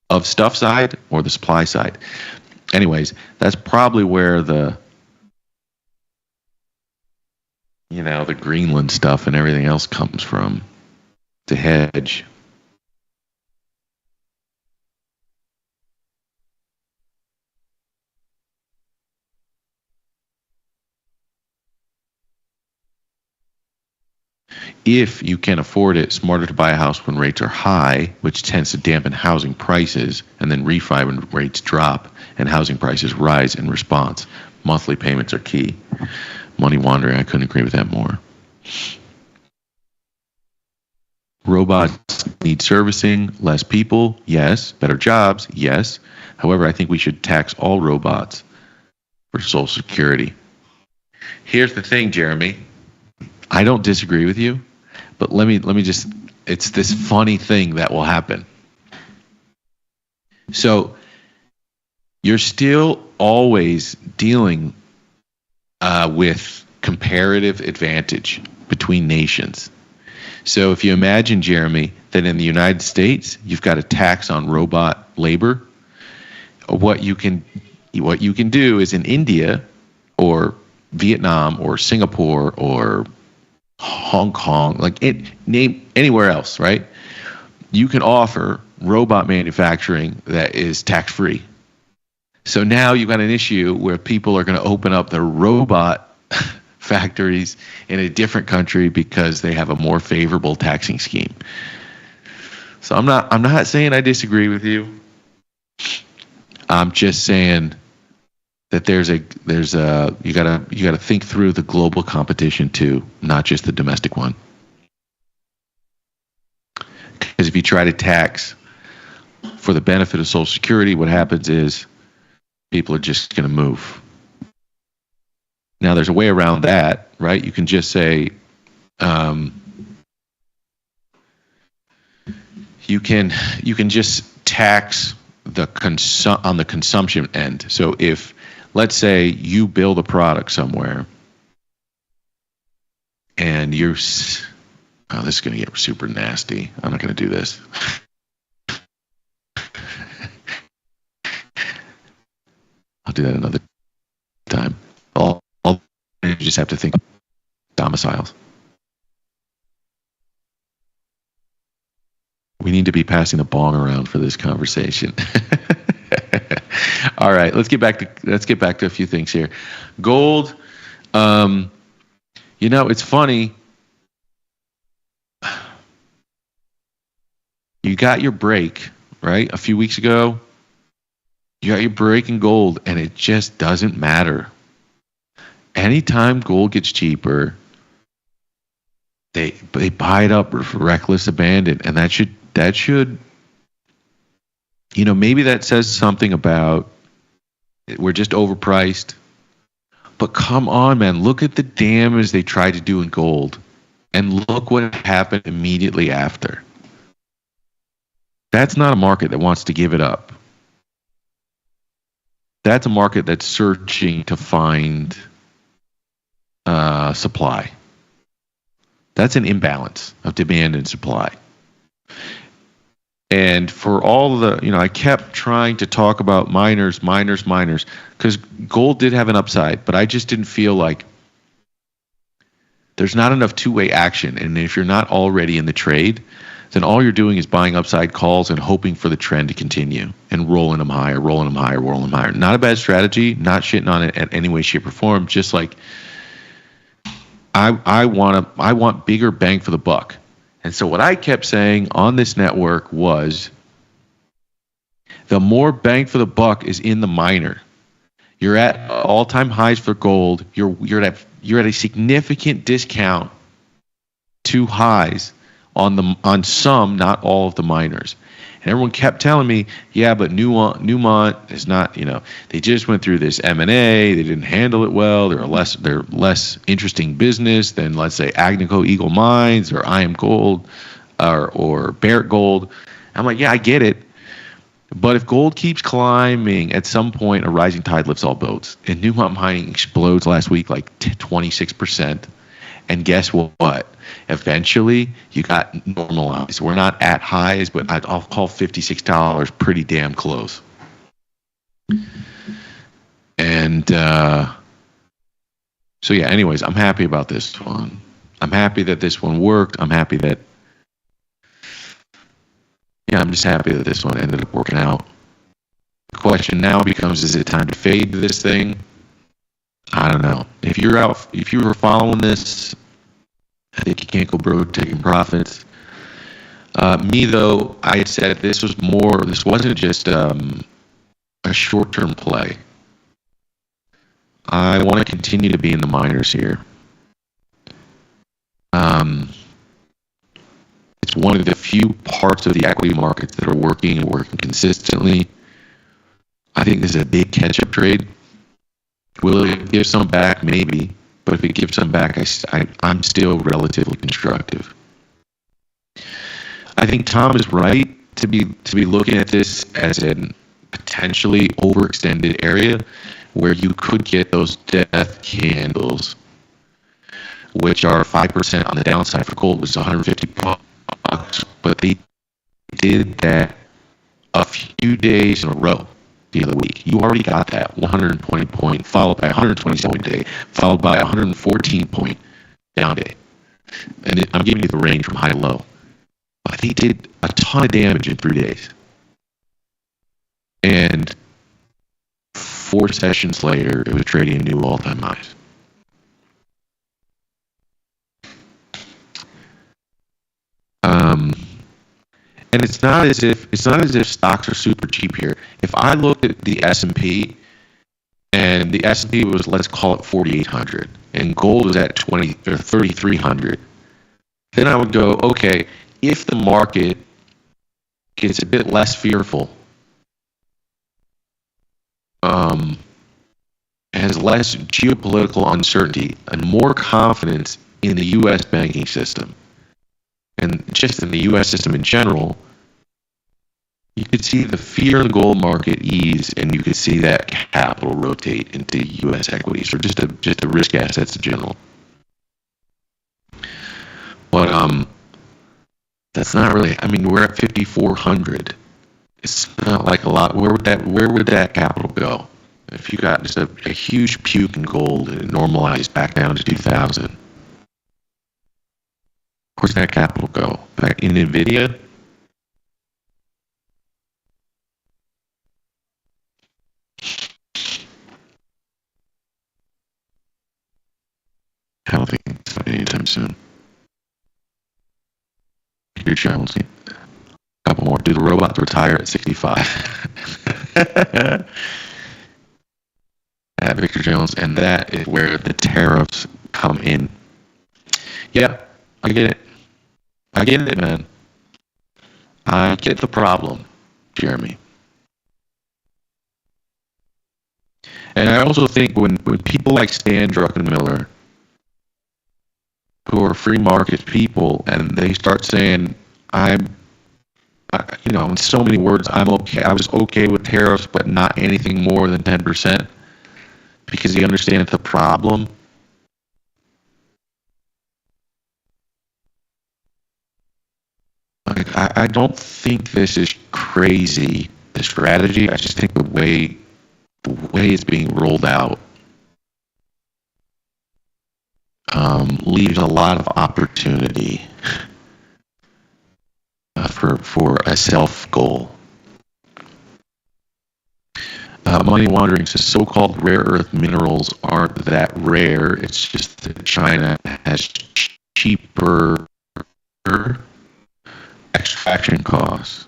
of stuff side or the supply side? Anyways, that's probably where the Greenland stuff and everything else comes from, to hedge. If you can afford it, smarter to buy a house when rates are high, which tends to dampen housing prices, and then refi when rates drop and housing prices rise in response. Monthly payments are key. Money wandering, I couldn't agree with that more. Robots need servicing, less people, yes. Better jobs, yes. However, I think we should tax all robots for Social Security. Here's the thing, Jeremy. I don't disagree with you, but let me just, it's this funny thing that will happen. So you're still always dealing with comparative advantage between nations. So if you imagine, Jeremy, that in the United States you've got a tax on robot labor, what you can do is in India or Vietnam or Singapore or Hong Kong, like name anywhere else, right? You can offer robot manufacturing that is tax-free. So now you've got an issue where people are going to open up their robot factories in a different country because they have a more favorable taxing scheme. So I'm not saying I disagree with you. I'm just saying that you gotta think through the global competition too, not just the domestic one. Because if you try to tax for the benefit of Social Security, what happens is people are just going to move. Now, there's a way around that, right? You can just say, you can just tax on the consumption end. So if, let's say, you build a product somewhere, and this is going to get super nasty. I'm not going to do this. I'll do that another time. You just have to think domiciles. We need to be passing the bong around for this conversation. All right, let's get back to a few things here. Gold. It's funny. You got your break, right? A few weeks ago, you got your break in gold, and it just doesn't matter. Anytime gold gets cheaper, they buy it up for reckless abandon, and that should maybe that says something about we're just overpriced. But come on, man, look at the damage they tried to do in gold, and look what happened immediately after. That's not a market that wants to give it up. That's a market that's searching to find supply. That's an imbalance of demand and supply. And for all I kept trying to talk about miners, because gold did have an upside, but I just didn't feel like there's not enough two-way action. And if you're not already in the trade, then all you're doing is buying upside calls and hoping for the trend to continue and rolling them higher. Not a bad strategy, not shitting on it in any way, shape, or form. Just like I want bigger bang for the buck. And so what I kept saying on this network was the more bang for the buck is in the miner. You're at all-time highs for gold. You're at a significant discount to highs on some, not all of the miners. And everyone kept telling me, yeah, but Newmont is not, they just went through this M&A. They didn't handle it well. They're less interesting business than, let's say, Agnico Eagle Mines or IM Gold or Barrick Gold. I'm like, yeah, I get it. But if gold keeps climbing, at some point, a rising tide lifts all boats. And Newmont mining explodes last week like 26%. And guess what? Eventually, you got normalized. We're not at highs, but I'll call $56 pretty damn close. And so, yeah, anyways, I'm happy about this one. I'm happy that this one worked. I'm just happy that this one ended up working out. The question now becomes, is it time to fade this thing? I don't know. If you were following this, I think you can't go broke taking profits. Me, though, I had said this wasn't just a short-term play. I want to continue to be in the minors here. It's one of the few parts of the equity markets that are working and working consistently. I think this is a big catch-up trade. Will it give some back? Maybe. But if it gives some back, I'm still relatively constructive. I think Tom is right to be looking at this as an potentially overextended area where you could get those death candles, which are 5% on the downside for gold, which is $150. But they did that a few days in a row the other week. You already got that 120 point, followed by 127 point day, followed by 114 point down day. And I'm giving you the range from high to low. But they did a ton of damage in 3 days. And 4 sessions later, it was trading new all-time highs. And it's not as if stocks are super cheap here. If I looked at the S&P, and the S&P was, let's call it 4,800, and gold was at 3,300, then I would go, okay, if the market gets a bit less fearful, has less geopolitical uncertainty and more confidence in the U.S. banking system, and just in the U.S. system in general, you could see the fear of the gold market ease, and you could see that capital rotate into U.S. equities or just the risk assets in general. But that's not really. I mean, we're at 5,400. It's not like a lot. Where would that capital go? If you got just a huge puke in gold and it normalized back down to 2,000, where's that capital go? Back in Nvidia? I don't think it's anytime soon. Your Jones. A couple more. Do the robots retire at 65? At Victor Jones, and that is where the tariffs come in. Yeah, I get it. I get it, man. I get the problem, Jeremy. And I also think when people like Stan Druckenmiller, who are free market people, and they start saying, in so many words, I'm okay. I was okay with tariffs, but not anything more than 10%, because he understands the problem. I don't think this is crazy, the strategy. I just think the way it's being rolled out leaves a lot of opportunity for a self goal. Money Wandering says so-called rare earth minerals aren't that rare. It's just that China has cheaper extraction costs.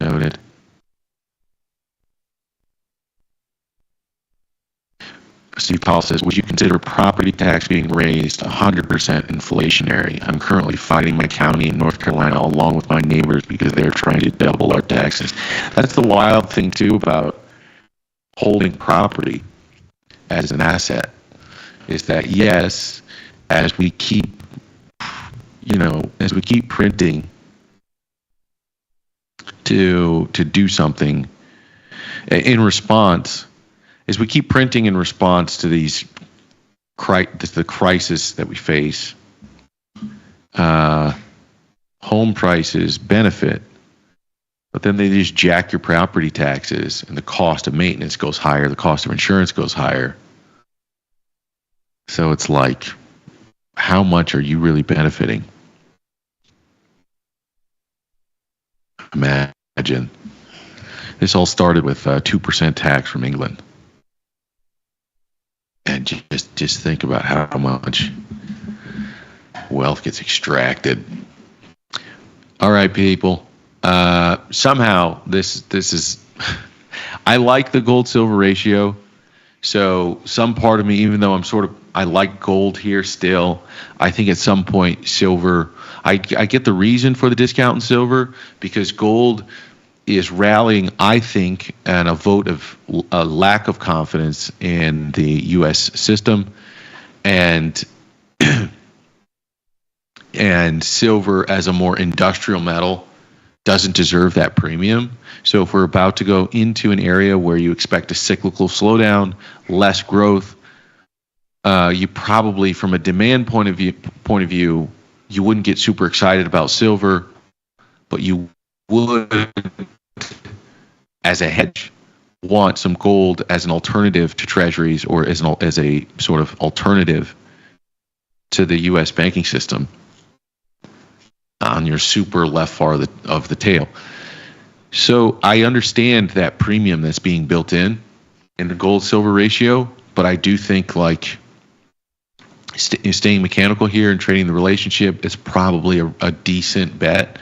Noted. Steve Powell says, would you consider property tax being raised 100% inflationary? I'm currently fighting my county in North Carolina along with my neighbors because they're trying to double our taxes. That's the wild thing, too, about holding property as an asset, is that, yes, as we keep printing to do something in response, as we keep printing in response to the crisis that we face, home prices benefit, but then they just jack your property taxes, and the cost of maintenance goes higher, the cost of insurance goes higher. So it's like, how much are you really benefiting? Imagine. This all started with 2% tax from England. And just think about how much wealth gets extracted. All right, people. Somehow this is. I like the gold silver ratio. So some part of me, even though I like gold here still, I think at some point silver. I get the reason for the discount in silver, because gold is rallying, I think, and a vote of a lack of confidence in the U.S. system, and and silver as a more industrial metal doesn't deserve that premium. So if we're about to go into an area where you expect a cyclical slowdown, less growth, you probably, from a demand point of view, you wouldn't get super excited about silver, but you would, as a hedge, want some gold as an alternative to treasuries, or as a sort of alternative to the U.S. banking system on your super left far of the tail. So I understand that premium that's being built in the gold-silver ratio, but I do think like staying mechanical here and trading the relationship is probably a decent bet.